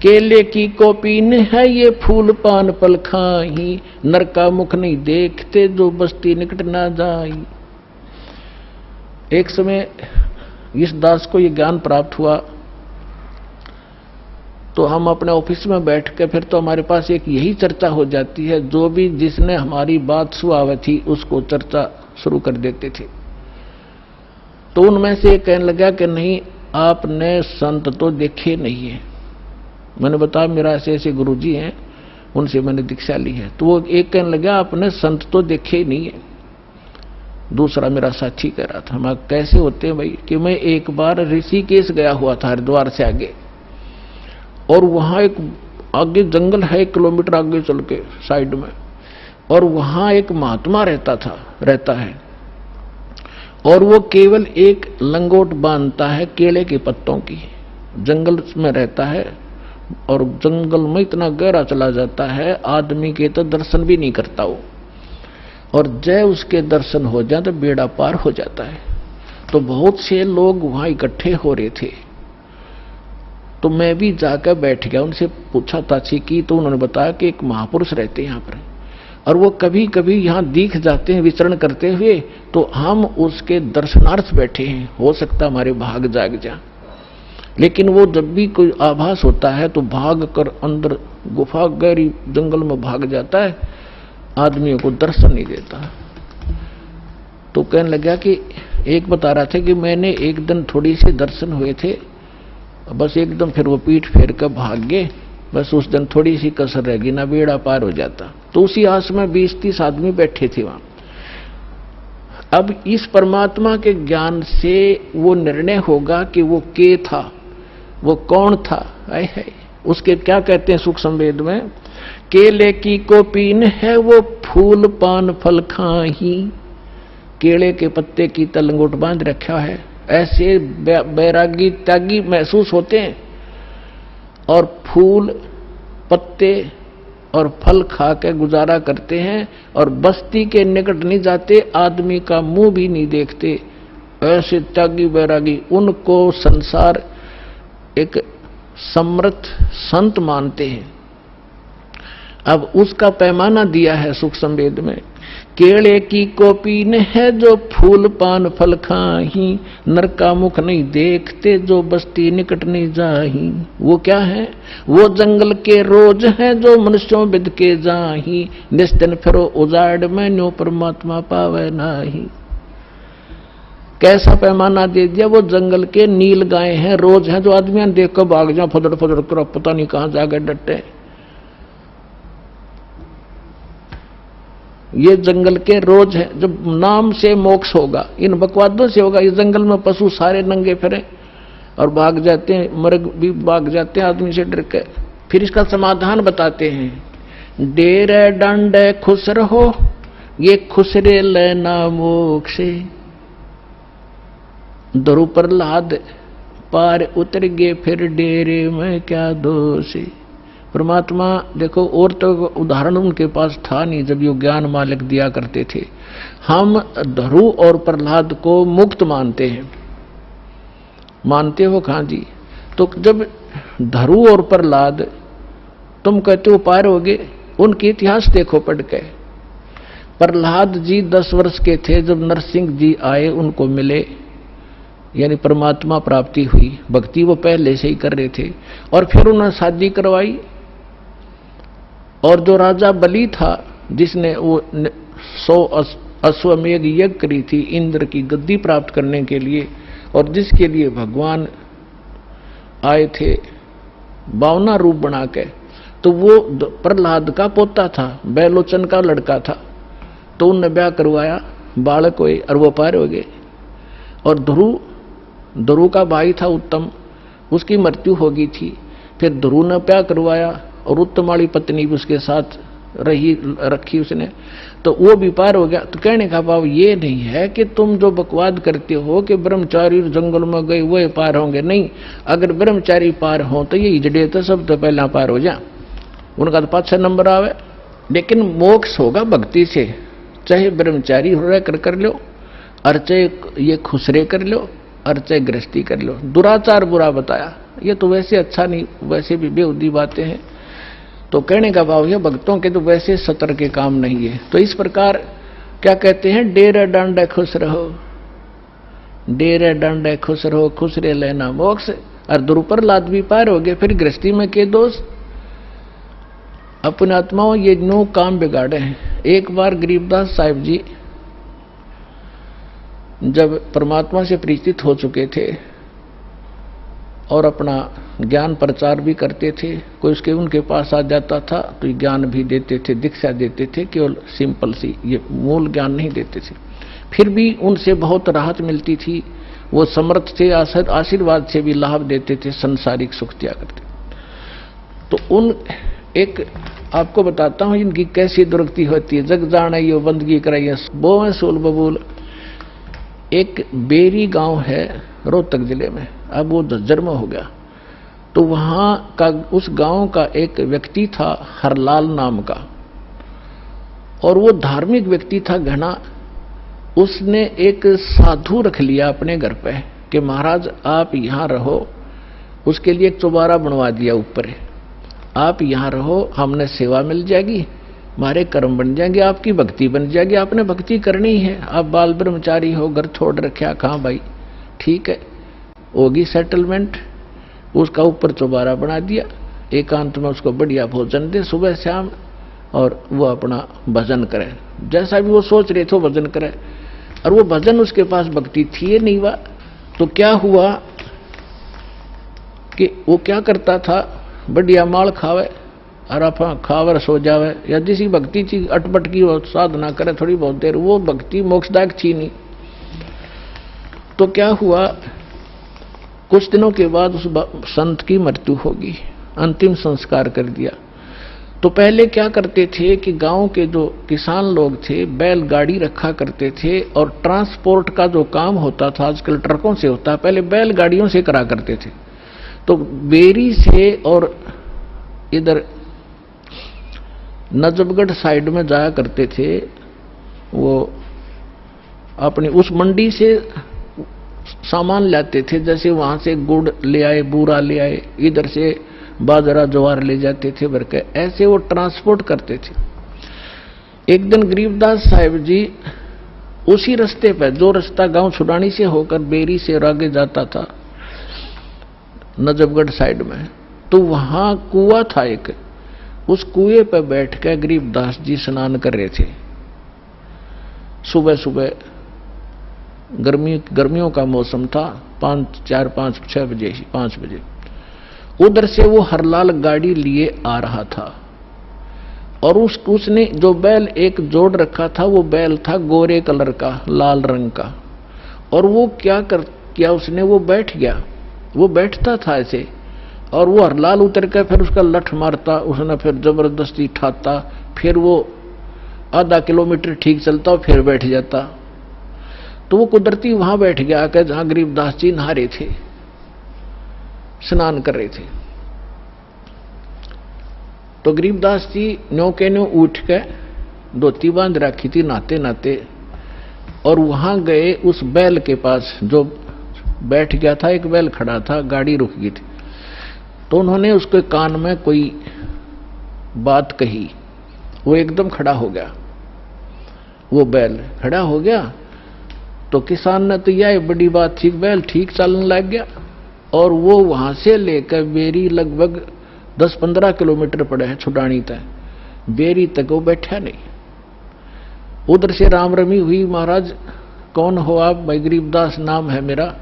केले की कोपीन है, ये फूल पान पल खाही। नर का मुख नहीं देखते, जो बस्ती निकट ना जाई। एक समय इस दास को ये ज्ञान प्राप्त हुआ, तो हम अपने ऑफिस में बैठ के फिर तो हमारे पास एक यही चर्चा हो जाती है, जो भी जिसने हमारी बात सुनावी थी उसको चर्चा शुरू कर देते थे। तो उनमें से एक कहने लगा कि नहीं, आपने संत तो देखे नहीं है। मैंने बताया मेरा ऐसे ऐसे गुरुजी हैं, उनसे मैंने दीक्षा ली है। तो वो एक कहने लगा आपने संत तो देखे ही नहीं है। दूसरा मेरा साथी कह रहा था, मैं कैसे होते हैं भाई? कि मैं एक बार ऋषिकेश गया हुआ था, हरिद्वार से आगे, और वहां एक आगे जंगल है, 1 किलोमीटर आगे चल के साइड में, और वहां एक महात्मा रहता है, और वो केवल एक लंगोट बांधता है केले के पत्तों की। जंगल में रहता है, और जंगल में इतना गहरा चला जाता है, आदमी के तो दर्शन भी नहीं करता वो, और जय उसके दर्शन हो जाए तो बेड़ा पार हो जाता है। तो बहुत से लोग वहां इकट्ठे हो रहे थे, तो मैं भी जाकर बैठ गया, उनसे पूछा ताछी की, तो उन्होंने बताया कि एक महापुरुष रहते हैं यहाँ पर, और वो कभी कभी यहाँ दिख जाते हैं विचरण करते हुए, तो हम उसके दर्शनार्थ बैठे हैं, हो सकता हमारे भाग जाग जा। लेकिन वो जब भी कोई आभास होता है तो भाग कर अंदर गुफा गहरी जंगल में भाग जाता है, आदमियों को दर्शन नहीं देता। तो कहने लगा कि एक बता रहा था कि मैंने एक दिन थोड़ी सी दर्शन हुए थे, बस एकदम फिर वो पीठ फेर कर भाग गए, बस उस दिन थोड़ी सी कसर रह गई, ना बेड़ा पार हो जाता। तो उसी आस में 20-30 आदमी बैठे थे वहां। अब इस परमात्मा के ज्ञान से वो निर्णय होगा कि वो के था, वो कौन था। है उसके क्या कहते हैं सूक्ष्म वेद में, केले की कोपीन है, वो फूल पान फल खाही। केले के पत्ते की तलंगोट बांध रखा है, ऐसे बैरागी त्यागी महसूस होते हैं और फूल पत्ते और फल खा के गुजारा करते हैं और बस्ती के निकट नहीं जाते, आदमी का मुंह भी नहीं देखते। ऐसे त्यागी बैरागी, उनको संसार एक समर्थ संत मानते हैं। अब उसका पैमाना दिया है सुख संवेद में। केले की कोपीन है जो फूल पान फल खाही, नर का मुख नहीं देखते जो बस्ती निकट नहीं जाही। वो क्या है? वो जंगल के रोज है जो मनुष्यों बिद के जाही, निस्तिन फिरो उजाड़ में न्यो परमात्मा पावे नाही। कैसा पैमाना दे दिया? वो जंगल के नील गाय हैं, रोज हैं जो आदमियां देख कर भाग जाए, फदड़ फदड़ कर पता नहीं कहां जाकर डटे। ये जंगल के रोज है, जब नाम से मोक्ष होगा, इन बकवादों से होगा। इस जंगल में पशु सारे नंगे फिरे और भाग जाते हैं, मर्ग भी भाग जाते हैं आदमी से डर के। फिर इसका समाधान बताते हैं। डेरे डंडे खुश रहो, ये खुसरे लेना मोक्षे। दरु प्रहलाद पार उतर गए, फिर डेरे में क्या दोष। परमात्मा देखो, और तो उदाहरण उनके पास था नहीं जब ये ज्ञान मालिक दिया करते थे। हम ध्रुव और प्रहलाद को मुक्त मानते हैं। मानते हो कहां जी? तो जब ध्रुव और प्रहलाद तुम कहते हो पार हो गए, उनके इतिहास देखो पढ़ के। प्रहलाद जी 10 वर्ष के थे जब नरसिंह जी आए, उनको मिले, यानी परमात्मा प्राप्ति हुई। भक्ति वो पहले से ही कर रहे थे और फिर उन्होंने शादी करवाई। और जो राजा बलि था, जिसने वो 100 अश्वमेध यज्ञ करी थी इंद्र की गद्दी प्राप्त करने के लिए, और जिसके लिए भगवान आए थे 52 रूप बना के, तो वो प्रहलाद का पोता था, बैलोचन का लड़का था। तो उनने ब्याह करवाया, बालक हुए और वो पार हो गए। और ध्रुव का भाई था उत्तम, उसकी मृत्यु हो गई थी। फिर ध्रुव ने ब्याह करवाया और उत्तम वाली पत्नी भी उसके साथ रखी उसने, तो वो भी पार हो गया। तो कहने का भाव ये नहीं है कि तुम जो बकवाद करते हो कि ब्रह्मचारी जंगल में गए वो पार होंगे। नहीं, अगर ब्रह्मचारी पार हो तो ये हिजड़े तो सब तो पहला पार हो जा, उनका तो 5-6 नंबर आवे। लेकिन मोक्ष होगा भक्ति से, चाहे ब्रह्मचारी हो रहा कर लो, और चाहे ये खुसरे कर लो, और चाहे गृहस्थी कर लो। दुराचार बुरा बताया, ये तो वैसे अच्छा नहीं, वैसे भी बेहुदी बातें हैं। तो कहने का भाव है भक्तों के तो वैसे सतर के काम नहीं है। तो इस प्रकार क्या कहते हैं? डेरे डंडे खुश रहो, डेरे डंडे खुश रहो, खुसरे लेना मोक्ष। और ध्रुव प्रहलाद भी पार हो गए। फिर गृहस्थी में के दोष? अपने आत्माओं ये नो काम बिगाड़े हैं। एक बार गरीबदास साहिब जी जब परमात्मा से परिचित हो चुके थे और अपना ज्ञान प्रचार भी करते थे, कोई उसके उनके पास आ जाता था तो ज्ञान भी देते थे, दीक्षा देते थे, केवल सिंपल सी, ये मूल ज्ञान नहीं देते थे। फिर भी उनसे बहुत राहत मिलती थी, वो समर्थ थे, आशीर्वाद से भी लाभ देते थे, संसारिक सुख दिया करते। तो उन एक आपको बताता हूं इनकी कैसी दुर्गति होती है। जग जाने यो बंदगी कराइए बोए सोल बबूल। एक बेरी गांव है रोहतक जिले में, अब वो झज्जर में हो गया। तो वहां का उस गांव का एक व्यक्ति था हरलाल नाम का, और वो धार्मिक व्यक्ति था घना। उसने एक साधु रख लिया अपने घर पे कि महाराज आप यहां रहो। उसके लिए एक चौबारा बनवा दिया ऊपर, आप यहां रहो, हमने सेवा मिल जाएगी, हमारे कर्म बन जाएंगे, आपकी भक्ति बन जाएगी। आपने भक्ति करनी है, आप बाल ब्रह्मचारी हो, घर छोड़ रखा, कहाँ भाई, ठीक है, होगी सेटलमेंट। उसका ऊपर चौबारा बना दिया, एकांत में उसको बढ़िया भोजन दे सुबह शाम, और वो अपना भजन करे, जैसा भी वो सोच रहे थे भजन करे। और वो भजन उसके पास भक्ति थी ये नहीं हुआ। तो क्या हुआ कि वो क्या करता था, बढ़िया माल खावे और आप खावर सो जावे, या जिसी भक्ति थी अटपट की वो साधना करे थोड़ी बहुत देर, वो भक्ति मोक्षदायक थी नहीं। तो क्या हुआ, कुछ दिनों के बाद उस संत की मृत्यु होगी, अंतिम संस्कार कर दिया। तो पहले क्या करते थे कि गांव के जो किसान लोग थे बैलगाड़ी रखा करते थे, और ट्रांसपोर्ट का जो काम होता था आजकल ट्रकों से होता है, पहले बैलगाड़ियों से करा करते थे। तो बेरी से और इधर नजफगढ़ साइड में जाया करते थे, वो अपनी उस मंडी से सामान लाते थे, जैसे वहां से गुड़ ले आए, बूरा ले आए, इधर से बाजरा ज्वार ले जाते थे भर के, ऐसे वो ट्रांसपोर्ट करते थे। एक दिन गरीबदास साहिब जी उसी रास्ते पर, जो रास्ता गांव छुड़ानी से होकर बेरी से और आगे जाता था नजफगढ़ साइड में, तो वहां कुआं था एक, उस कुएं पर बैठ कर गरीबदास जी स्नान कर रहे थे। सुबह सुबह गर्मियों का मौसम था, 5 बजे उधर से वो हरलाल गाड़ी लिए आ रहा था, और उसने जो बैल एक जोड़ रखा था, वो बैल था गोरे कलर का, लाल रंग का, और वो क्या उसने, वो बैठ गया, वो बैठता था ऐसे, और वो हरलाल उतर कर फिर उसका लठ मारता, उसने फिर जबरदस्ती ठाता, फिर वो आधा किलोमीटर ठीक चलता और फिर बैठ जाता। तो वो कुदरती वहां बैठ गया आकर जहां गरीबदास जी नहा रहे थे, स्नान कर रहे थे। तो गरीबदास जी न्यो के न्यो उठ के धोती बांध रखी थी नहाते नहाते, और वहां गए उस बैल के पास जो बैठ गया था, एक बैल खड़ा था, गाड़ी रुक गई थी। तो उन्होंने उसके कान में कोई बात कही, वो एकदम खड़ा हो गया, वो बैल खड़ा हो गया। तो किसान ने तो यह बड़ी बात थी, बैल ठीक चलने लग गया, और वो वहां से लेकर बेरी लगभग 10-15 किलोमीटर पड़े है छुड़ानी तक, बेरी तक वो बैठा नहीं। उधर से राम रमी हुई, महाराज कौन हो आप? भाई गरीबदास नाम है मेरा,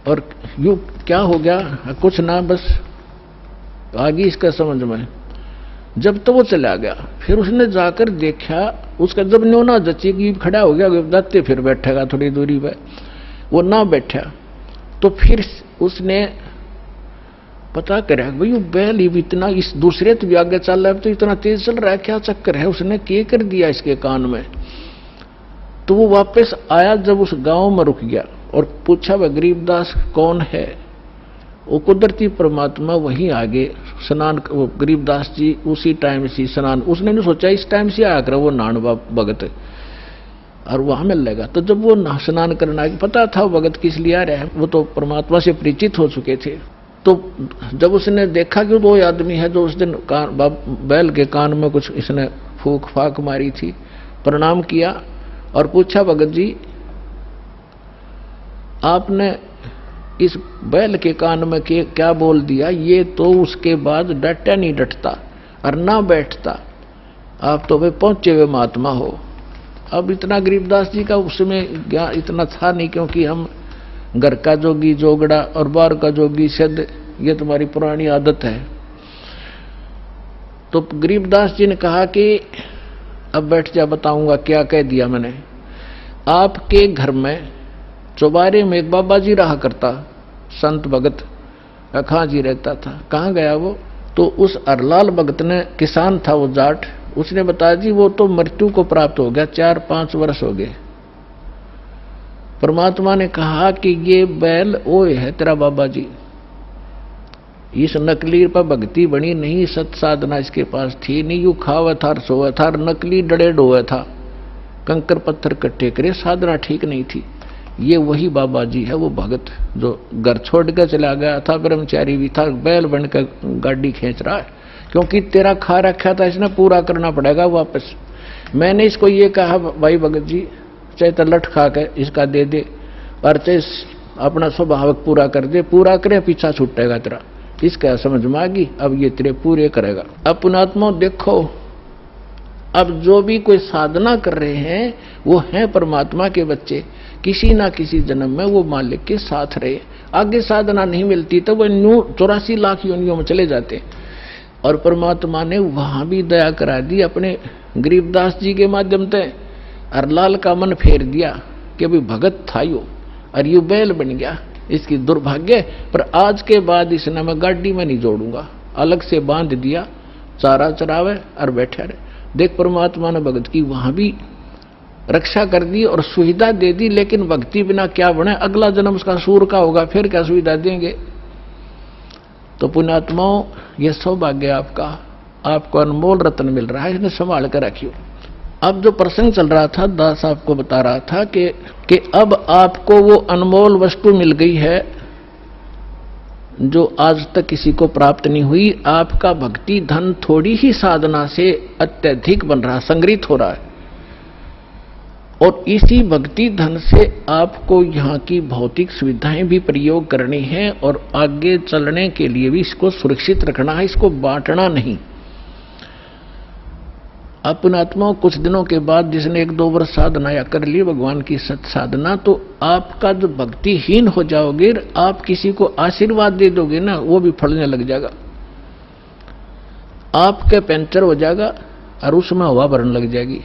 और यू क्या हो गया? कुछ ना, बस आगे इसका समझ में। जब तो वो चला गया, फिर उसने जाकर देखा, उसका जब न्योना जची कि खड़ा हो गया गरीबदास, फिर बैठेगा थोड़ी दूरी पे, वो ना बैठा। तो फिर उसने पता करा भाई वो बैल ही इतना इस दूसरे तो भी आगे चल रहा है, तो इतना तेज चल रहा है, क्या चक्कर है? उसने क्या कर दिया इसके कान में? तो वो वापस आया, जब उस गांव में रुक गया और पूछा वह गरीबदास कौन है? वो कुदरती परमात्मा वहीं आगे स्नान, वो गरीबदास जी उसी टाइम से स्नान, उसने नहीं सोचा इस टाइम से आया कर वो नान भगत और वहां मिल लेगा। तो जब वो स्नान करना, पता था भगत किस लिए आ रहा है, वो तो परमात्मा से परिचित हो चुके थे। तो जब उसने देखा कि वो आदमी है जो उस दिन बैल के कान में कुछ इसने फूक फाक मारी थी, प्रणाम किया और पूछा भगत जी आपने इस बैल के कान में क्या बोल दिया? ये तो उसके बाद डटा नहीं डटता और ना बैठता, आप तो वे पहुंचे हुए महात्मा हो। अब इतना गरीबदास जी का उसमें ज्ञान इतना था नहीं, क्योंकि हम घर का जोगी जोगड़ा और बाहर का जोगी सिद्ध, ये तुम्हारी पुरानी आदत है। तो गरीबदास जी ने कहा कि अब बैठ जा, बताऊंगा क्या कह दिया मैंने। आपके घर में चौबारे में एक बाबा जी रहा करता, संत भगत अखा जी रहता था। कहाँ गया वो? तो उस अरलाल भगत ने, किसान था वो जाट, उसने बताया जी वो तो मृत्यु को प्राप्त हो गया, 4-5 वर्ष हो गए। परमात्मा ने कहा कि ये बैल ओए है तेरा बाबा जी, इस नकली पर भक्ति बनी नहीं, सत साधना इसके पास थी नहीं, यू खावा था सोवा था, नकली डड़े डोया था, कंकर पत्थर कट्टे करे, साधना ठीक नहीं थी। ये वही बाबा जी है, वो भगत जो घर छोड़ कर चला गया था, ब्रह्मचारी भी था, बैल बनकर गाड़ी खींच रहा है, क्योंकि तेरा खा रखा था इसने, पूरा करना पड़ेगा वापस। मैंने इसको ये कहा भाई भगत जी, चाहे तो लठ खा के इसका दे दे और चाहे अपना स्वभावक पूरा कर दे, पूरा करे पीछा छूटेगा तेरा। इसका समझ में आ गई, अब ये तेरे पूरे करेगा। अब पुणात्मा देखो, अब जो भी कोई साधना कर रहे हैं वो हैं परमात्मा के बच्चे, किसी ना किसी जन्म में वो मालिक के साथ रहे। आगे साधना नहीं मिलती तो वो 84 लाख योनियों में चले जाते, और परमात्मा ने वहां भी दया करा दी अपने गरीबदास जी के माध्यम से। अरलाल का मन फेर दिया कि भाई भगत था यो, और यू बैल बन गया, इसकी दुर्भाग्य। पर आज के बाद इसने मैं गाड़ी में नहीं जोड़ूंगा, अलग से बांध दिया चारा चरावे और बैठा रहे। देख परमात्मा ने भगत की वहां भी रक्षा कर दी और सुविधा दे दी, लेकिन भक्ति बिना क्या बने, अगला जन्म उसका सूर का होगा, फिर क्या सुविधा देंगे। तो पुण्यात्माओं, ये सौभाग्य आपका, आपको अनमोल रत्न मिल रहा है, इसने संभाल कर रखियो। अब जो प्रसंग चल रहा था, दास आपको बता रहा था कि अब आपको वो अनमोल वस्तु मिल गई है जो आज तक किसी को प्राप्त नहीं हुई। आपका भक्ति धन थोड़ी ही साधना से अत्यधिक बन रहा, संग्रहित हो रहा है, और इसी भक्ति धन से आपको यहाँ की भौतिक सुविधाएं भी प्रयोग करनी है और आगे चलने के लिए भी इसको सुरक्षित रखना है, इसको बांटना नहीं। अपने आत्मा कुछ दिनों के बाद जिसने 1-2 वर्ष साधना या कर ली भगवान की सत साधना, तो आपका जो भक्तिहीन हो जाओगे, आप किसी को आशीर्वाद दे दोगे ना, वो भी फलने लग जाएगा। आपके पंचर हो जाएगा और उसमें हवा भरने लग जाएगी,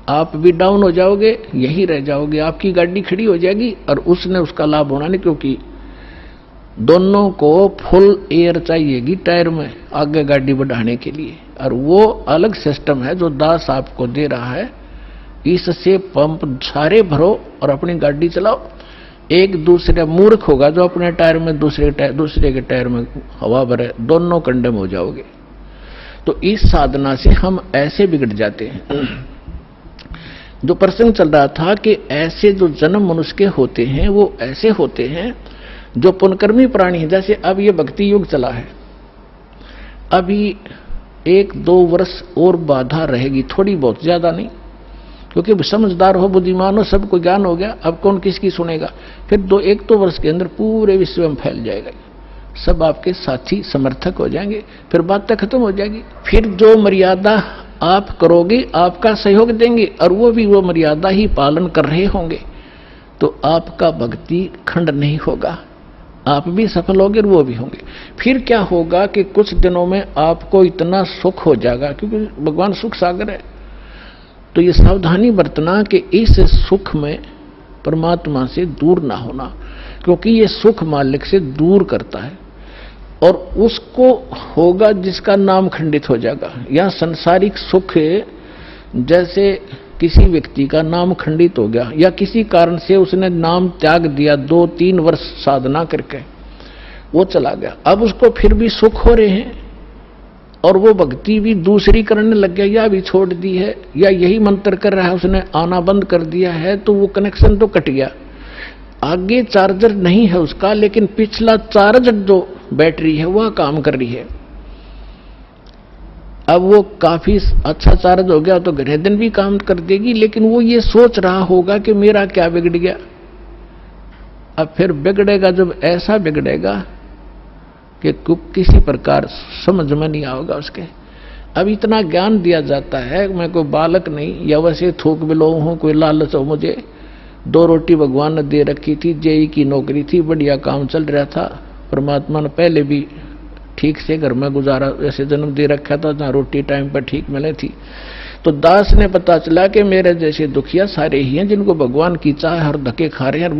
आप भी डाउन हो जाओगे, यही रह जाओगे। आपकी गाड़ी खड़ी हो जाएगी और उसने उसका लाभ होना नहीं, क्योंकि दोनों को फुल एयर चाहिएगी टायर में आगे गाड़ी बढ़ाने के लिए, और वो अलग सिस्टम है जो दास आपको दे रहा है। इससे पंप सारे भरो और अपनी गाड़ी चलाओ। एक दूसरे मूर्ख होगा जो अपने टायर में दूसरे के टायर में हवा भरे, दोनों कंडम हो जाओगे। तो इस साधना से हम ऐसे बिगड़ जाते हैं। जो प्रसंग चल रहा था कि ऐसे जो जन्म मनुष्य के होते हैं वो ऐसे होते हैं जो पुनकर्मी प्राणी है। जैसे अब ये भक्ति युग चला है, अभी 1-2 वर्ष और बाधा रहेगी, थोड़ी बहुत, ज्यादा नहीं, क्योंकि समझदार हो, बुद्धिमान हो, सबको ज्ञान हो गया, अब कौन किसकी सुनेगा। फिर 1-2 वर्ष के अंदर पूरे विश्व में फैल जाएगा, सब आपके साथी समर्थक हो जाएंगे, फिर बातें खत्म हो जाएगी। फिर जो मर्यादा आप करोगे आपका सहयोग देंगे और वो भी वो मर्यादा ही पालन कर रहे होंगे, तो आपका भक्ति खंड नहीं होगा, आप भी सफल होंगे और वो भी होंगे। फिर क्या होगा कि कुछ दिनों में आपको इतना सुख हो जाएगा, क्योंकि भगवान सुख सागर है। तो ये सावधानी बरतना कि इस सुख में परमात्मा से दूर ना होना, क्योंकि ये सुख मालिक से दूर करता है, और उसको होगा जिसका नाम खंडित हो जाएगा। या सांसारिक सुख, जैसे किसी व्यक्ति का नाम खंडित हो गया या किसी कारण से उसने नाम त्याग दिया, 2-3 वर्ष साधना करके वो चला गया, अब उसको फिर भी सुख हो रहे हैं और वो भक्ति भी दूसरी करने लग गया, या भी छोड़ दी है या यही मंत्र कर रहा है, उसने आना बंद कर दिया है, तो वो कनेक्शन तो कट गया। आगे चार्जर नहीं है उसका, लेकिन पिछला चार्ज जो बैटरी है वह काम कर रही है। अब वो काफी अच्छा चार्ज हो गया तो घरे दिन भी काम कर देगी, लेकिन वो ये सोच रहा होगा कि मेरा क्या बिगड़ गया। अब फिर बिगड़ेगा, जब ऐसा बिगड़ेगा कि किसी प्रकार समझ में नहीं आएगा उसके। अब इतना ज्ञान दिया जाता है, मैं कोई बालक नहीं या वैसे थूक बिलो हूं, कोई लालच हो मुझे। 2 रोटी भगवान ने दे रखी थी, जेई की नौकरी थी, बढ़िया काम चल रहा था, परमात्मा ने पहले भी ठीक से घर में गुजारा ऐसे जन्म दे रखा था जहाँ रोटी टाइम पर ठीक मिले थी। तो दास ने पता चला कि मेरे जैसे दुखिया सारे ही हैं जिनको भगवान की चाह हर धक्के खा रहे हैं।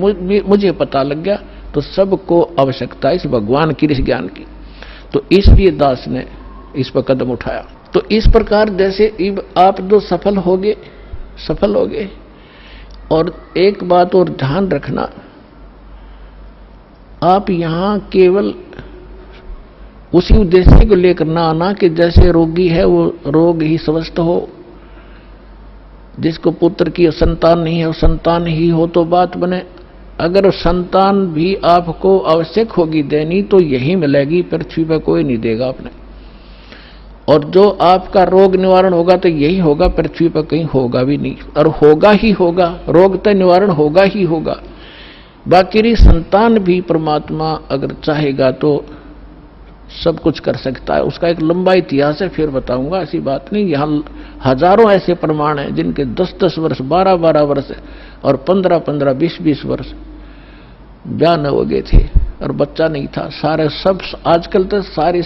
मुझे पता लग गया, तो सबको आवश्यकता इस भगवान की, इस ज्ञान की। तो इसलिए दास ने इस पर कदम उठाया। तो इस प्रकार जैसे आप जो सफल होगे। और एक बात और ध्यान रखना, आप यहां केवल उसी उद्देश्य को लेकर ना आना कि जैसे रोगी है वो रोग ही स्वस्थ हो, जिसको पुत्र की संतान नहीं है वो संतान ही हो तो बात बने। अगर संतान भी आपको आवश्यक होगी देनी तो यही मिलेगी, पृथ्वी पर कोई नहीं देगा आपने। और जो आपका रोग निवारण होगा तो यही होगा, पृथ्वी पर कहीं होगा भी नहीं, और होगा ही होगा, रोग तो निवारण होगा ही होगा। बाकी संतान भी परमात्मा अगर चाहेगा तो सब कुछ कर सकता है। उसका एक लंबा इतिहास है, फिर बताऊंगा, ऐसी बात नहीं। यहाँ हजारों ऐसे प्रमाण हैं जिनके 10-10 वर्ष, 12-12 वर्ष और 15-15, 20-20 वर्ष ब्याह न हो गए थे और बच्चा नहीं था। सारे सब आजकल तो सारे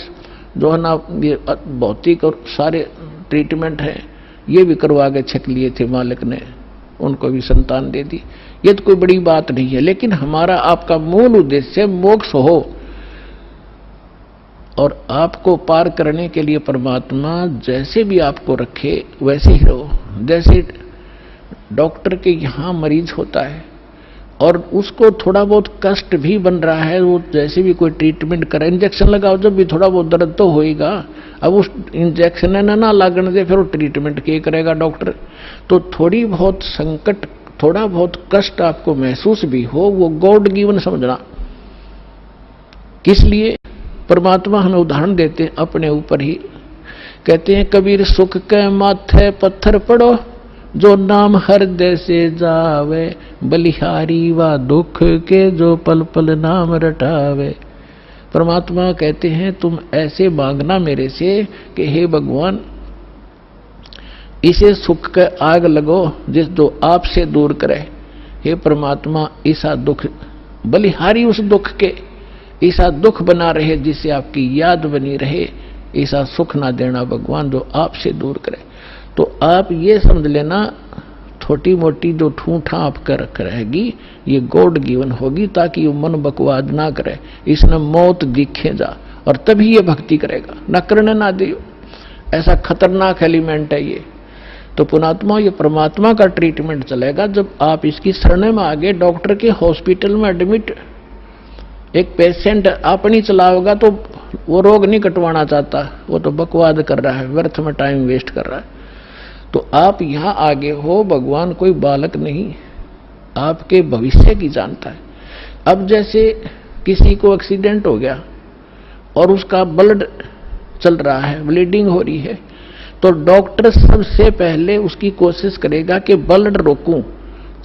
जो है ना ये भौतिक और सारे ट्रीटमेंट हैं, ये भी करवा के छक लिए थे मालिक ने, उनको भी संतान दे दी। ये तो कोई बड़ी बात नहीं है, लेकिन हमारा आपका मूल उद्देश्य मोक्ष हो। और आपको पार करने के लिए परमात्मा जैसे भी आपको रखे वैसे ही रहो। जैसे डॉक्टर के यहाँ मरीज होता है और उसको थोड़ा बहुत कष्ट भी बन रहा है, वो जैसे भी कोई ट्रीटमेंट करे, इंजेक्शन लगाओ जब भी थोड़ा बहुत दर्द तो होएगा। अब उस इंजेक्शन ना लागने दे, फिर वो ट्रीटमेंट क्या करेगा डॉक्टर। तो थोड़ी बहुत संकट, थोड़ा बहुत कष्ट आपको महसूस भी हो, वो गॉड गिवन समझना। किस लिए परमात्मा हमें उदाहरण देते हैं अपने ऊपर ही। कहते हैं कबीर सुख के माथे पत्थर पड़ो, जो नाम हृदय से जावे, बलिहारी व दुख के जो पल पल नाम रटावे। परमात्मा कहते हैं तुम ऐसे मांगना मेरे से कि हे भगवान, इसे सुख के आग लगो जिस जो आपसे दूर करे। हे परमात्मा, ऐसा दुख बलिहारी उस दुख के, ऐसा दुख बना रहे जिससे आपकी याद बनी रहे, ऐसा सुख ना देना भगवान जो आपसे दूर करे। तो आप ये समझ लेना, छोटी मोटी जो ठूठा आपका रख रहेगी ये गॉड गिवन होगी, ताकि वो मन बकवाद ना करे, इसने मौत दिखे जा, और तभी ये भक्ति करेगा, न करने ना दियो। ऐसा खतरनाक एलिमेंट है ये। तो पुणात्मा, ये परमात्मा का ट्रीटमेंट चलेगा जब आप इसकी शरण में आगे। डॉक्टर के हॉस्पिटल में एडमिट एक पेशेंट अपनी चलाओगा तो वो रोग नहीं कटवाना चाहता, वो तो बकवाद कर रहा है, व्यर्थ में टाइम वेस्ट कर रहा है। तो आप यहां आगे हो, भगवान कोई बालक नहीं, आपके भविष्य की जानता है। अब जैसे किसी को एक्सीडेंट हो गया और उसका ब्लड चल रहा है, ब्लीडिंग हो रही है, तो डॉक्टर सबसे पहले उसकी कोशिश करेगा कि ब्लड रोकूं,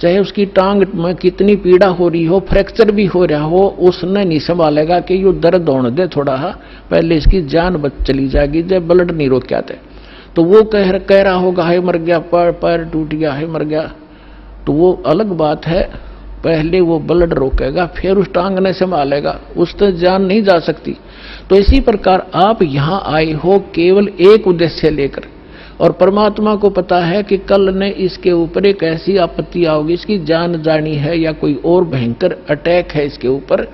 चाहे उसकी टांग में कितनी पीड़ा हो रही हो, फ्रैक्चर भी हो रहा हो, उसने नहीं संभालेगा कि ये दर्द होने दे थोड़ा, पहले इसकी जान बच चली जाएगी जब ब्लड नहीं रोका थे। तो वो कह रहा होगा है मर गया, पैर टूट गया है मर गया, तो वो अलग बात है, पहले वो ब्लड रोकेगा फिर उस टांग ने संभालेगा, उससे जान नहीं जा सकती। तो इसी प्रकार आप यहां आए हो केवल एक उद्देश्य लेकर, और परमात्मा को पता है कि कल ने इसके ऊपर एक ऐसी आपत्ति आओगी, इसकी जान जानी है या कोई और भयंकर अटैक है इसके ऊपर,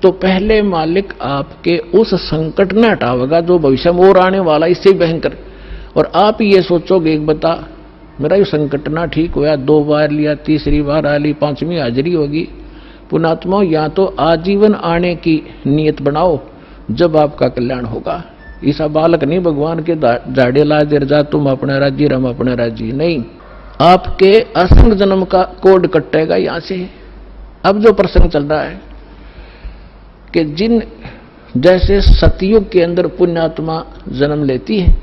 तो पहले मालिक आपके उस संकट ने हटावेगा जो भविष्य में और आने वाला इससे भयंकर। और आप ये सोचोगे एक बता मेरा ये संकट ना ठीक हुआ, 2 बार लिया, तीसरी बार आ ली, 5वीं हाजिरी होगी। पुणात्मा, या तो आजीवन आने की नियत बनाओ जब आपका कल्याण होगा। ऐसा बालक नहीं भगवान के झाड़े ला देर जा तुम अपने राज्य रम अपने राज्य, नहीं, आपके असंग जन्म का कोड कटेगा यहां से। अब जो प्रसंग चल रहा है कि जिन जैसे सतयुग के अंदर पुण्यात्मा जन्म लेती है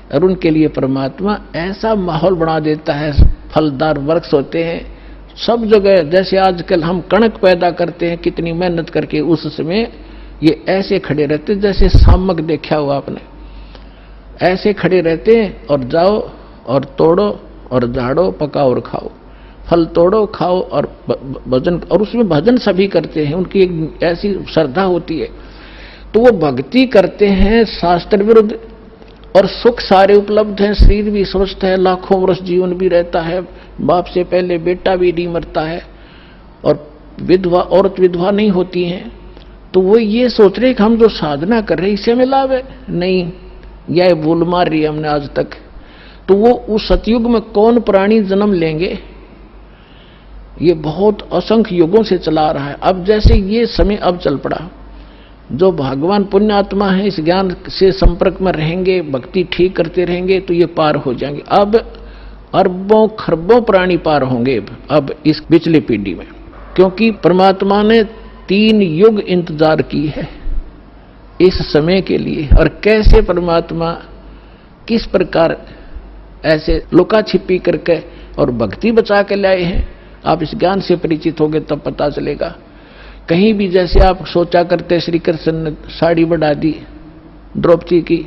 और उनके लिए परमात्मा ऐसा माहौल बना देता है, फलदार वृक्ष होते हैं सब जगह। जैसे आजकल हम कणक पैदा करते हैं कितनी मेहनत करके, उस समय ये ऐसे खड़े रहते जैसे सामक देखा हुआ आपने, ऐसे खड़े रहते हैं और जाओ और तोड़ो और झाड़ो, पकाओ और खाओ, फल तोड़ो खाओ और भजन, और उसमें भजन सभी करते हैं, उनकी एक ऐसी श्रद्धा होती है। तो वो भक्ति करते हैं शास्त्र विरुद्ध, और सुख सारे उपलब्ध हैं, शरीर भी स्वस्थ है, लाखों वर्ष जीवन भी रहता है, बाप से पहले बेटा भी नहीं मरता है, और विधवा औरत विधवा नहीं होती हैं। तो वो ये सोच रहे कि हम जो साधना कर रहे हैं इससे हमें लाभ है, नहीं, यह भूल मार रही है हमने आज तक। तो वो उस सतयुग में कौन प्राणी जन्म लेंगे, ये बहुत असंख्य युगों से चला रहा है। अब जैसे ये समय अब चल पड़ा, जो भगवान पुण्यात्मा है इस ज्ञान से संपर्क में रहेंगे, भक्ति ठीक करते रहेंगे तो ये पार हो जाएंगे। अब अरबों खरबों प्राणी पार होंगे अब इस पिछली पीढ़ी में, क्योंकि परमात्मा ने 3 युग इंतजार की है इस समय के लिए। और कैसे परमात्मा किस प्रकार ऐसे लुका छिपी करके और भक्ति बचा के लाए हैं, आप इस ज्ञान से परिचित होंगे तब पता चलेगा। कहीं भी जैसे आप सोचा करते श्री कृष्ण ने साड़ी बढ़ा दी द्रौपदी की,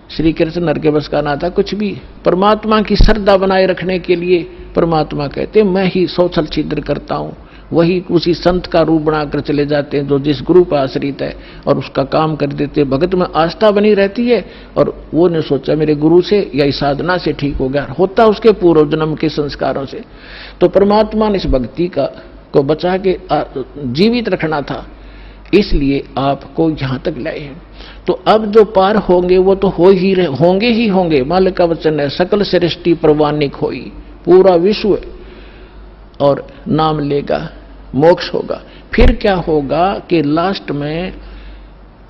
श्री कृष्ण नर के बस का ना था कुछ भी। परमात्मा की श्रद्धा बनाए रखने के लिए परमात्मा कहते मैं ही 100 छल छिद्र करता हूं, वही उसी संत का रूप बनाकर चले जाते हैं जो जिस गुरु पर आश्रित है और उसका काम कर देते। भगत में आस्था बनी रहती है, और वो ने सोचा मेरे गुरु से या इस साधना से ठीक हो गया, होता उसके पूर्व जन्म के संस्कारों से। तो परमात्मा ने इस भक्ति को बचा के जीवित रखना था, इसलिए आपको यहां तक लाए हैं। तो अब जो पार होंगे वो तो होंगे ही होंगे। मालिक का वचन है, सकल सृष्टि प्रवानिक होई, पूरा विश्व और नाम लेगा, मोक्ष होगा। फिर क्या होगा कि लास्ट में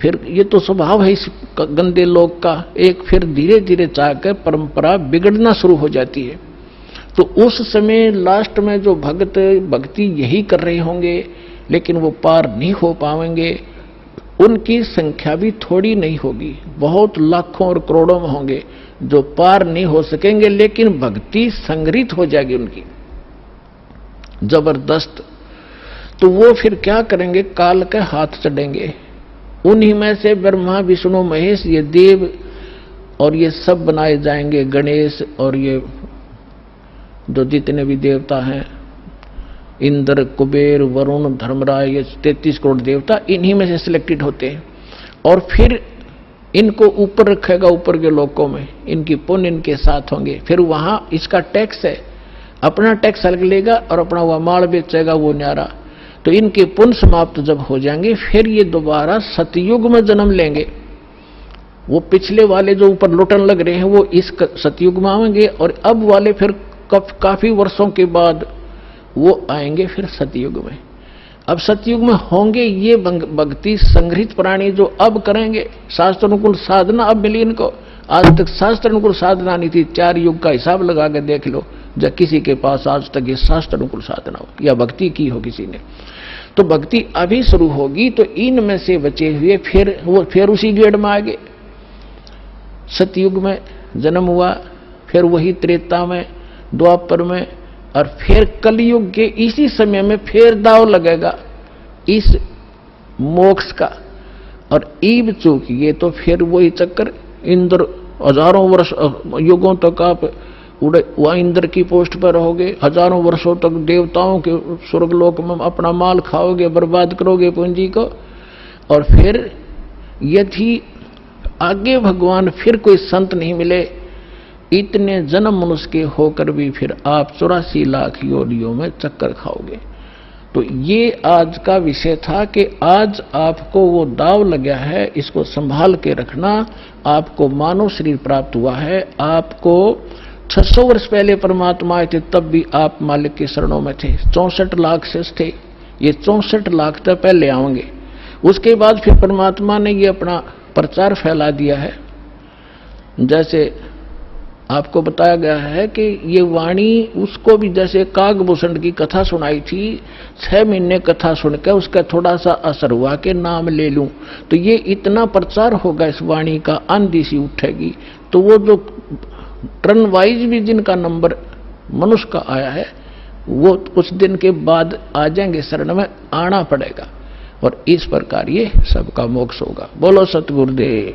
फिर ये तो स्वभाव है इस गंदे लोग का, एक फिर धीरे धीरे चाहकर परंपरा बिगड़ना शुरू हो जाती है। तो उस समय लास्ट में जो भक्त भक्ति यही कर रहे होंगे लेकिन वो पार नहीं हो पाएंगे, उनकी संख्या भी थोड़ी नहीं होगी, बहुत लाखों और करोड़ों में होंगे जो पार नहीं हो सकेंगे, लेकिन भक्ति संग्रहित हो जाएगी उनकी जबरदस्त। तो वो फिर क्या करेंगे, काल के हाथ चढ़ेंगे। उन्हीं में से ब्रह्मा विष्णु महेश ये देव और ये सब बनाए जाएंगे, गणेश और ये जो जितने भी देवता हैं, इंद्र, कुबेर, वरुण, धर्मराज, ये 33 करोड़ देवता इन्हीं में से सिलेक्टेड होते हैं। और फिर इनको ऊपर रखेगा, ऊपर के लोकों में इनकी पुण्य इनके साथ होंगे। फिर वहां इसका टैक्स है, अपना टैक्स अलग लेगा और अपना वह माल बेचेगा वो न्यारा। तो इनके पुण्य समाप्त जब हो जाएंगे फिर ये दोबारा सतयुग में जन्म लेंगे। वो पिछले वाले जो ऊपर लुटन लग रहे हैं वो इस सतयुग में आएंगे, और अब वाले फिर काफी वर्षों के बाद वो आएंगे फिर सतयुग में। अब सतयुग में होंगे ये भक्ति संग्रहित प्राणी जो अब करेंगे। शास्त्र अनुकूल साधना अब मिली इनको, आज तक शास्त्र अनुकूल साधना नहीं थी। 4 युग का हिसाब लगा के देख लो, जब किसी के पास आज तक ये शास्त्र अनुकूल साधना हो या भक्ति की हो किसी ने, तो भक्ति अभी शुरू होगी। तो इनमें से बचे हुए फिर उसी गेड़ में आगे सतयुग में जन्म हुआ, फिर वही त्रेता में, द्वापर में, और फिर कलयुग के इसी समय में फिर दाव लगेगा इस मोक्ष का। और ईब चूकिए तो फिर वही चक्कर, इंद्र हजारों वर्ष युगों तक आप वह इंद्र की पोस्ट पर रहोगे, हजारों वर्षों तक देवताओं के स्वर्गलोक में अपना माल खाओगे, बर्बाद करोगे पूंजी को। और फिर यदि आगे भगवान फिर कोई संत नहीं मिले, इतने जन्म मनुष्य के होकर भी फिर आप 84 लाख योनियों में चक्कर खाओगे। तो ये आज का विषय था कि आज आपको वो दाव लगा है, इसको संभाल के रखना। आपको मानव शरीर प्राप्त हुआ है, आपको 600 वर्ष पहले परमात्मा आए थे, तब भी आप मालिक की शरणों में थे। 64 लाख शेष थे, ये 64 लाख तक पहले आएंगे। उसके बाद फिर परमात्मा ने ये अपना प्रचार फैला दिया है। जैसे आपको बताया गया है कि ये वाणी उसको भी, जैसे कागभूषण की कथा सुनाई थी, 6 महीने कथा सुनकर उसका थोड़ा सा असर हुआ कि नाम ले लूं, तो ये इतना प्रचार होगा इस वाणी का, आंधी सी उठेगी। तो वो जो टर्न वाइज भी जिनका नंबर मनुष्य का आया है वो कुछ दिन के बाद आ जाएंगे, शरण में आना पड़ेगा, और इस प्रकार ये सबका मोक्ष होगा। बोलो सतगुरुदेव।